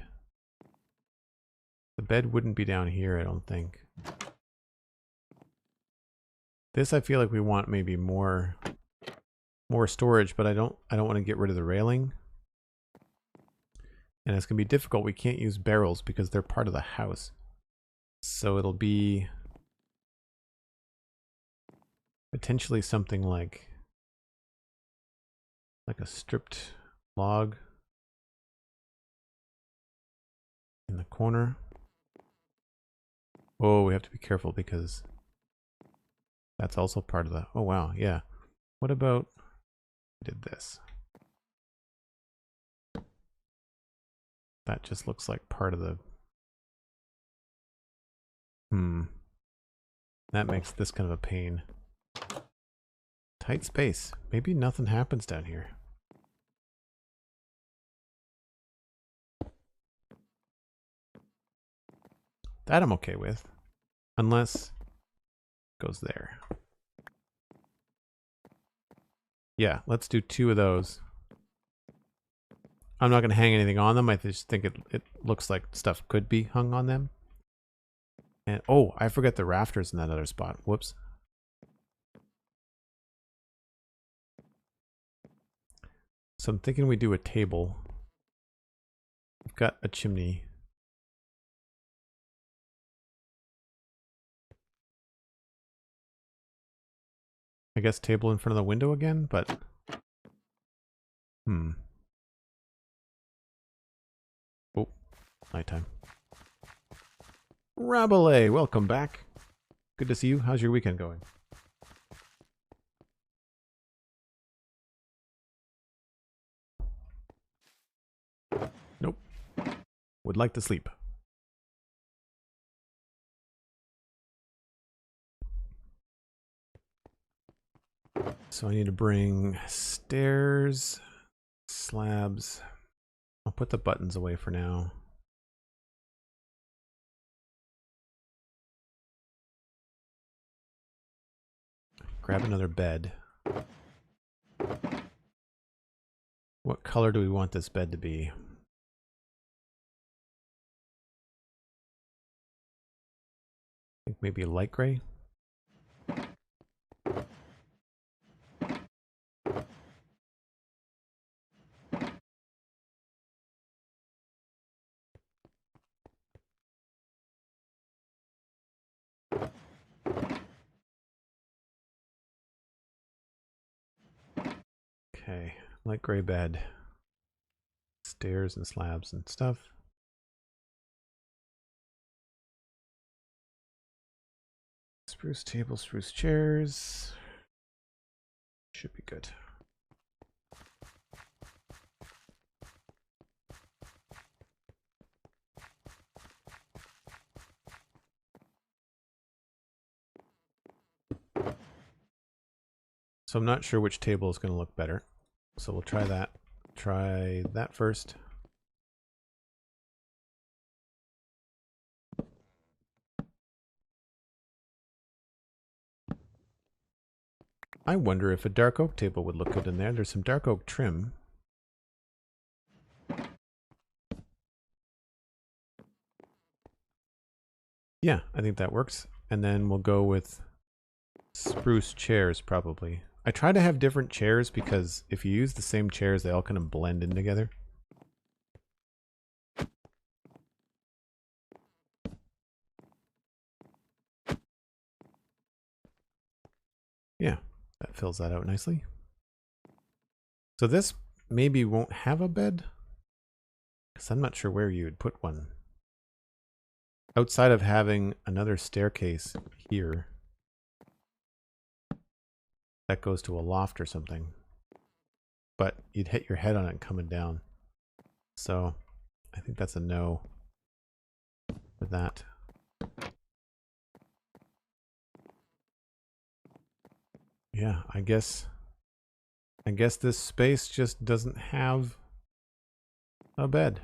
The bed wouldn't be down here, I don't think. This I feel like we want maybe more storage, but I don't want to get rid of the railing. And it's going to be difficult. We can't use barrels because they're part of the house. So it'll be potentially something like a stripped log in the corner. Oh, we have to be careful because that's also part of the... Oh, wow. Yeah. What about... I did this. That just looks like part of the... That makes this kind of a pain. Tight space. Maybe nothing happens down here. That I'm okay with. Unless it goes there. Yeah, let's do 2 of those. I'm not going to hang anything on them. I just think it looks like stuff could be hung on them. And oh, I forgot the rafters in that other spot. Whoops. So I'm thinking we do a table. We've got a chimney. I guess table in front of the window again, but... Oh, nighttime. Rabelais, welcome back. Good to see you. How's your weekend going? Nope. Would like to sleep. So I need to bring stairs, slabs. I'll put the buttons away for now. Grab another bed. What color do we want this bed to be? I think maybe a light gray. Okay, light gray bed. Stairs and slabs and stuff. Spruce table, spruce chairs. Should be good. So I'm not sure which table is going to look better. So we'll try that. Try that first. I wonder if a dark oak table would look good in there. There's some dark oak trim. Yeah, I think that works. And then we'll go with spruce chairs probably. I try to have different chairs because if you use the same chairs, they all kind of blend in together. Yeah, that fills that out nicely. So this maybe won't have a bed, because I'm not sure where you would put one. Outside of having another staircase here that goes to a loft or something. But you'd hit your head on it coming down. So I think that's a no for that. Yeah, I guess this space just doesn't have a bed.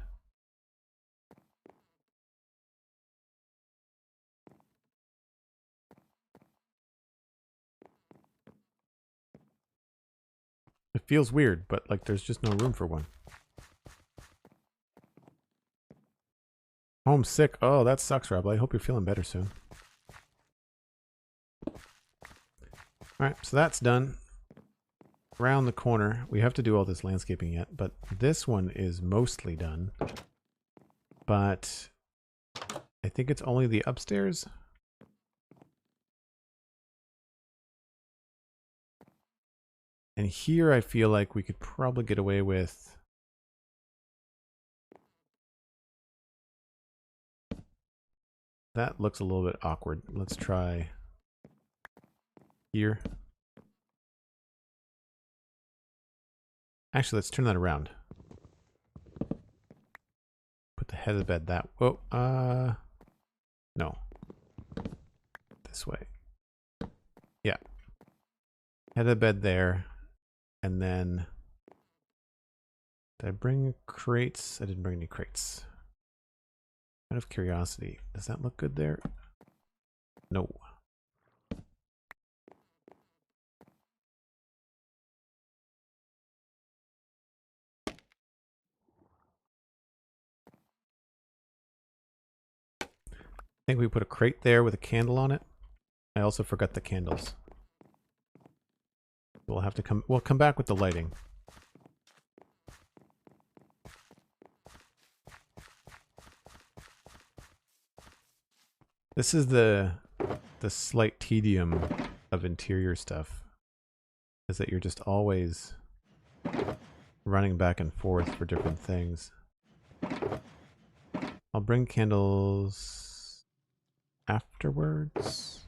It feels weird, but like there's just no room for one. Homesick. Oh, that sucks, Rob. I hope you're feeling better soon. Alright, so that's done. Around the corner, we have to do all this landscaping yet, but this one is mostly done. But I think it's only the upstairs. And here I feel like we could probably get away with that. Looks a little bit awkward. Let's try here. Actually, let's turn that around. head of the bed that... Oh, no. This way. Yeah. Head of the bed there. And then... Did I bring crates? I didn't bring any crates. Out of curiosity, does that look good there? No. I think we put a crate there with a candle on it. I also forgot the candles. We'll have to come... We'll come back with the lighting. This is the slight tedium of interior stuff. Is that you're just always running back and forth for different things. I'll bring candles afterwards.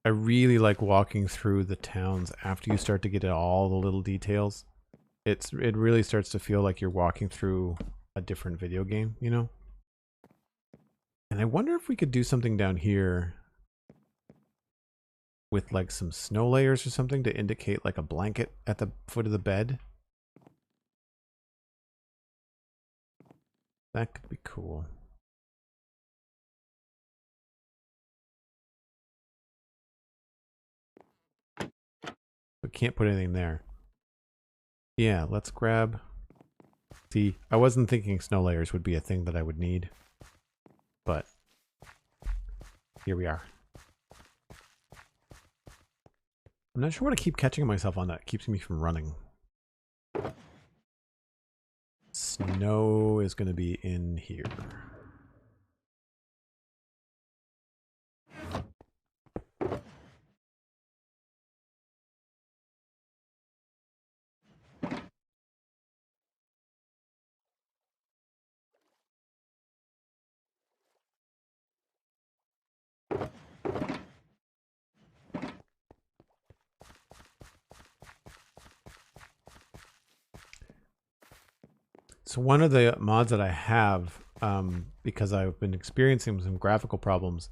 I really like walking through the towns after you start to get at all the little details. It really starts to feel like you're walking through a different video game, you know? And I wonder if we could do something down here with like some snow layers or something to indicate like a blanket at the foot of the bed. That could be cool. We can't put anything there. Yeah, let's grab... See, I wasn't thinking snow layers would be a thing that I would need. But here we are. I'm not sure what I keep catching myself on that. It keeps me from running. Snow is going to be in here. So one of the mods that I have, because I've been experiencing some graphical problems,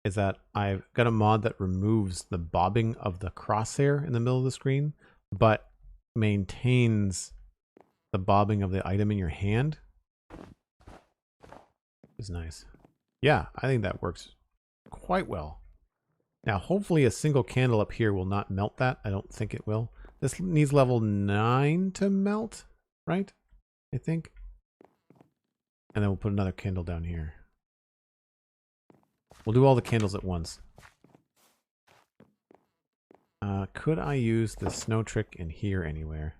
is that I've got a mod that removes the bobbing of the crosshair in the middle of the screen, but maintains the bobbing of the item in your hand. Is nice. Yeah, I think that works quite well. Now, hopefully a single candle up here will not melt that. I don't think it will. This needs level 9 to melt, right? I think. And then we'll put another candle down here. We'll do all the candles at once. Could I use the snow trick in here anywhere?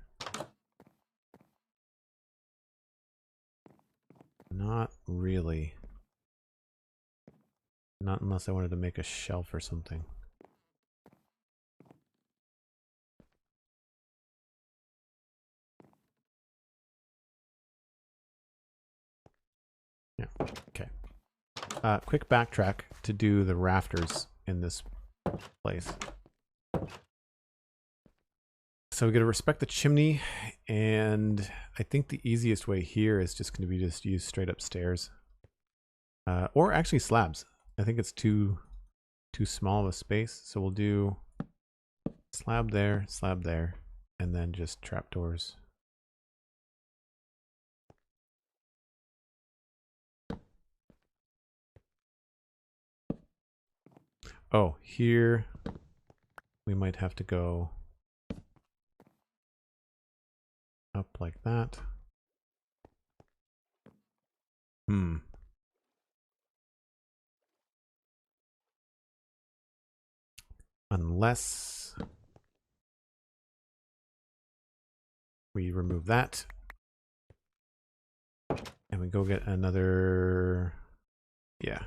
Not really. Not unless I wanted to make a shelf or something. Yeah, okay. Quick backtrack to do the rafters in this place. So we got to respect the chimney, and I think the easiest way here is just going to be just use straight up stairs. Or actually slabs. I think it's too small of a space, so we'll do slab there, and then just trapdoors. Oh, here we might have to go up like that. Unless we remove that and we go get another, yeah.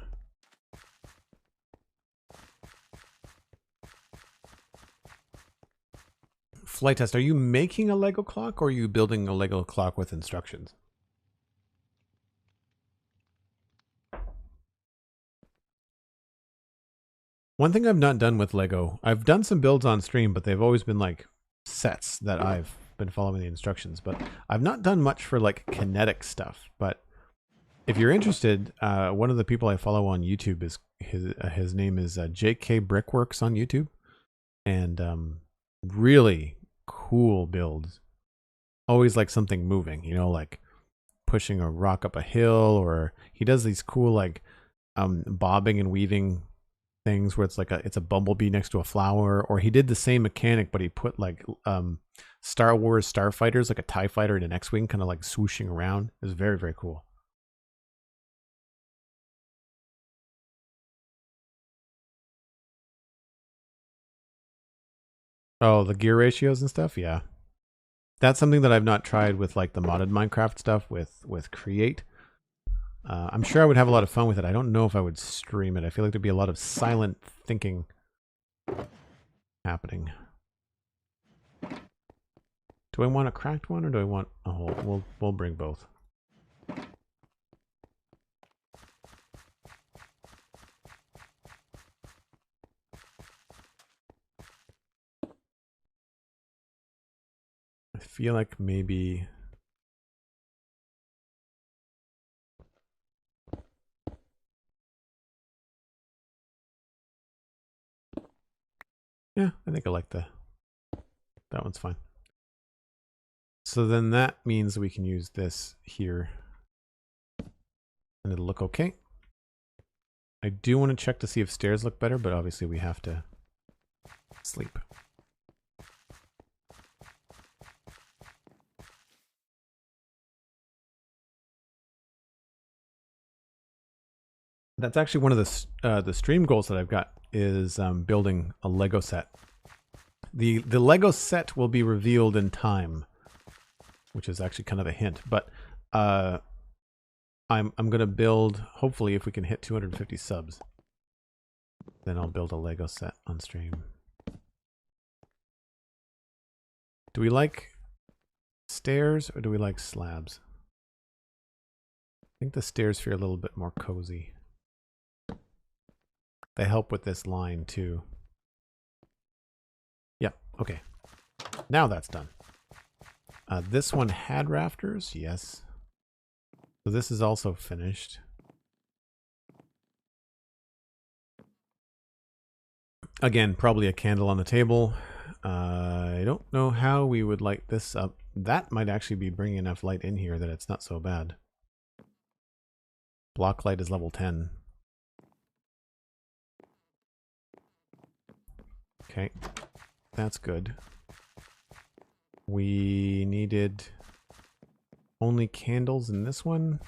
Flight test, are you making a Lego clock or are you building a Lego clock with instructions? One thing I've not done with Lego, I've done some builds on stream, but they've always been like sets that I've been following the instructions. But I've not done much for like kinetic stuff. But if you're interested, one of the people I follow on YouTube is his name is JK Brickworks on YouTube, and really cool builds. Always like something moving, you know, like pushing a rock up a hill, or he does these cool like bobbing and weaving things where it's like it's a bumblebee next to a flower, or he did the same mechanic but he put like Star Wars starfighters, like a TIE fighter and an X-wing kind of like swooshing around. It was very, very cool. Oh, the gear ratios and stuff, yeah. That's something that I've not tried with like the modded Minecraft stuff with Create. I'm sure I would have a lot of fun with it. I don't know if I would stream it. I feel like there'd be a lot of silent thinking happening. Do I want a cracked one or do I want a whole? We'll bring both. I feel like maybe yeah, I think I like that one's fine. So then that means we can use this here and it'll look okay. I do want to check to see if stairs look better, but obviously we have to sleep. That's actually one of the stream goals that I've got is building a Lego set. The Lego set will be revealed in time, which is actually kind of a hint. But I'm gonna build. Hopefully, if we can hit 250 subs, then I'll build a Lego set on stream. Do we like stairs or do we like slabs? I think the stairs feel a little bit more cozy. They help with this line too. Yep, okay. Now that's done. This one had rafters, yes. So this is also finished. Again, probably a candle on the table. I don't know how we would light this up. That might actually be bringing enough light in here that it's not so bad. Block light is level 10. Okay, that's good. We needed only candles in this one.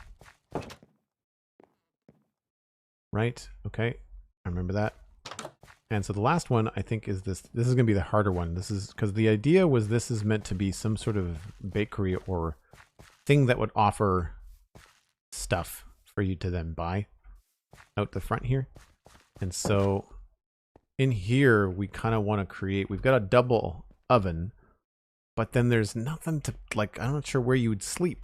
Right, okay, I remember that. And so the last one, I think, is this. This is going to be the harder one. This is because the idea was this is meant to be some sort of bakery or thing that would offer stuff for you to then buy out the front here. And so in here, we kind of want to create, we've got a double oven, but then there's nothing to, like, I'm not sure where you would sleep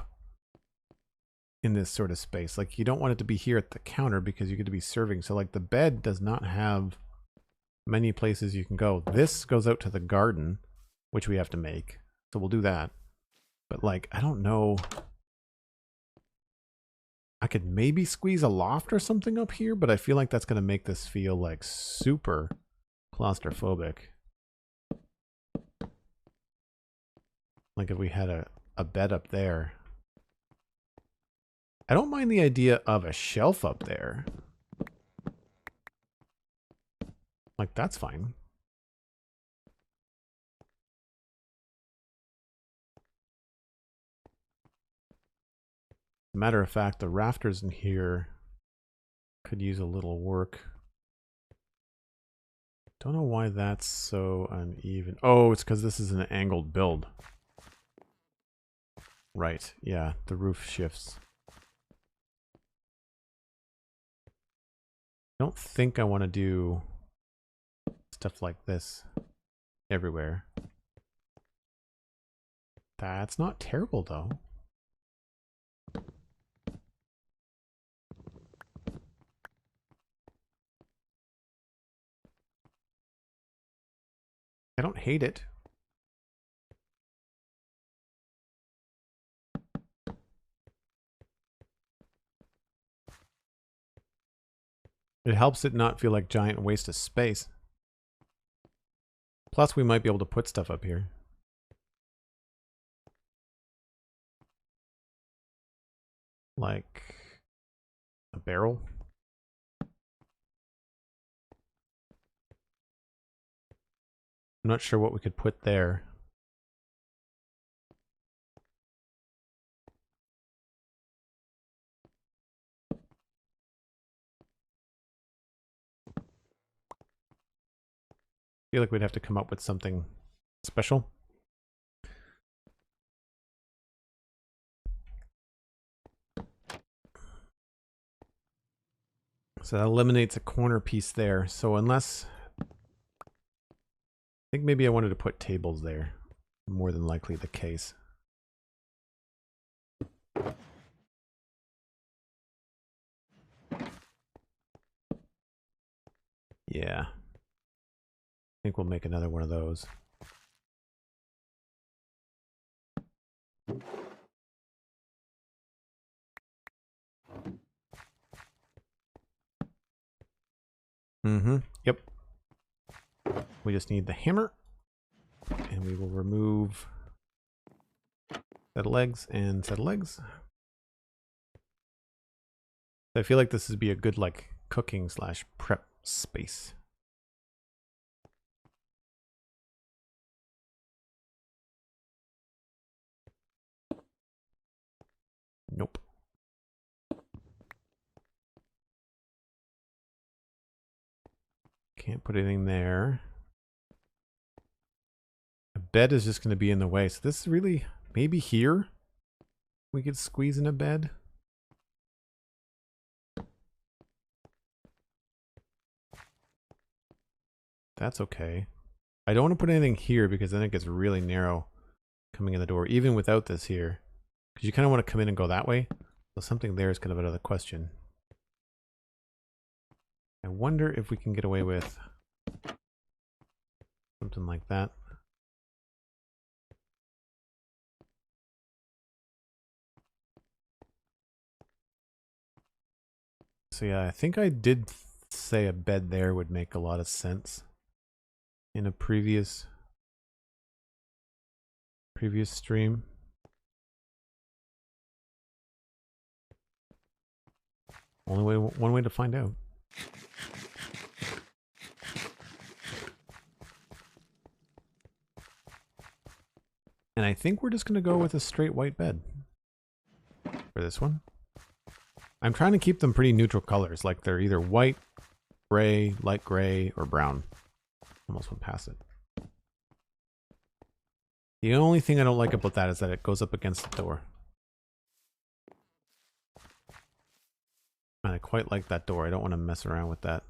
in this sort of space. Like, you don't want it to be here at the counter because you get to be serving. So like the bed does not have many places you can go. This goes out to the garden, which we have to make. So we'll do that. But like, I don't know. I could maybe squeeze a loft or something up here, but I feel like that's going to make this feel like super claustrophobic. Like if we had a bed up there. I don't mind the idea of a shelf up there. Like, that's fine. Matter of fact, the rafters in here could use a little work. Don't know why that's so uneven. Oh, it's because this is an angled build. Right, yeah, the roof shifts. I don't think I want to do stuff like this everywhere. That's not terrible, though. I don't hate it. It helps it not feel like giant waste of space. Plus, we might be able to put stuff up here. Like a barrel. I'm not sure what we could put there. I feel like we'd have to come up with something special. So that eliminates a corner piece there. So unless... I think maybe I wanted to put tables there. More than likely the case. Yeah. I think we'll make another one of those. Yep. We just need the hammer. And we will remove set of legs and set of legs. I feel like this would be a good like cooking / prep space. Nope. Can't put anything there. A bed is just going to be in the way. So this is really, maybe here we could squeeze in a bed. That's okay. I don't want to put anything here because then it gets really narrow coming in the door, even without this here. Because you kind of want to come in and go that way. So something there is kind of another question. I wonder if we can get away with something like that. So yeah, I think I did say a bed there would make a lot of sense in a previous stream. One way to find out. And I think we're just going to go with a straight white bed for this one. I'm trying to keep them pretty neutral colors, like they're either white, gray, light gray, or brown. Almost went past it. The only thing I don't like about that is that it goes up against the door. And I quite like that door. I don't want to mess around with that.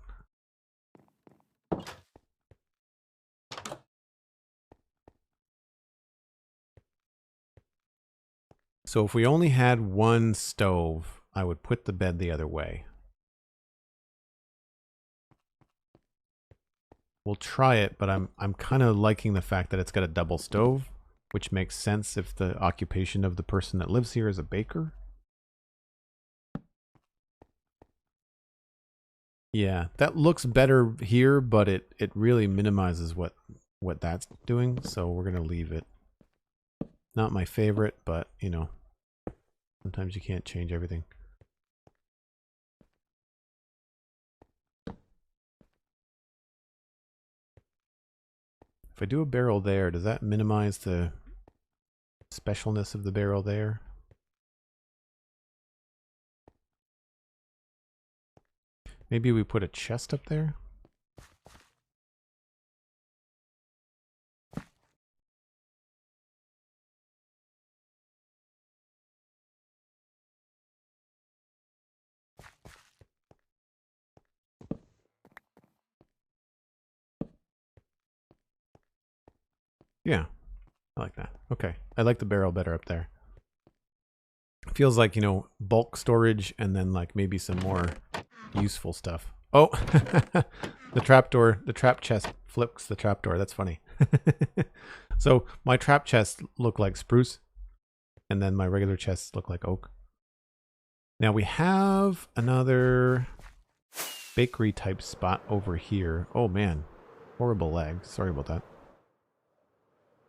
So if we only had one stove, I would put the bed the other way. We'll try it, but I'm kind of liking the fact that it's got a double stove, which makes sense if the occupation of the person that lives here is a baker. Yeah, that looks better here, but it really minimizes what that's doing, so we're gonna leave it. Not my favorite, but you know, sometimes you can't change everything. If I do a barrel there, does that minimize the specialness of the barrel there? Maybe we put a chest up there? Yeah, I like that. Okay, I like the barrel better up there. Feels like, you know, bulk storage and then like maybe some more useful stuff. Oh, the trapdoor, the trap chest flips the trapdoor. That's funny. So my trap chests look like spruce, and then my regular chests look like oak. Now we have another bakery type spot over here. Oh man, horrible lag. Sorry about that.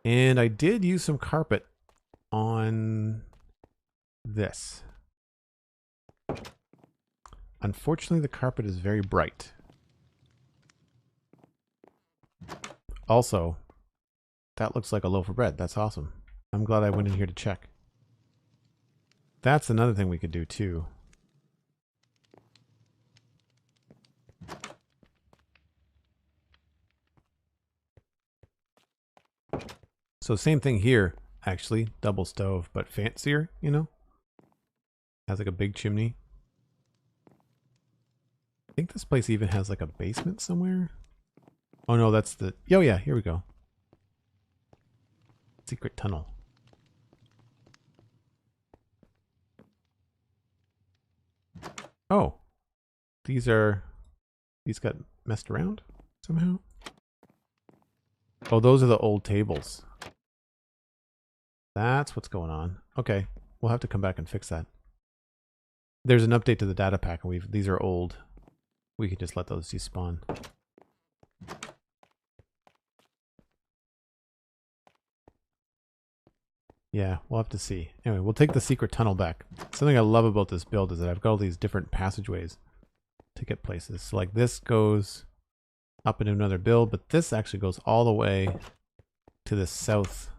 And I did use some carpet on this. Unfortunately, the carpet is very bright. Also, that looks like a loaf of bread. That's awesome. I'm glad I went in here to check. That's another thing we could do too. So same thing here, actually. Double stove, but fancier, you know? Has like a big chimney. I think this place even has like a basement somewhere. Oh no, that's the... Oh yeah, here we go. Secret tunnel. Oh. These got messed around somehow? Oh, those are the old tables. That's what's going on. Okay, we'll have to come back and fix that. There's an update to the data pack, and these are old. We can just let those despawn. Yeah, we'll have to see. Anyway, we'll take the secret tunnel back. Something I love about this build is that I've got all these different passageways to get places. So like this goes up into another build, but this actually goes all the way to the south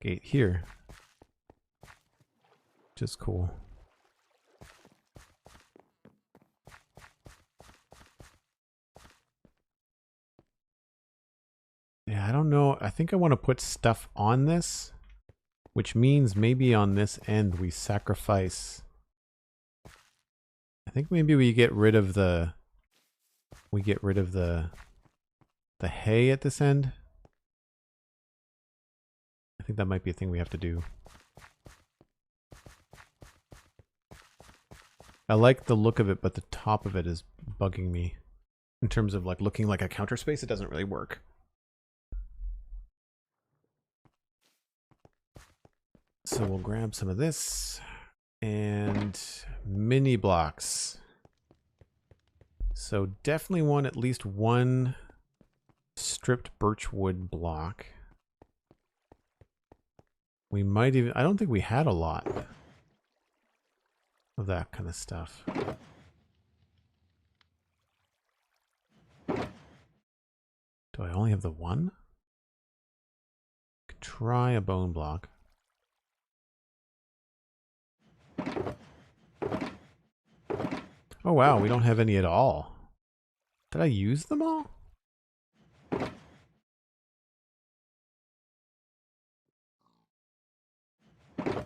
gate here. Which is cool. Yeah, I don't know. I think I want to put stuff on this, which means maybe on this end we sacrifice. I think maybe we get rid of the hay at this end. I think that might be a thing we have to do. I like the look of it, but the top of it is bugging me. In terms of like looking like a counter space, it doesn't really work. So we'll grab some of this and mini blocks. So definitely want at least one stripped birchwood block. We might even, I don't think we had a lot of that kind of stuff. Do I only have the one? Could try a bone block. Oh wow, we don't have any at all. Did I use them all? I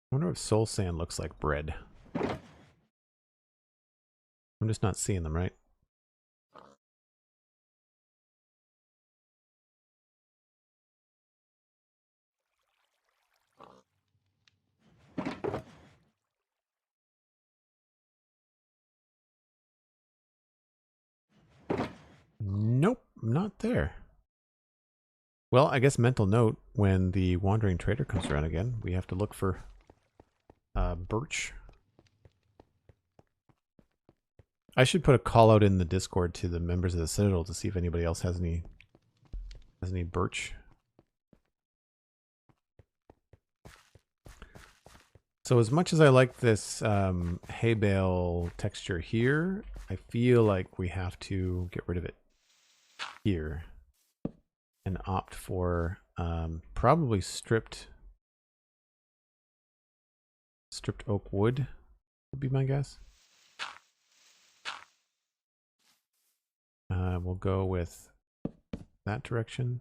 wonder if soul sand looks like bread. I'm just not seeing them, right? Nope, not there. Well, I guess mental note, when the wandering trader comes around again, we have to look for birch. I should put a call out in the Discord to the members of the Citadel to see if anybody else has any birch. So as much as I like this hay bale texture here, I feel like we have to get rid of it here and opt for probably stripped oak wood would be my guess. We'll go with that direction.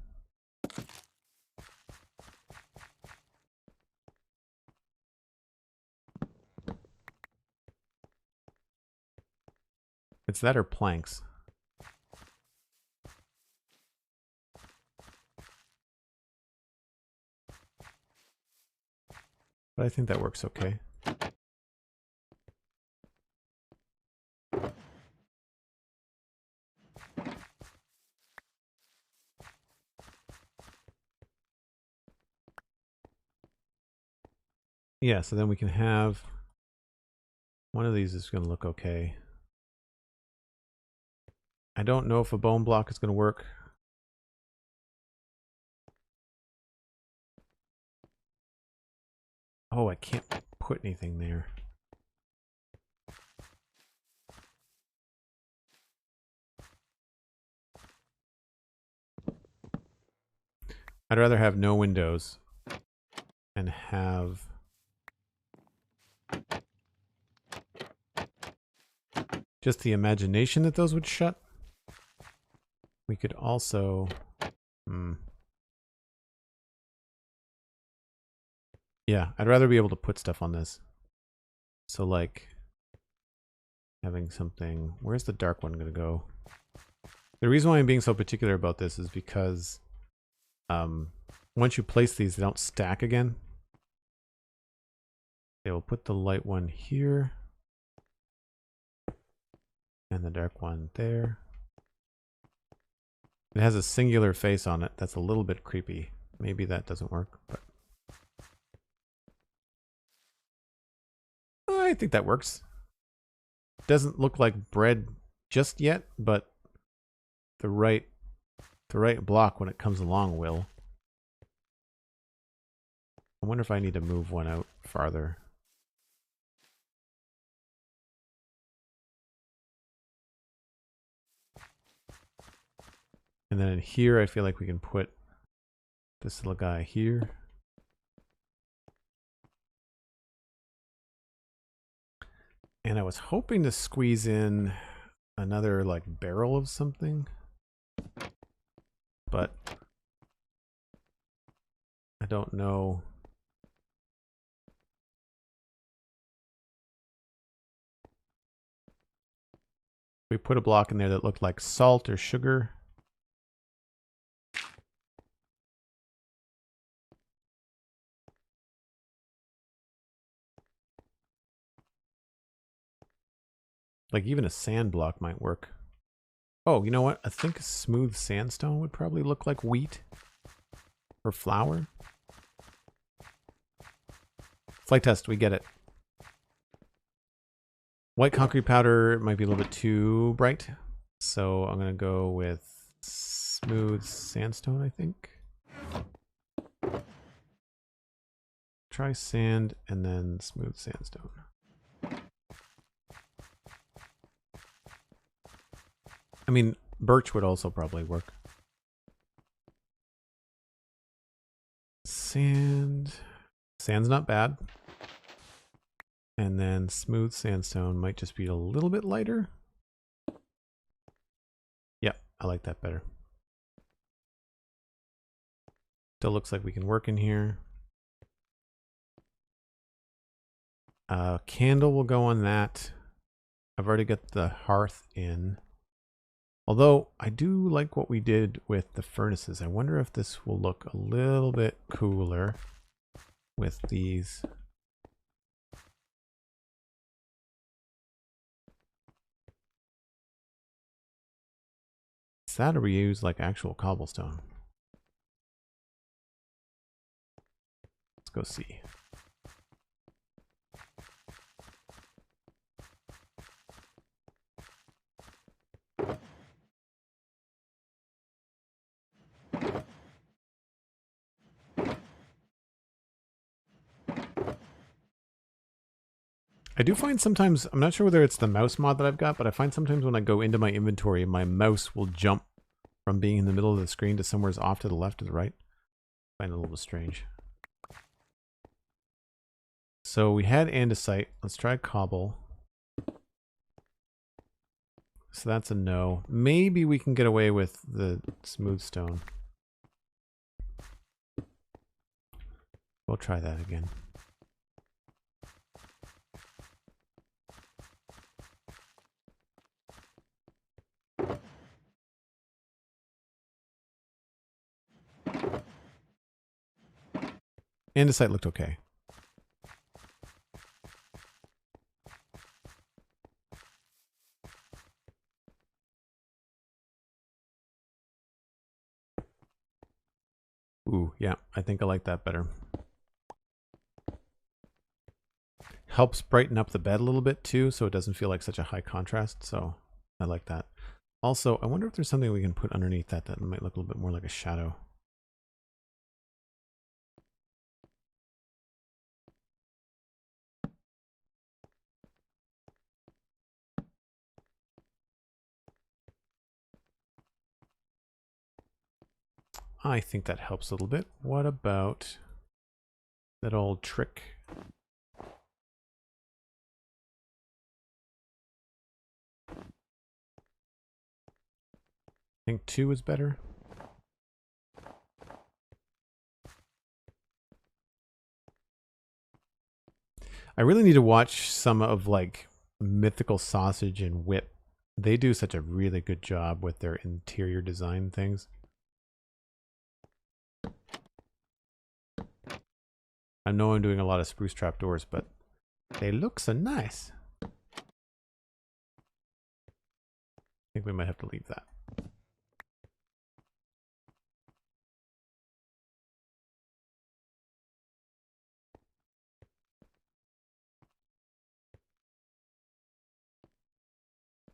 It's that or planks. But I think that works okay. Yeah, so then we can have one of these is going to look okay. I don't know if a bone block is going to work. Oh, I can't put anything there. I'd rather have no windows and have just the imagination that those would shut. We could also... Yeah, I'd rather be able to put stuff on this. So like having something... Where's the dark one going to go? The reason why I'm being so particular about this is because once you place these, they don't stack again. They will put the light one here. And the dark one there. It has a singular face on it. That's a little bit creepy. Maybe that doesn't work, but I think that works. Doesn't look like bread just yet, but the right block when it comes along will. I wonder if I need to move one out farther. And then in here, I feel like we can put this little guy here. And I was hoping to squeeze in another like barrel of something, but I don't know. We put a block in there that looked like salt or sugar. Like even a sand block might work. Oh, you know what? I think smooth sandstone would probably look like wheat or flour. Flight test, we get it. White concrete powder might be a little bit too bright. So I'm going to go with smooth sandstone, I think. Try sand and then smooth sandstone. I mean, birch would also probably work. Sand. Sand's not bad. And then smooth sandstone might just be a little bit lighter. Yeah, I like that better. Still looks like we can work in here. Candle will go on that. I've already got the hearth in. Although, I do like what we did with the furnaces. I wonder if this will look a little bit cooler with these. Is that or we use like actual cobblestone? Let's go see. I do find sometimes, I'm not sure whether it's the mouse mod that I've got, but I find sometimes when I go into my inventory, my mouse will jump from being in the middle of the screen to somewhere off to the left or the right. I find it a little bit strange. So we had andesite. Let's try cobble. So that's a no. Maybe we can get away with the smooth stone. We'll try that again. Andesite looked okay. Ooh, yeah, I think I like that better. helps brighten up the bed a little bit too, so it doesn't feel like such a high contrast. So I like that. Also, I wonder if there's something we can put underneath that that might look a little bit more like a shadow. I think that helps a little bit. What about that old trick? I think 2 is better. I really need to watch some of like Mythical Sausage and Whip. They do such a really good job with their interior design things. I know I'm doing a lot of spruce trapdoors, but they look so nice. I think we might have to leave that.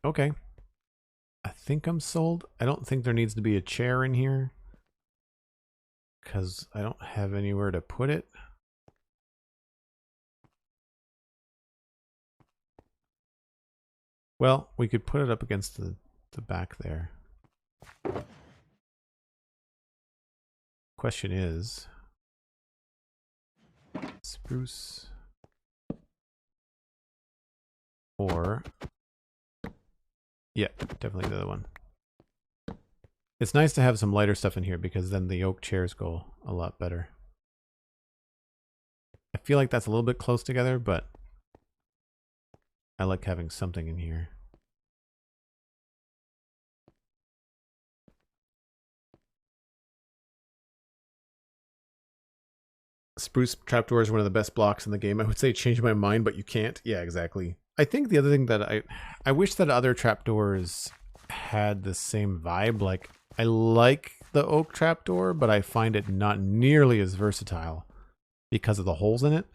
Okay. I think I'm sold. I don't think there needs to be a chair in here because I don't have anywhere to put it. Well, we could put it up against the back there. Question is, spruce or, yeah, definitely the other one. It's nice to have some lighter stuff in here because then the oak chairs go a lot better. I feel like that's a little bit close together, but I like having something in here. Spruce trapdoor is one of the best blocks in the game. I would say change my mind, but you can't. Yeah, exactly. I think the other thing that I wish that other trapdoors had the same vibe. Like, I like the oak trapdoor, but I find it not nearly as versatile because of the holes in it.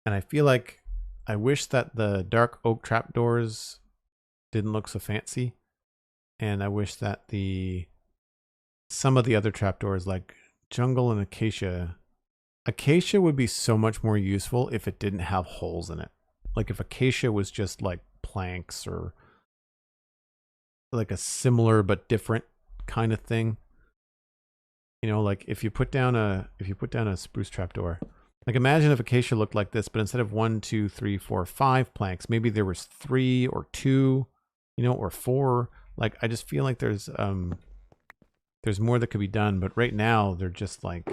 And I feel like I wish that the dark oak trapdoors didn't look so fancy. And I wish that some of the other trapdoors like jungle and acacia would be so much more useful if it didn't have holes in it. Like if acacia was just like planks or like a similar but different kind of thing. You know, like if you put down a spruce trapdoor, like imagine if acacia looked like this, but instead of 1, 2, 3, 4, 5 planks, maybe there was 3 or 2, you know, or 4. Like I just feel like there's more that could be done, but right now they're just like,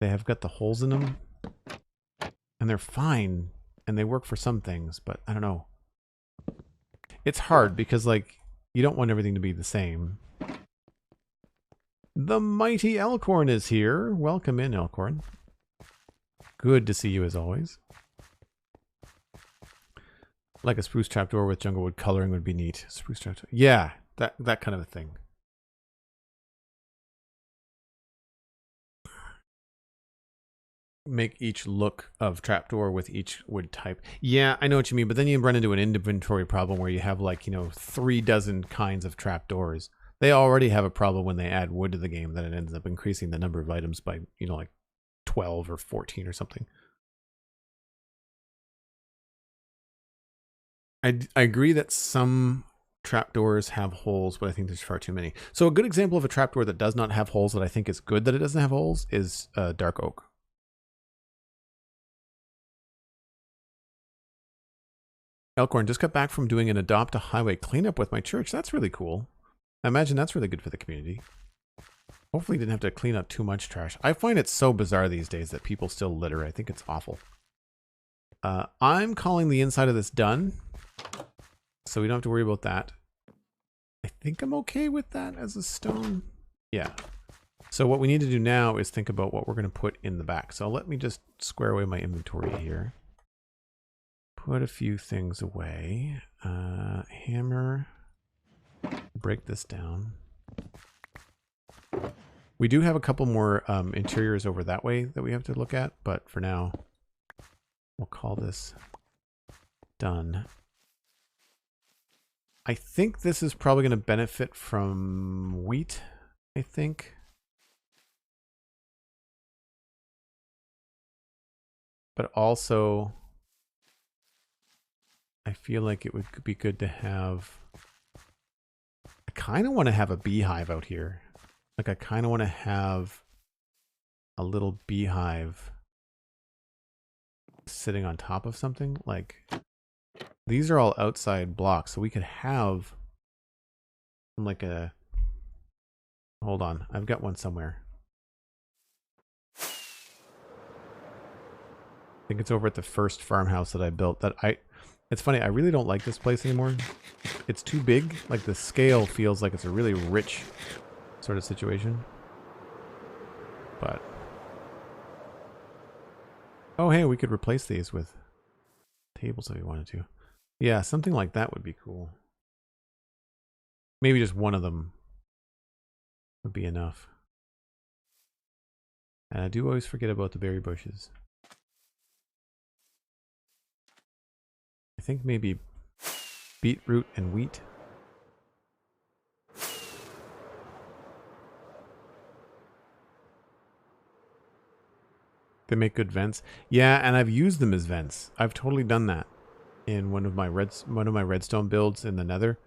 they have got the holes in them and they're fine and they work for some things, but I don't know. It's hard because like you don't want everything to be the same. The mighty Elkhorn is here. Welcome in, Elkhorn. Good to see you as always. Like a spruce trapdoor with jungle wood coloring would be neat. Spruce trapdoor. Yeah, that kind of a thing. Make each look of trapdoor with each wood type. Yeah, I know what you mean, but then you run into an inventory problem where you have like, you know, 3 dozen kinds of trapdoors. They already have a problem when they add wood to the game that it ends up increasing the number of items by, you know, like 12 or 14 or something. I agree that some trapdoors have holes, but I think there's far too many. So a good example of a trapdoor that does not have holes that I think is good that it doesn't have holes is dark oak. Elkhorn just got back from doing an adopt a highway cleanup with my church. That's really cool. I imagine that's really good for the community. Hopefully didn't have to clean up too much trash. I find it so bizarre these days that people still litter. I think it's awful. I'm calling the inside of this done, so we don't have to worry about that. I think I'm okay with that as a stone. Yeah. So what we need to do now is think about what we're going to put in the back. So let me just square away my inventory here. Put a few things away. Hammer. Break this down. We do have a couple more interiors over that way that we have to look at, but for now, We'll call this done. I think this is probably going to benefit from wheat, I think. But also, I feel like it would be good to have... I kind of want to have a beehive out here. Like, I kind of want to have a little beehive sitting on top of something. Like, these are all outside blocks, so we could have like a... Hold on, I've got one somewhere. I think it's over at the first farmhouse that I built. It's funny, I really don't like this place anymore. It's too big. Like, the scale feels like it's a really rich sort of situation. But... oh, hey, we could replace these with tables if we wanted to. Yeah, something like that would be cool. Maybe just one of them would be enough. And I do always forget about the berry bushes. I think maybe beetroot and wheat. They make good vents. Yeah, and I've used them as vents. I've totally done that in one of my redstone builds in the Nether.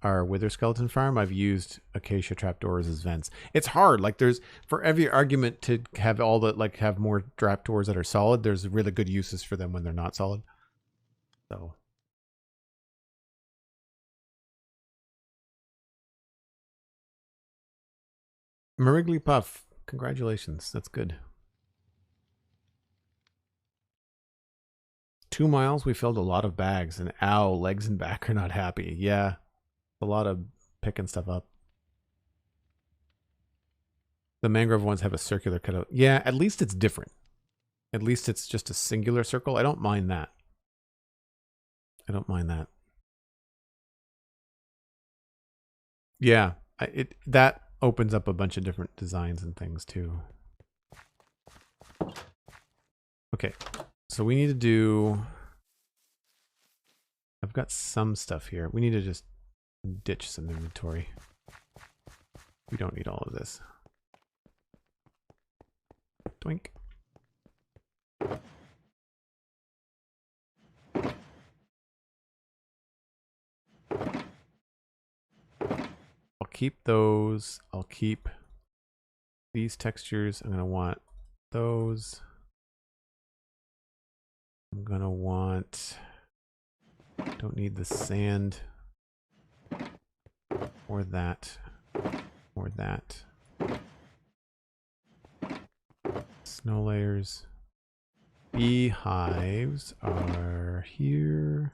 Our wither skeleton farm, I've used acacia trapdoors as vents. It's hard. Like, there's, for every argument to have all the, like, have more trapdoors that are solid, there's really good uses for them when they're not solid. So. Marigly Puff, congratulations. That's good. 2 miles, we filled a lot of bags, and ow, legs and back are not happy. Yeah, a lot of picking stuff up. The mangrove ones have a circular cutout. Yeah, at least it's different. At least it's just a singular circle. I don't mind that. I don't mind that. Yeah, that opens up a bunch of different designs and things too. Okay, so we need to do... I've got some stuff here. We need to just ditch some inventory. We don't need all of this. Doink. I'll keep those. I'll keep these textures. I'm going to want those. I'm going to want... Don't need the sand. Or that. Or that. Snow layers. Beehives are here.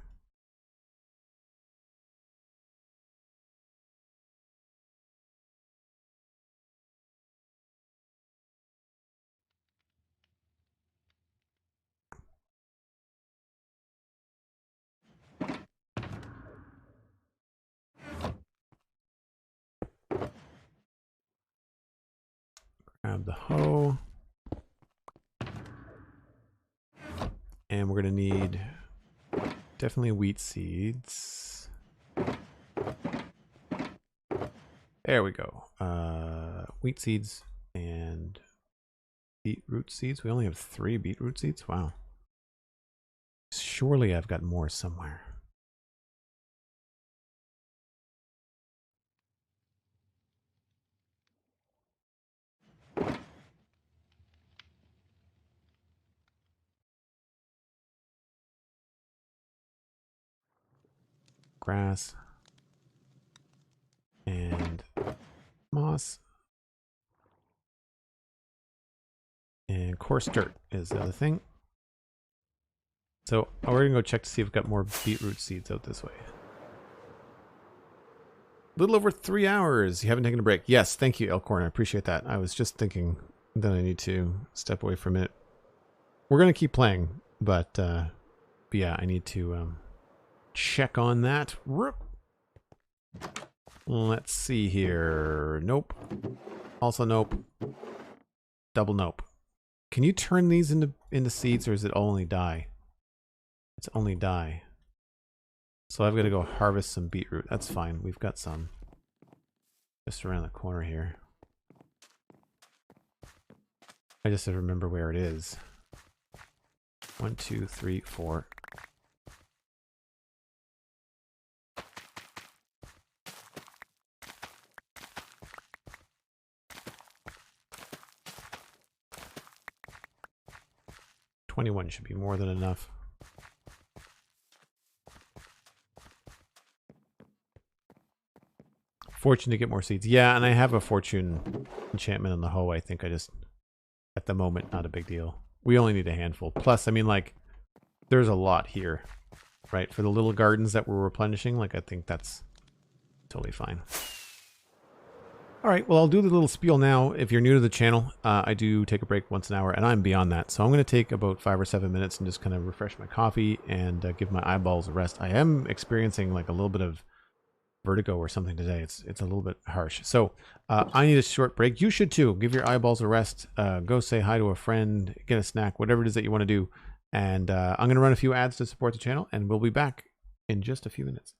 Grab the hoe. And we're going to need definitely wheat seeds. There we go. Wheat seeds and beetroot seeds. We only have 3 beetroot seeds. Wow. Surely I've got more somewhere. Grass and moss and coarse dirt is the other thing. So we're gonna go check to see if we've got more beetroot seeds out this way. A little over 3 hours. You haven't taken a break. Yes, thank you, Elkhorn. I appreciate that. I was just thinking that I need to step away for a minute. We're gonna keep playing, but yeah, I need to check on that. Let's see here. Nope. Also nope. Double nope. Can you turn these into seeds, or is it only dye? It's only dye. So I've got to go harvest some beetroot. That's fine. We've got some just around the corner here. I just have to remember where it is. 1, 2, 3, 4. $21 should be more than enough. Fortune to get more seeds. Yeah, and I have a fortune enchantment on the hoe. I think I just, at the moment, not a big deal. We only need a handful. Plus, I mean, like, there's a lot here, right? For the little gardens that we're replenishing, like, I think that's totally fine. All right, well, I'll do the little spiel now. If you're new to the channel, I do take a break once an hour, and I'm beyond that. So I'm going to take about 5 or 7 minutes and just kind of refresh my coffee and give my eyeballs a rest. I am experiencing like a little bit of vertigo or something today. It's a little bit harsh. So I need a short break. You should too. Give your eyeballs a rest. Go say hi to a friend, get a snack, whatever it is that you want to do. And I'm going to run a few ads to support the channel, and we'll be back in just a few minutes.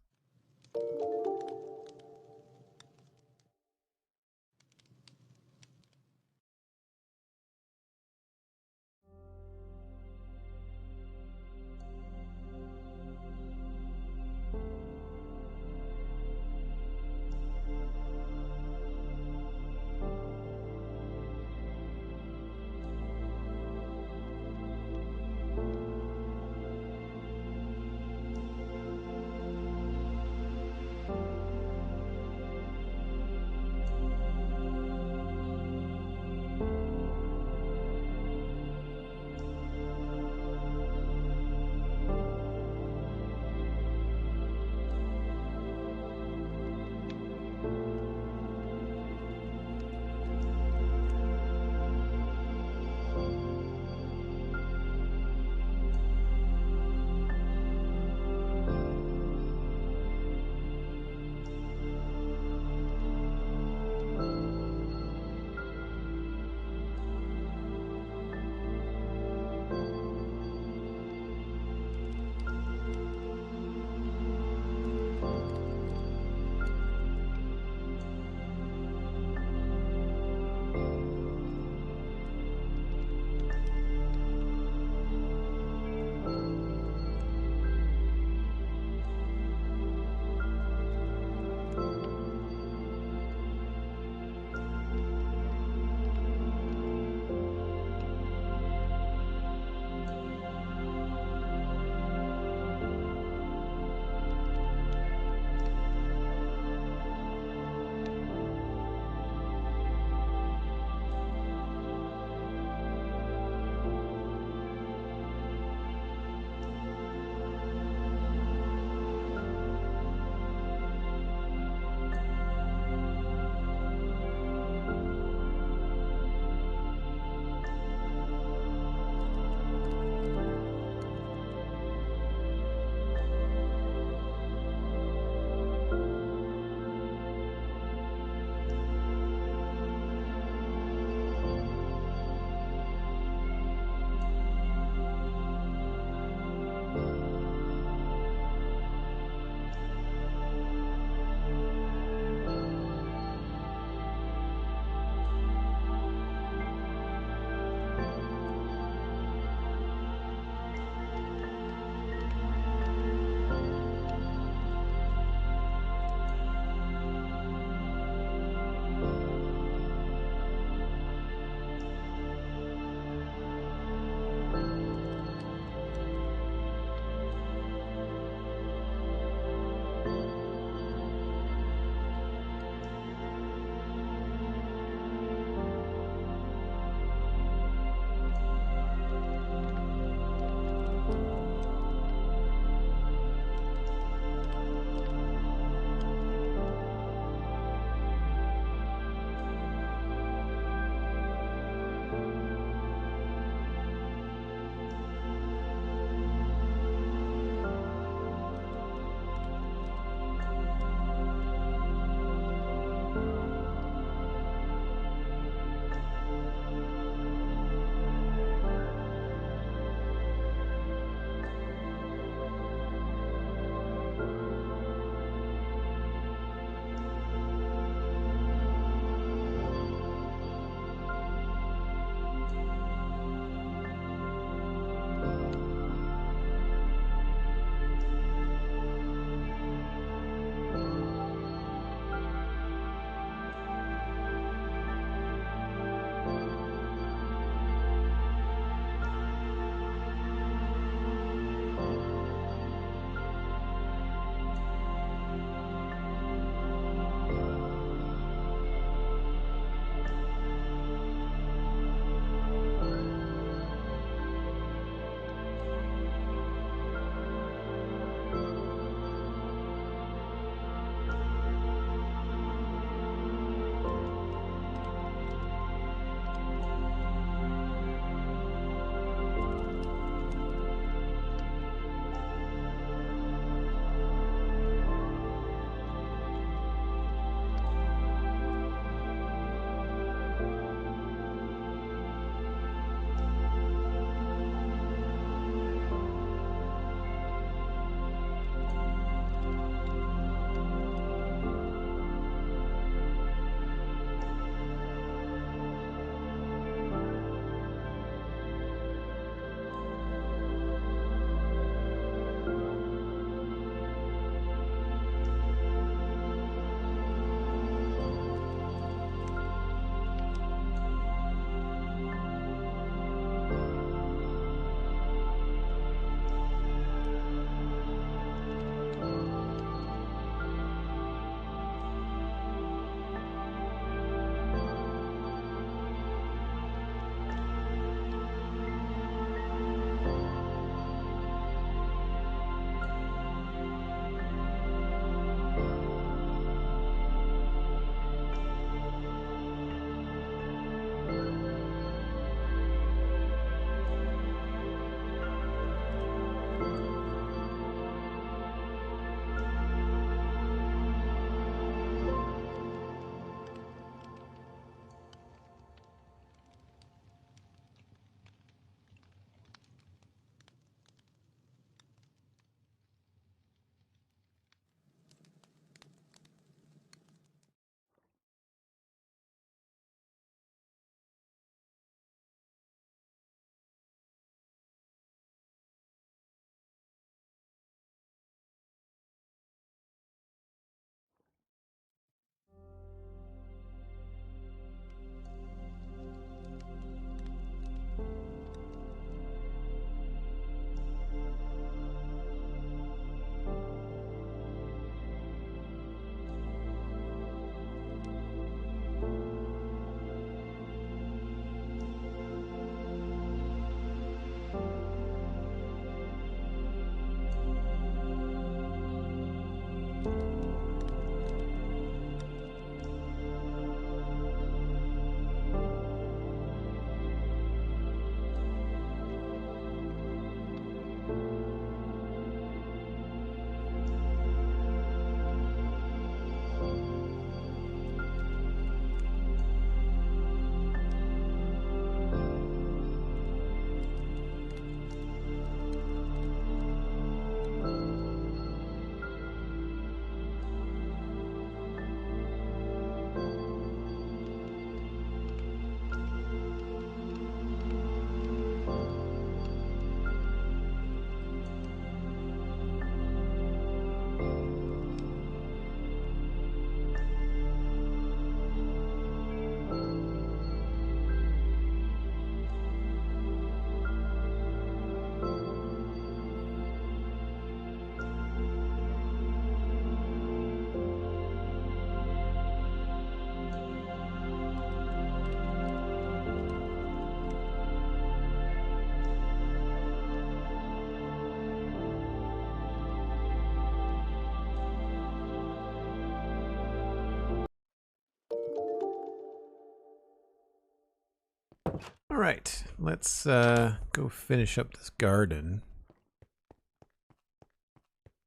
All right, let's go finish up this garden.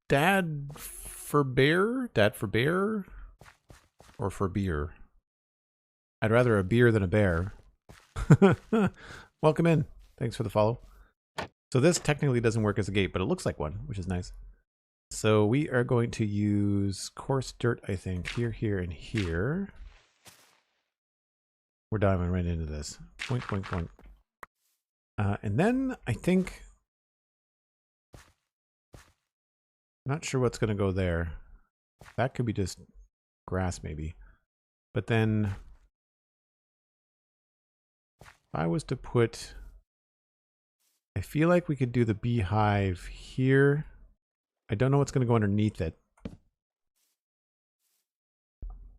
Dad for bear? Dad for bear? Or for beer? I'd rather a beer than a bear. Welcome in. Thanks for the follow. So this technically doesn't work as a gate, but it looks like one, which is nice. So we are going to use coarse dirt, I think, here, here, and here. We're diving right into this. Boink, boink, boink. And then I think... I'm not sure what's going to go there. That could be just grass, maybe. But then... if I was to put... I feel like we could do the beehive here. I don't know what's going to go underneath it.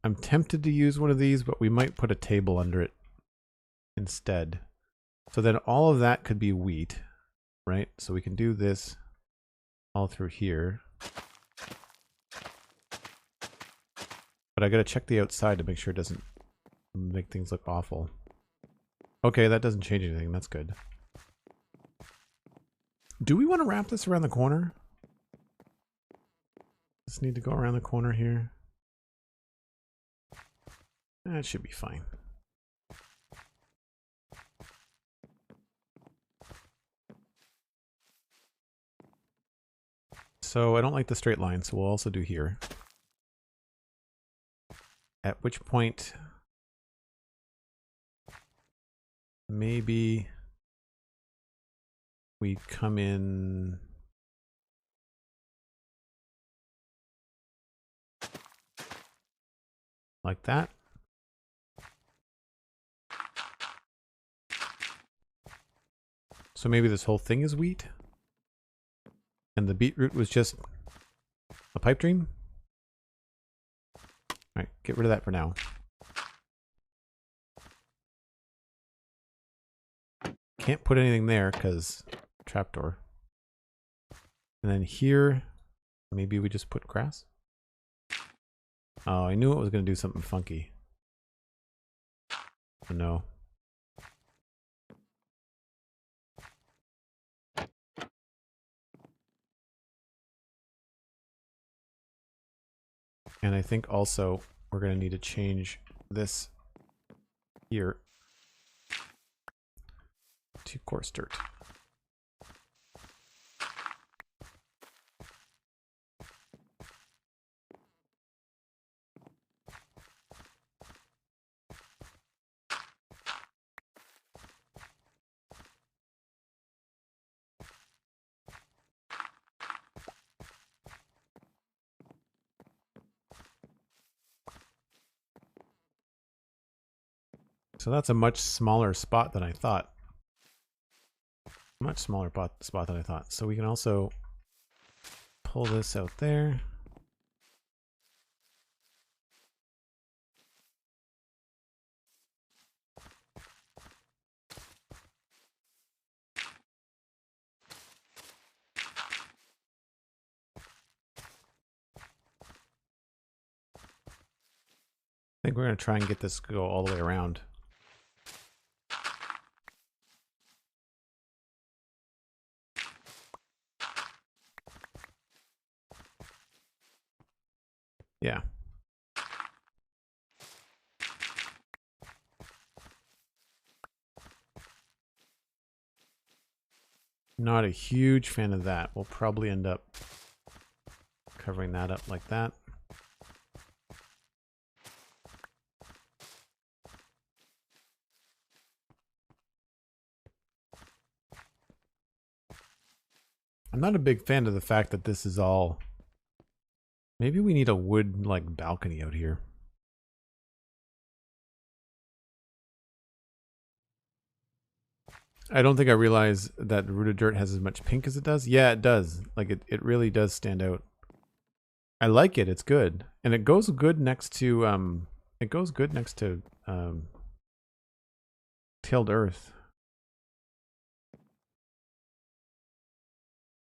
I'm tempted to use one of these, but we might put a table under it instead. So then all of that could be wheat, right? So we can do this all through here. But I got to check the outside to make sure it doesn't make things look awful. Okay, that doesn't change anything. That's good. Do we want to wrap this around the corner? Just need to go around the corner here. That should be fine. So I don't like the straight line, so we'll also do here. At which point, maybe we come in like that. So maybe this whole thing is wheat? And the beetroot was just a pipe dream? Alright, get rid of that for now. Can't put anything there because trapdoor. And then here, maybe we just put grass? Oh, I knew it was going to do something funky. Oh, no. And I think also we're going to need to change this here to coarse dirt. So that's a much smaller spot than I thought. Much smaller spot than I thought. So we can also pull this out there. I think we're going to try and get this to go all the way around. Yeah. Not a huge fan of that. We'll probably end up covering that up like that. I'm not a big fan of the fact that this is all... Maybe we need a wood, like, balcony out here. I don't think I realized that rooted dirt has as much pink as it does. Yeah, it does. Like it really does stand out. I like it. It's good. And it goes good next to tilled earth.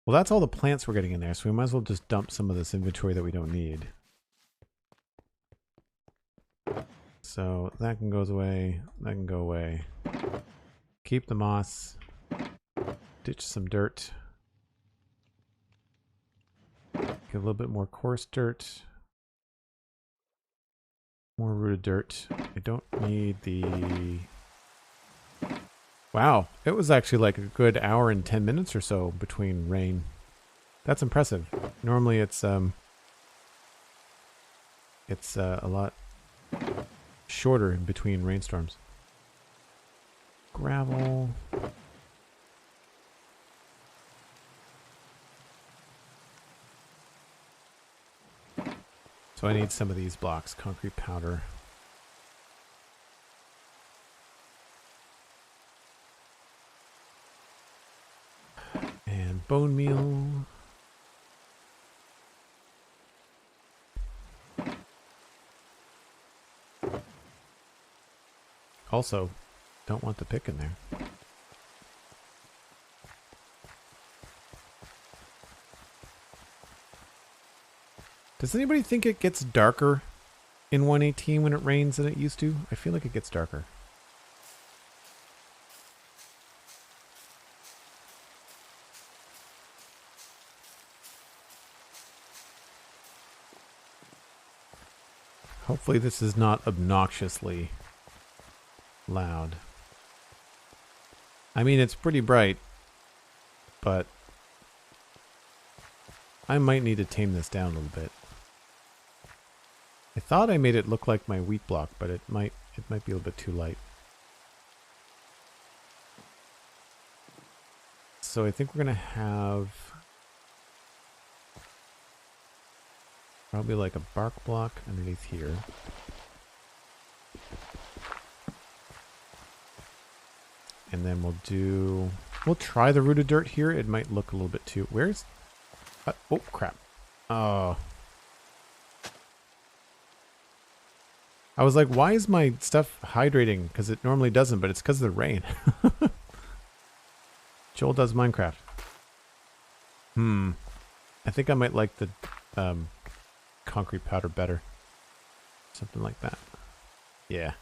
Well, that's all the plants we're getting in there, so we might as well just dump some of this inventory that we don't need. So that can go away. That can go away. Keep the moss. Ditch some dirt. Get a little bit more coarse dirt. More rooted dirt. I don't need the... Wow, it was actually like a good hour and 10 minutes or so between rain. That's impressive. Normally it's a lot shorter in between rainstorms. Gravel. So I need some of these blocks, concrete powder. And bone meal. Also, don't want the pick in there. Does anybody think it gets darker in 118 when it rains than it used to? I feel like it gets darker. Hopefully this is not obnoxiously loud. I mean, it's pretty bright, but I might need to tame this down a little bit. I thought I made it look like my wheat block, but it might be a little bit too light. So I think we're gonna have probably like a bark block underneath here. And then we'll try the rooted dirt here. It might look a little bit too, oh crap. Oh. I was like, why is my stuff hydrating? Because it normally doesn't, but it's because of the rain. Joel does Minecraft. I think I might like the concrete powder better. Something like that. Yeah.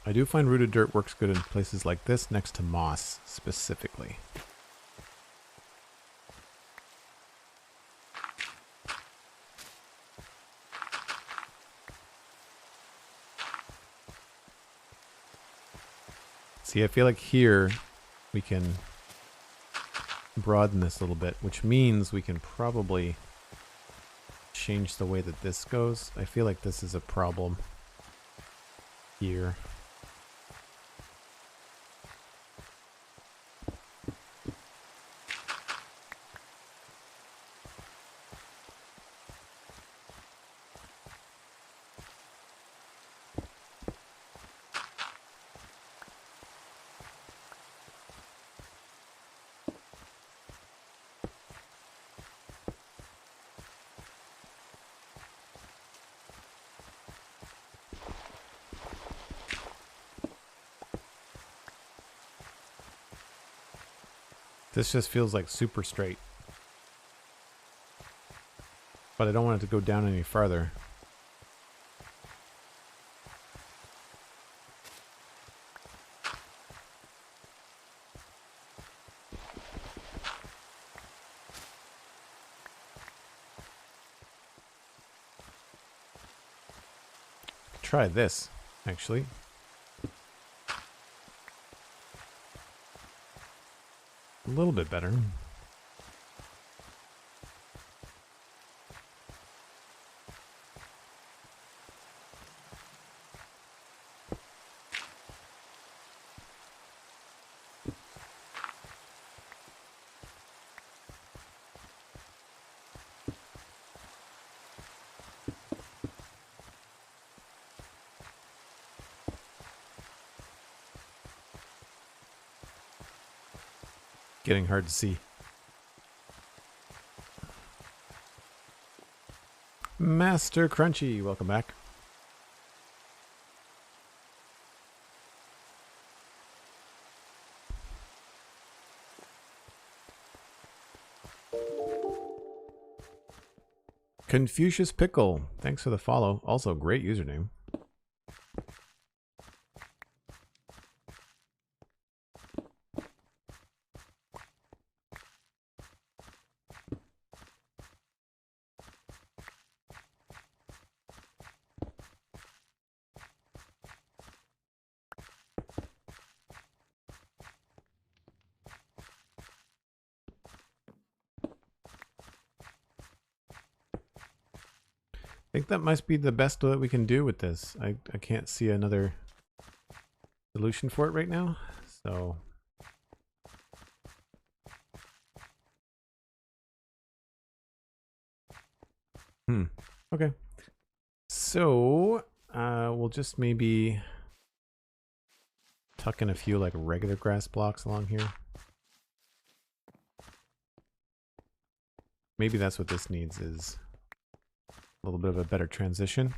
I do find rooted dirt works good in places like this, next to moss, specifically. See, I feel like here we can broaden this a little bit, which means we can probably change the way that this goes. I feel like this is a problem here. This just feels like super straight. But I don't want it to go down any farther. Try this, actually. A little bit better. Getting hard to see. Master Crunchy, welcome back. Confucius Pickle, thanks for the follow. Also, great username. I think that must be the best that we can do with this. I can't see another solution for it right now, so... Okay. So, we'll just maybe tuck in a few like regular grass blocks along here. Maybe that's what this needs, is a little bit of a better transition.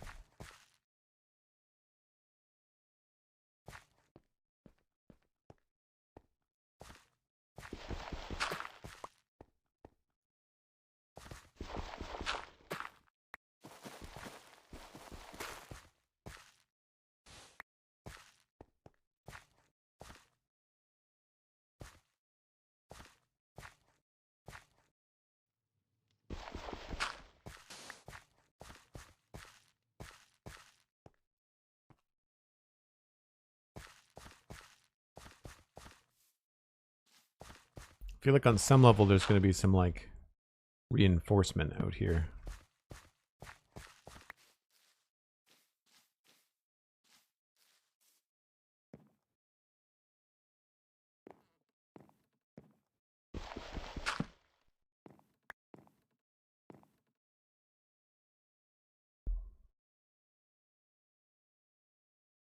I feel like on some level there's going to be some like reinforcement out here.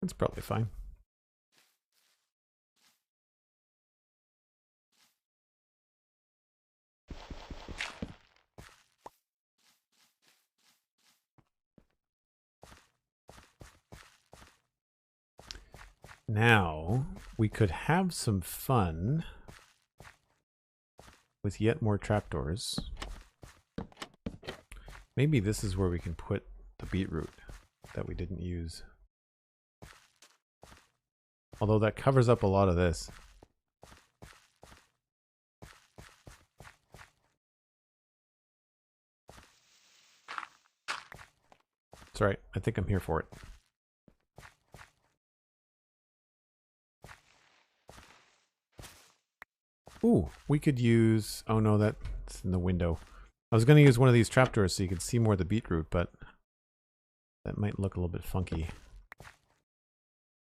That's probably fine. Now, we could have some fun with yet more trapdoors. Maybe this is where we can put the beetroot that we didn't use. Although that covers up a lot of this. That's right. I think I'm here for it. Ooh, we could use... Oh no, that's in the window. I was going to use one of these trapdoors so you could see more of the beetroot, but that might look a little bit funky.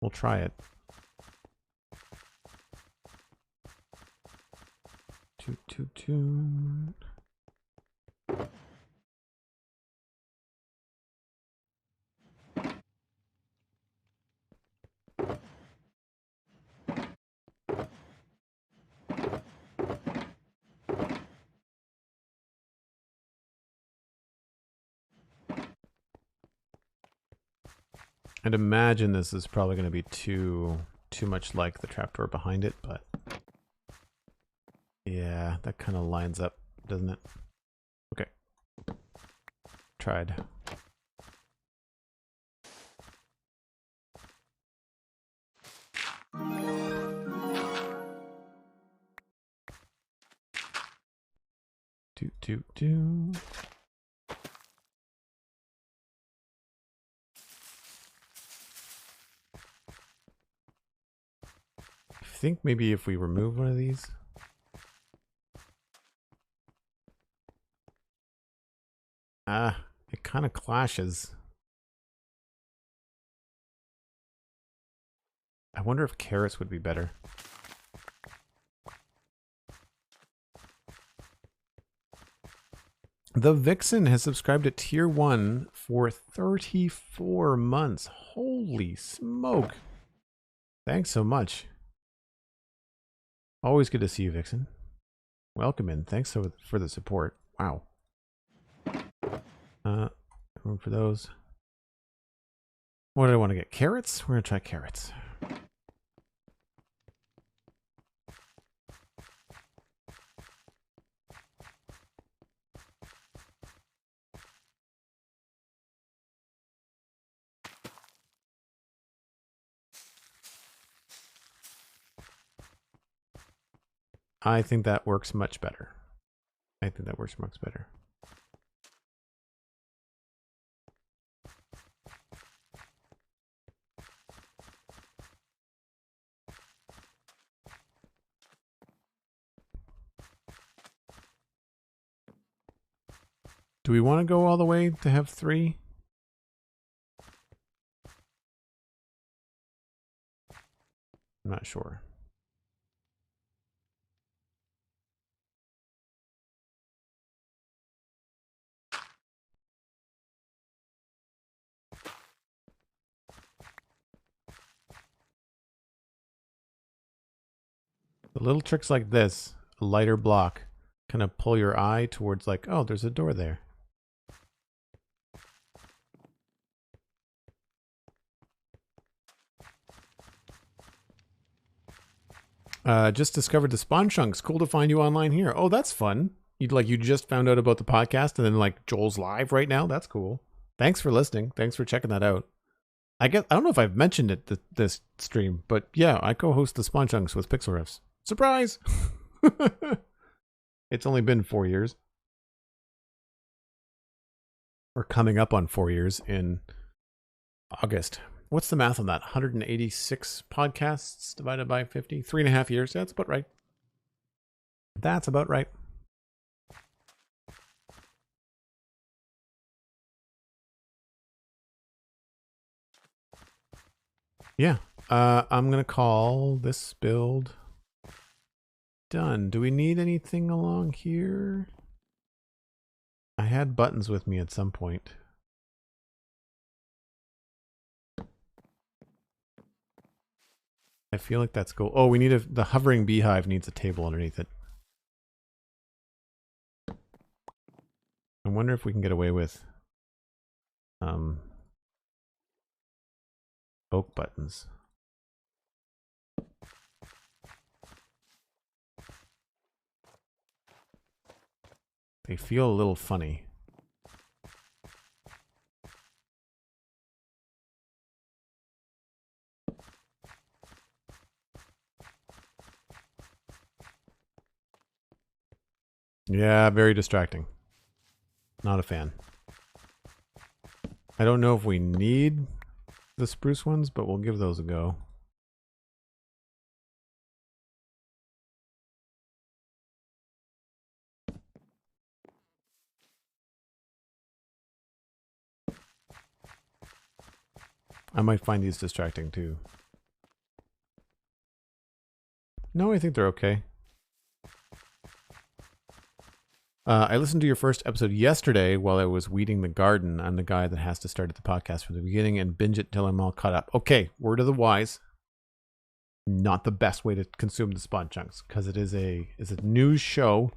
We'll try it. Toot, toot, toot. I'd imagine this is probably going to be too much like the trapdoor behind it, but yeah, that kind of lines up, doesn't it? Okay. Tried. Toot, toot, toot. I think maybe if we remove one of these. It kind of clashes. I wonder if carrots would be better. The Vixen has subscribed to Tier 1 for 34 months. Holy smoke. Thanks so much. Always good to see you, Vixen. Welcome in. Thanks for the support. Wow. Room for those. What do I want to get? Carrots? We're going to try carrots. I think that works much better. Do we want to go all the way to have 3? I'm not sure. The little tricks like this, a lighter block, kind of pull your eye towards like, oh, there's a door there. Just discovered the spawn chunks. Cool to find you online here. Oh, that's fun. You just found out about the podcast and then like Joel's live right now. That's cool. Thanks for listening. Thanks for checking that out. I don't know if I've mentioned it this stream, but yeah, I co-host the spawn chunks with Pixel Riffs. Surprise! It's only been 4 years. We're coming up on 4 years in August. What's the math on that? 186 podcasts divided by 50? 3.5 years. Yeah, that's about right. That's about right. Yeah. I'm going to call this build done. Do we need anything along here? I had buttons with me at some point. I feel like that's cool. Oh, we need the hovering beehive needs a table underneath it. I wonder if we can get away with oak buttons. They feel a little funny. Yeah, very distracting. Not a fan. I don't know if we need the spruce ones, but we'll give those a go. I might find these distracting too. No, I think they're okay. I listened to your first episode yesterday while I was weeding the garden. I'm the guy that has to start at the podcast from the beginning and binge it till I'm all caught up. Okay, word of the wise. Not the best way to consume the spawn chunks because it is a news show.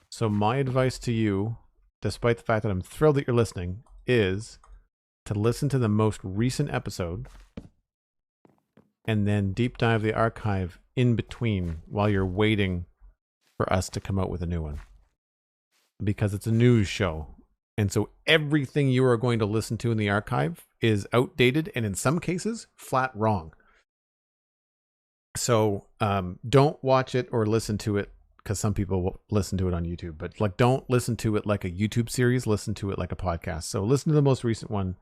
So my advice to you, despite the fact that I'm thrilled that you're listening, is to listen to the most recent episode and then deep dive the archive in between while you're waiting for us to come out with a new one. Because it's a news show. And so everything you are going to listen to in the archive is outdated and in some cases flat wrong. So don't watch it or listen to it, because some people will listen to it on YouTube, but like don't listen to it like a YouTube series, listen to it like a podcast. So listen to the most recent one.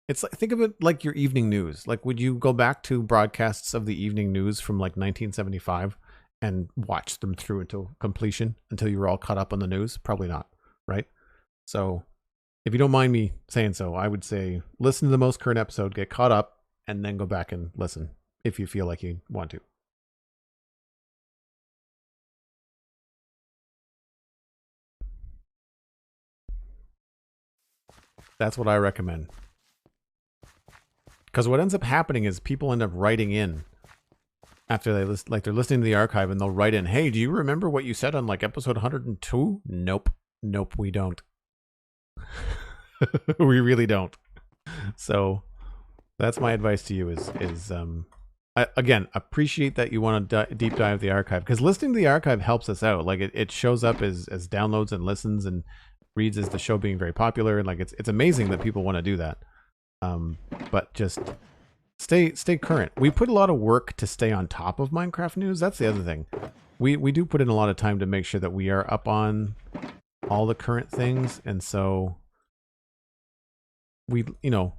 It's like, think of it like your evening news. Like, would you go back to broadcasts of the evening news from like 1975 and watch them through until completion, until you were all caught up on the news? Probably not, right? So if you don't mind me saying so, I would say listen to the most current episode, get caught up, and then go back and listen if you feel like you want to. That's what I recommend. Because what ends up happening is people end up writing in after they like they're listening to the archive and they'll write in, "Hey, do you remember what you said on like episode 102?" Nope, we don't. We really don't. So that's my advice to you: again, appreciate that you want to deep dive the archive, because listening to the archive helps us out. Like it shows up as downloads and listens and reads as the show being very popular, and like it's amazing that people want to do that. But just stay current. We put a lot of work to stay on top of Minecraft news. That's the other thing. We do put in a lot of time to make sure that we are up on all the current things, and so we, you know,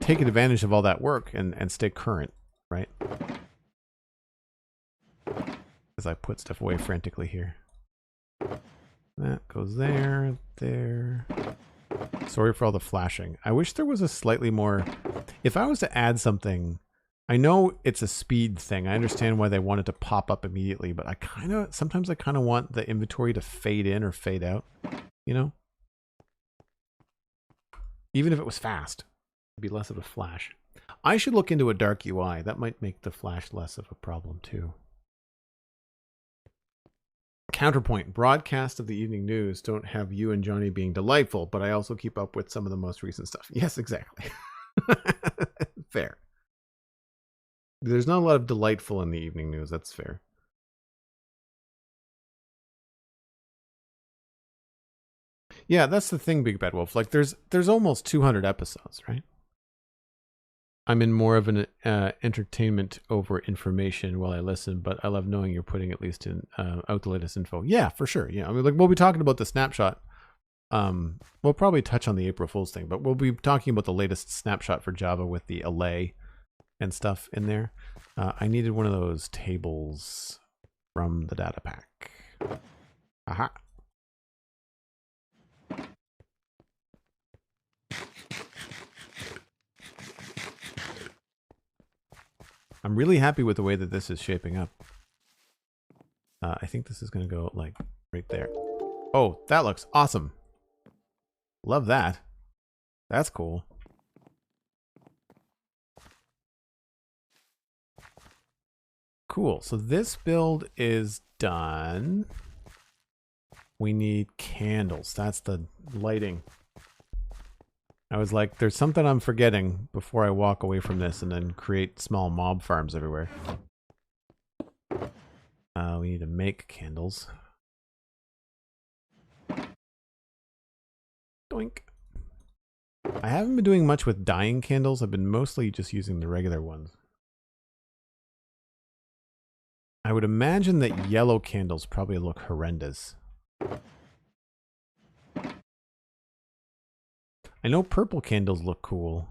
take advantage of all that work and stay current, right? As I put stuff away frantically here. That goes there, there. Sorry for all the flashing. I wish there was a slightly more... If I was to add something... I know it's a speed thing. I understand why they want it to pop up immediately, but sometimes I kind of want the inventory to fade in or fade out, you know? Even if it was fast, it'd be less of a flash. I should look into a dark UI. That might make the flash less of a problem too. Counterpoint, broadcast of the evening news don't have you and Johnny being delightful, but I also keep up with some of the most recent stuff. Yes, exactly. Fair. There's not a lot of delightful in the evening news. That's fair. Yeah, that's the thing, Big Bad Wolf. Like, there's almost 200 episodes, right? I'm in more of an entertainment over information while I listen, but I love knowing you're putting at least in out the latest info. Yeah, for sure. Yeah, I mean, like we'll be talking about the snapshot. We'll probably touch on the April Fool's thing, but we'll be talking about the latest snapshot for Java with the allay and stuff in there. I needed one of those tables from the data pack. Aha. I'm really happy with the way that this is shaping up. I think this is going to go like right there. Oh, that looks awesome. Love that. That's cool. Cool. So this build is done. We need candles. That's the lighting. I was like, there's something I'm forgetting before I walk away from this and then create small mob farms everywhere. We need to make candles. Doink. I haven't been doing much with dyeing candles. I've been mostly just using the regular ones. I would imagine that yellow candles probably look horrendous. I know purple candles look cool.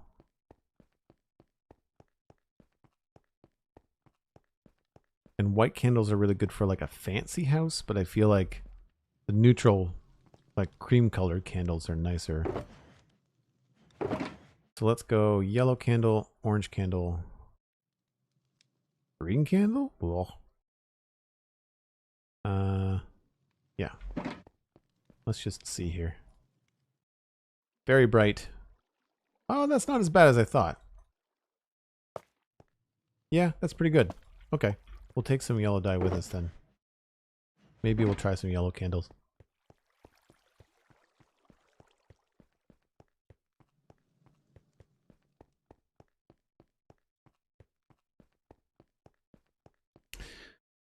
And white candles are really good for like a fancy house, but I feel like the neutral, like cream colored candles are nicer. So let's go yellow candle, orange candle, green candle? Yeah. Let's just see here. Very bright. Oh, that's not as bad as I thought. Yeah, that's pretty good. Okay. We'll take some yellow dye with us then. Maybe we'll try some yellow candles.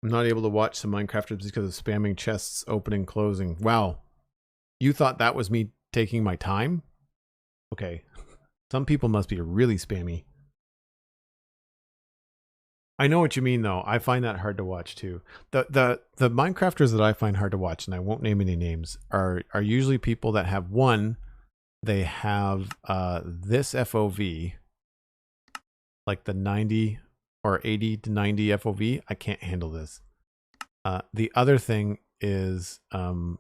I'm not able to watch some Minecrafters because of spamming chests opening, closing. Wow. You thought that was me taking my time? Okay. Some people must be really spammy. I know what you mean though. I find that hard to watch too. The Minecrafters that I find hard to watch, and I won't name any names, are usually people that have they have this FOV, like the 90 or 80 to 90 FOV. I can't handle this. The other thing is and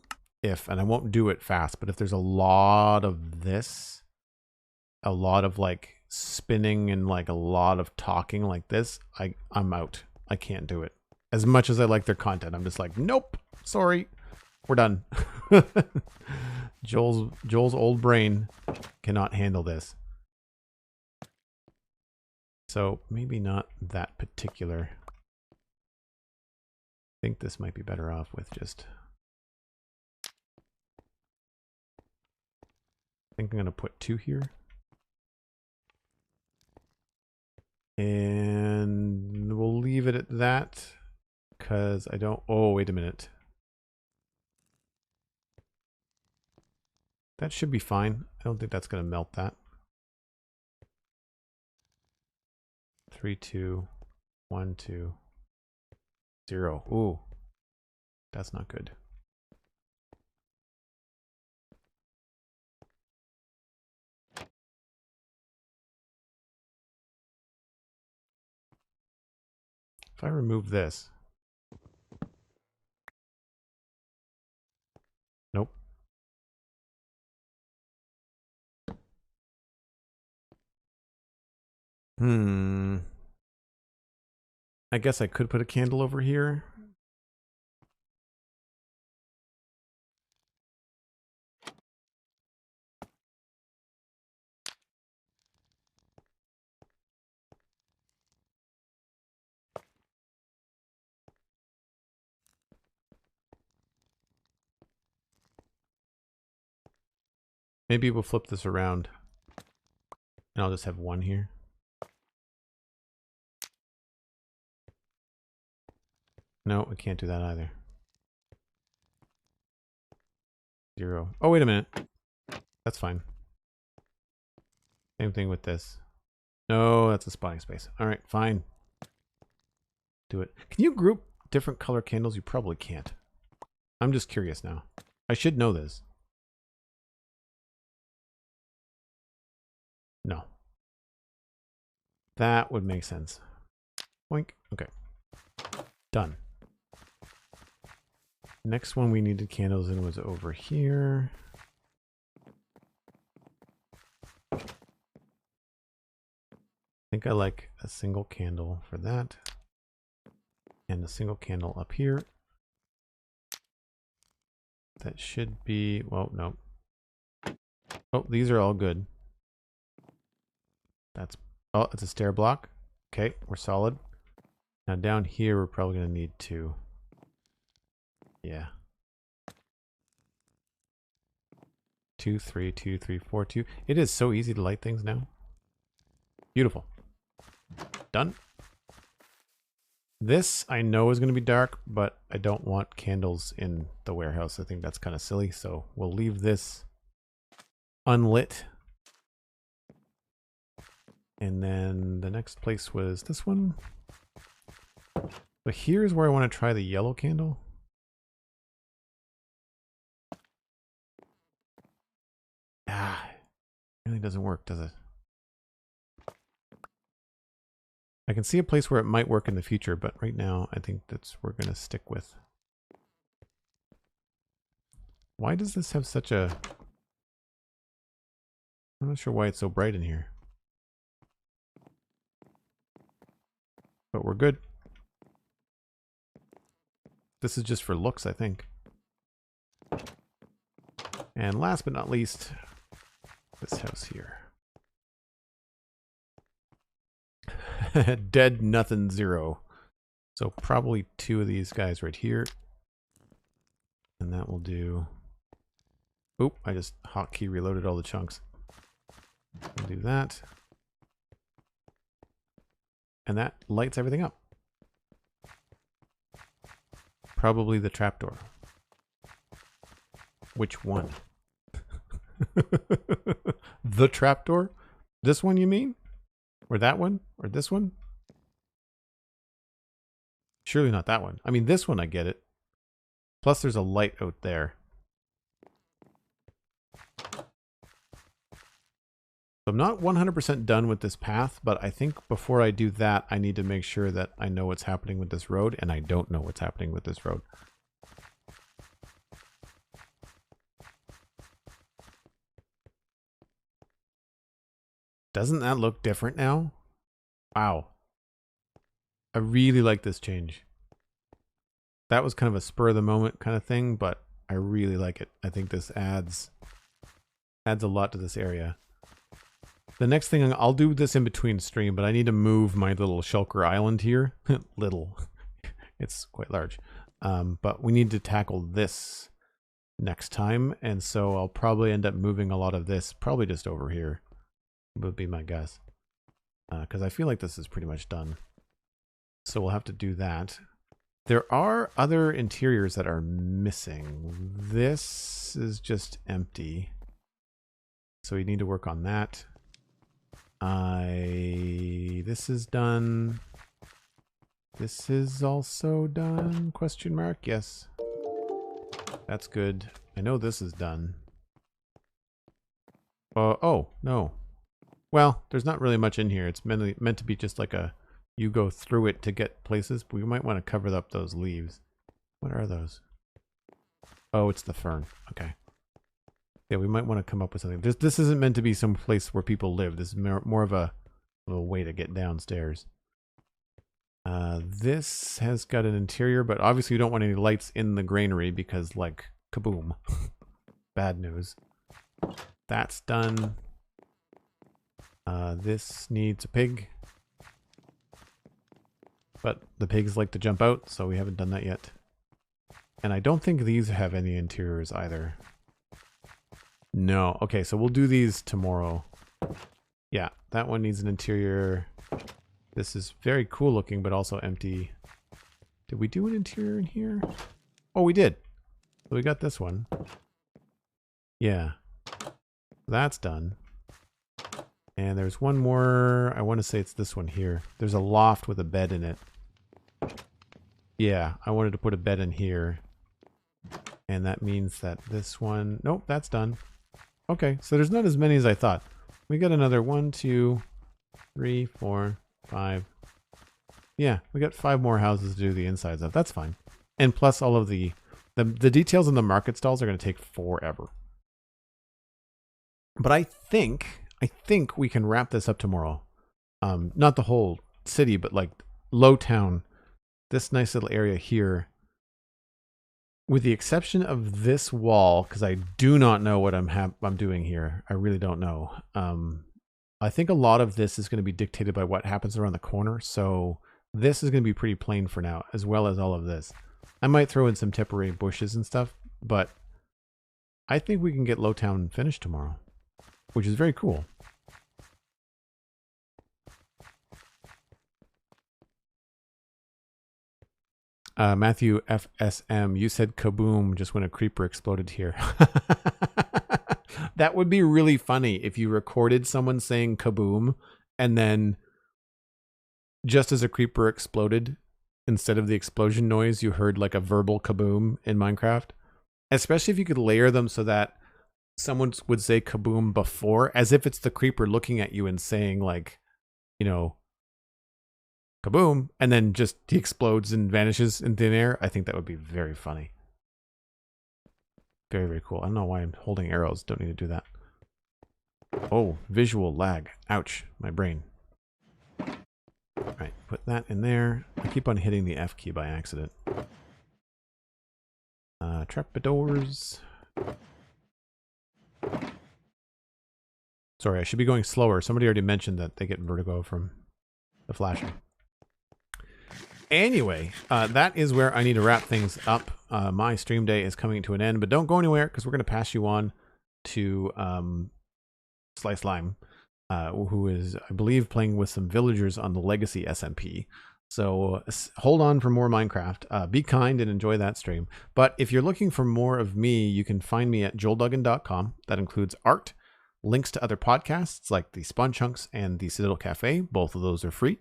I won't do it fast, but if there's a lot of this, a lot of like spinning and like a lot of talking like this, I'm out. I can't do it. As much as I like their content, I'm just like, nope, sorry, we're done. Joel's old brain cannot handle this. So maybe not that particular think this might be better off with just... I think I'm going to put 2 here. And we'll leave it at that because I don't... Oh, wait a minute. That should be fine. I don't think that's going to melt that. 3, 2, 1, 2, 0. Ooh, that's not good. If I remove this. Nope. I guess I could put a candle over here. Maybe we'll flip this around. And I'll just have 1 here. No, I can't do that either. 0. Oh, wait a minute. That's fine. Same thing with this. No, that's a spotting space. All right, fine. Do it. Can you group different color candles? You probably can't. I'm just curious now. I should know this. No. That would make sense. Boink. Okay. Done. Next one we needed candles in was over here. I think I like a single candle for that. And a single candle up here. That should be, well, no. Oh, these are all good. That's, oh, it's a stair block. Okay, we're solid. Now down here, we're probably going to need 2. Yeah. 2, 3, 2, 3, 4, 2. It is so easy to light things now. Beautiful. Done. This I know is going to be dark, but I don't want candles in the warehouse. I think that's kind of silly, so we'll leave this unlit. And then the next place was this one. But here's where I want to try the yellow candle. Ah, it really doesn't work, does it? I can see a place where it might work in the future, but right now I think that's what we're going to stick with. Why does this have such a... I'm not sure why it's so bright in here. But we're good. This is just for looks, I think. And last but not least, this house here. Dead nothing 0. So probably 2 of these guys right here. And that will do... Oop, I just hotkey reloaded all the chunks. We'll do that. And that lights everything up. Probably the trapdoor. Which one? The trapdoor? This one, you mean? Or that one? Or this one? Surely not that one. I mean, this one, I get it. Plus, there's a light out there. So I'm not 100% done with this path, but I think before I do that, I need to make sure that I know what's happening with this road, and I don't know what's happening with this road. Doesn't that look different now? Wow. I really like this change. That was kind of a spur of the moment kind of thing, but I really like it. I think this adds a lot to this area. The next thing, I'll do this in between stream, but I need to move my little shulker island here. Little. It's quite large. But we need to tackle this next time, and so I'll probably end up moving a lot of this probably just over here would be my guess, because I feel like this is pretty much done. So we'll have to do that. There are other interiors that are missing. This is just empty, so we need to work on that. This is done. This is also done? Question mark? Yes. That's good. I know this is done. Oh, no. Well, there's not really much in here. It's meant to be just like a, you go through it to get places, but we might want to cover up those leaves. What are those? Oh, it's the fern. Okay. Yeah, we might want to come up with something. This isn't meant to be some place where people live. This is more of a little way to get downstairs. This has got an interior, but obviously you don't want any lights in the granary because, like, kaboom. Bad news. That's done. This needs a pig. But the pigs like to jump out, so we haven't done that yet. And I don't think these have any interiors either. No. Okay, so we'll do these tomorrow. Yeah, that one needs an interior. This is very cool looking, but also empty. Did we do an interior in here? Oh, we did. So we got this one. Yeah. That's done. And there's one more. I want to say it's this one here. There's a loft with a bed in it. Yeah, I wanted to put a bed in here. And that means that this one... Nope, that's done. Okay, so there's not as many as I thought. We got another 1, 2, 3, 4, 5. Yeah, we got 5 more houses to do the insides of. That's fine. And plus all of the details in the market stalls are going to take forever. But I think we can wrap this up tomorrow. Not the whole city, but like Lowtown, this nice little area here. With the exception of this wall, because I do not know what I'm doing here. I really don't know. I think a lot of this is going to be dictated by what happens around the corner. So this is going to be pretty plain for now, as well as all of this. I might throw in some temporary bushes and stuff, but I think we can get Lowtown finished tomorrow, which is very cool. Matthew FSM, you said kaboom just when a creeper exploded here. That would be really funny if you recorded someone saying kaboom and then just as a creeper exploded, instead of the explosion noise, you heard like a verbal kaboom in Minecraft. Especially if you could layer them so that someone would say kaboom before, as if it's the creeper looking at you and saying like, you know, kaboom, and then just he explodes and vanishes in thin air. I think that would be very funny. Very, very cool. I don't know why I'm holding arrows. Don't need to do that. Oh, visual lag. Ouch, my brain. All right, put that in there. I keep on hitting the F key by accident. Trapdoors. Sorry, I should be going slower. Somebody already mentioned that they get vertigo from the flashing. Anyway, that is where I need to wrap things up. My stream day is coming to an end, but don't go anywhere because we're going to pass you on to Slice Lime, who is, I believe, playing with some villagers on the Legacy SMP. So hold on for more Minecraft. Be kind and enjoy that stream. But if you're looking for more of me, you can find me at joelduggan.com. That includes art, links to other podcasts like the Spawn Chunks and the Citadel Cafe. Both of those are free.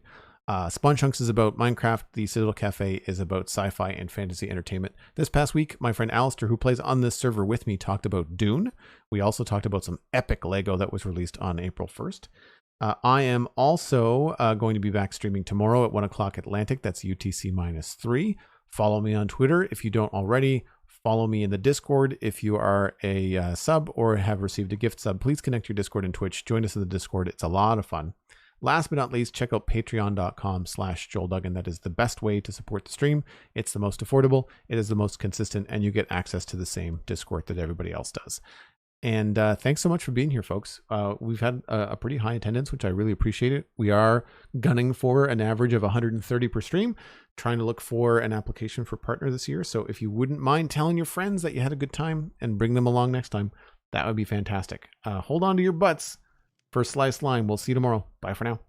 Spawn Chunks is about Minecraft. The Citadel Cafe is about sci-fi and fantasy entertainment. This past week, my friend Alistair, who plays on this server with me, talked about Dune. We also talked about some epic Lego that was released on April 1st. I am also going to be back streaming tomorrow at 1 o'clock Atlantic. That's UTC-3. Follow me on Twitter if you don't already. Follow me in the Discord if you are a sub or have received a gift sub. Please connect your Discord and Twitch. Join us in the Discord. It's a lot of fun. Last but not least, check out patreon.com/JoelDuggan. That is the best way to support the stream. It's the most affordable, it is the most consistent, and you get access to the same Discord that everybody else does. And thanks so much for being here, folks. We've had a pretty high attendance, which I really appreciate it. We are gunning for an average of 130 per stream, trying to look for an application for partner this year. So if you wouldn't mind telling your friends that you had a good time and bring them along next time, that would be fantastic. Hold on to your butts for Slice Lime. We'll see you tomorrow. Bye for now.